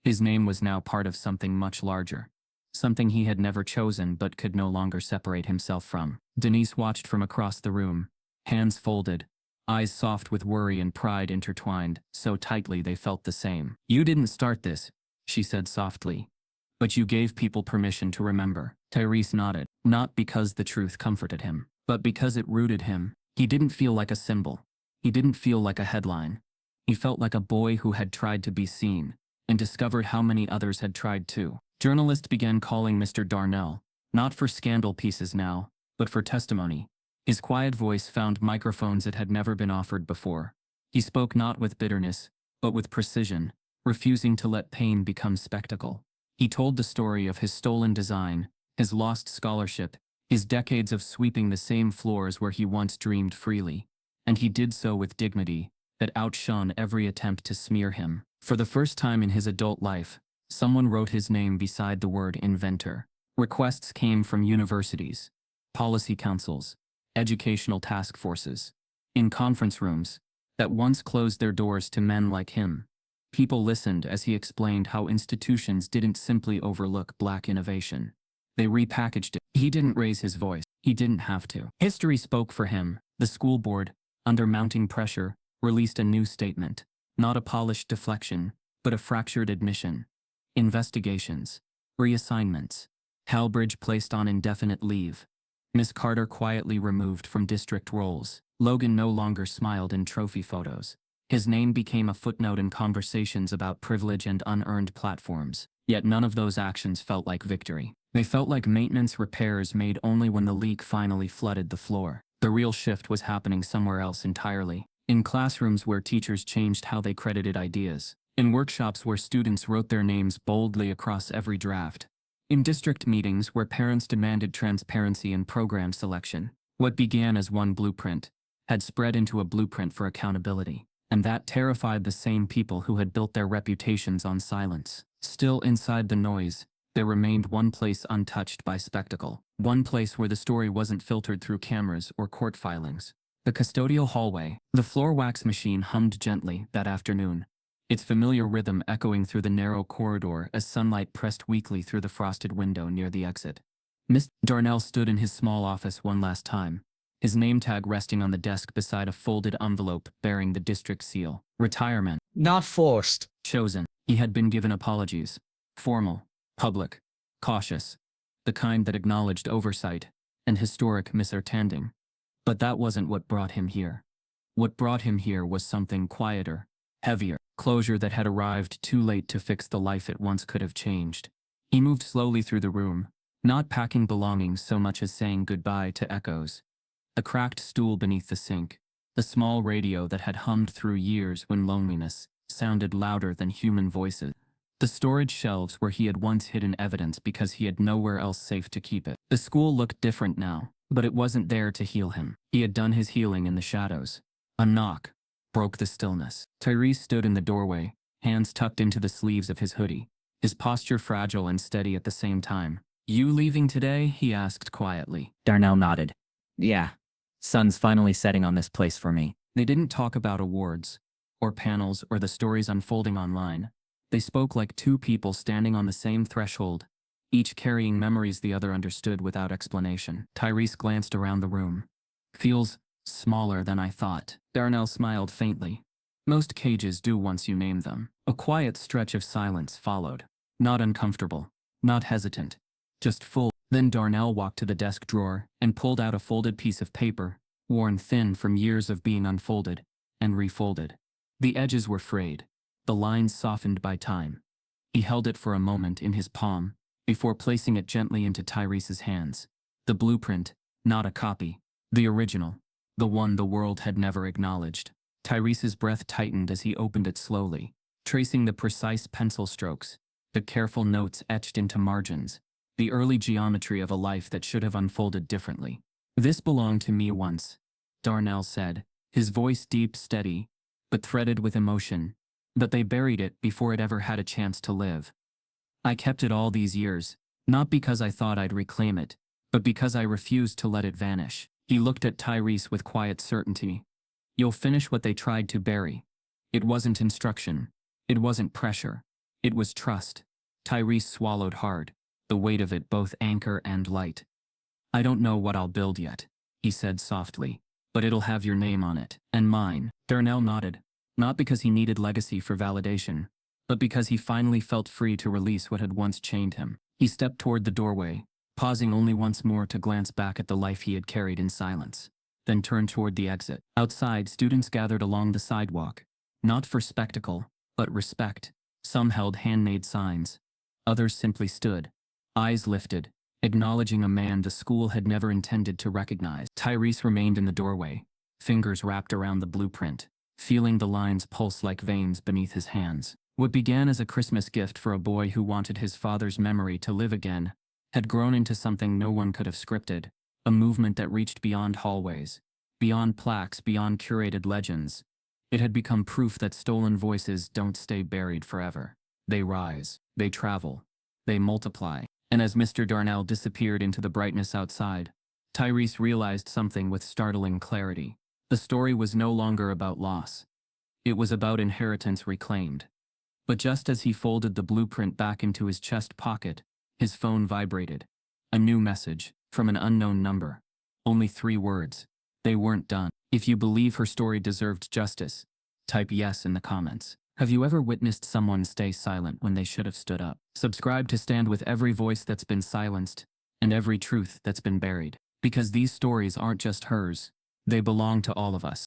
Speaker 1: His name was now part of something much larger, something he had never chosen but could no longer separate himself from. Denise watched from across the room, hands folded, eyes soft with worry and pride intertwined, so tightly they felt the same. "You didn't start this," she said softly, "but you gave people permission to remember." Tyrese nodded, not because the truth comforted him, but because it rooted him. He didn't feel like a symbol. He didn't feel like a headline. He felt like a boy who had tried to be seen, and discovered how many others had tried too. Journalists began calling Mr. Darnell, not for scandal pieces now, but for testimony. His quiet voice found microphones it had never been offered before. He spoke not with bitterness, but with precision, refusing to let pain become spectacle. He told the story of his stolen design, his lost scholarship, his decades of sweeping the same floors where he once dreamed freely, and he did so with dignity that outshone every attempt to smear him. For the first time in his adult life, someone wrote his name beside the word inventor. Requests came from universities, policy councils, educational task forces, in conference rooms that once closed their doors to men like him. People listened as he explained how institutions didn't simply overlook Black innovation. They repackaged it. He didn't raise his voice. He didn't have to. History spoke for him. The school board, under mounting pressure, released a new statement. Not a polished deflection, but a fractured admission. Investigations, reassignments, Halbridge placed on indefinite leave, Miss Carter quietly removed from district roles. Logan no longer smiled in trophy photos. His name became a footnote in conversations about privilege and unearned platforms. Yet none of those actions felt like victory. They felt like maintenance repairs made only when the leak finally flooded the floor. The real shift was happening somewhere else entirely. In classrooms where teachers changed how they credited ideas. In workshops where students wrote their names boldly across every draft. In district meetings where parents demanded transparency in program selection. What began as one blueprint had spread into a blueprint for accountability. And that terrified the same people who had built their reputations on silence. Still inside the noise, there remained one place untouched by spectacle. One place where the story wasn't filtered through cameras or court filings. The custodial hallway. The floor wax machine hummed gently that afternoon, its familiar rhythm echoing through the narrow corridor as sunlight pressed weakly through the frosted window near the exit. Mr. Darnell stood in his small office one last time, his name tag resting on the desk beside a folded envelope bearing the district seal. Retirement.
Speaker 4: Not forced.
Speaker 1: Chosen. He had been given apologies. Formal, public, cautious, the kind that acknowledged oversight and historic misunderstanding. But that wasn't what brought him here. What brought him here was something quieter, heavier, closure that had arrived too late to fix the life it once could have changed. He moved slowly through the room, not packing belongings so much as saying goodbye to echoes. The cracked stool beneath the sink, the small radio that had hummed through years when loneliness sounded louder than human voices. The storage shelves where he had once hidden evidence because he had nowhere else safe to keep it. The school looked different now. But it wasn't there to heal him. He had done his healing in the shadows. A knock, broke the stillness. Tyrese stood in the doorway, hands tucked into the sleeves of his hoodie, his posture fragile and steady at the same time. "You leaving today?" he asked quietly.
Speaker 4: Darnell nodded. Yeah. Sun's finally setting on this place for me.
Speaker 1: They didn't talk about awards, or panels, or the stories unfolding online. They spoke like two people standing on the same threshold, each carrying memories the other understood without explanation. Tyrese glanced around the room. "Feels smaller than I thought." Darnell smiled faintly. "Most cages do once you name them." A quiet stretch of silence followed. Not uncomfortable, not hesitant, just full. Then Darnell walked to the desk drawer and pulled out a folded piece of paper, worn thin from years of being unfolded and refolded. The edges were frayed, the lines softened by time. He held it for a moment in his palm, before placing it gently into Tyrese's hands. The blueprint, not a copy. The original. The one the world had never acknowledged. Tyrese's breath tightened as he opened it slowly, tracing the precise pencil strokes, the careful notes etched into margins, the early geometry of a life that should have unfolded differently. "This belonged to me once," Darnell said, his voice deep, steady, but threaded with emotion. "But they buried it before it ever had a chance to live. I kept it all these years, not because I thought I'd reclaim it, but because I refused to let it vanish." He looked at Tyrese with quiet certainty. "You'll finish what they tried to bury." It wasn't instruction. It wasn't pressure. It was trust. Tyrese swallowed hard, the weight of it both anchor and light. "I don't know what I'll build yet," he said softly, "but it'll have your name on it, and mine." Darnell nodded, not because he needed legacy for validation, but because he finally felt free to release what had once chained him. He stepped toward the doorway, pausing only once more to glance back at the life he had carried in silence, then turned toward the exit. Outside, students gathered along the sidewalk, not for spectacle, but respect. Some held handmade signs. Others simply stood, eyes lifted, acknowledging a man the school had never intended to recognize. Tyrese remained in the doorway, fingers wrapped around the blueprint, feeling the lines pulse like veins beneath his hands. What began as a Christmas gift for a boy who wanted his father's memory to live again had grown into something no one could have scripted, a movement that reached beyond hallways, beyond plaques, beyond curated legends. It had become proof that stolen voices don't stay buried forever. They rise, they travel, they multiply. And as Mr. Darnell disappeared into the brightness outside, Tyrese realized something with startling clarity. The story was no longer about loss. It was about inheritance reclaimed. But just as he folded the blueprint back into his chest pocket, his phone vibrated. A new message, from an unknown number. Only 3 words. They weren't done. "If you believe her story deserved justice, type yes in the comments." Have you ever witnessed someone stay silent when they should have stood up? Subscribe to stand with every voice that's been silenced, and every truth that's been buried. Because these stories aren't just hers. They belong to all of us.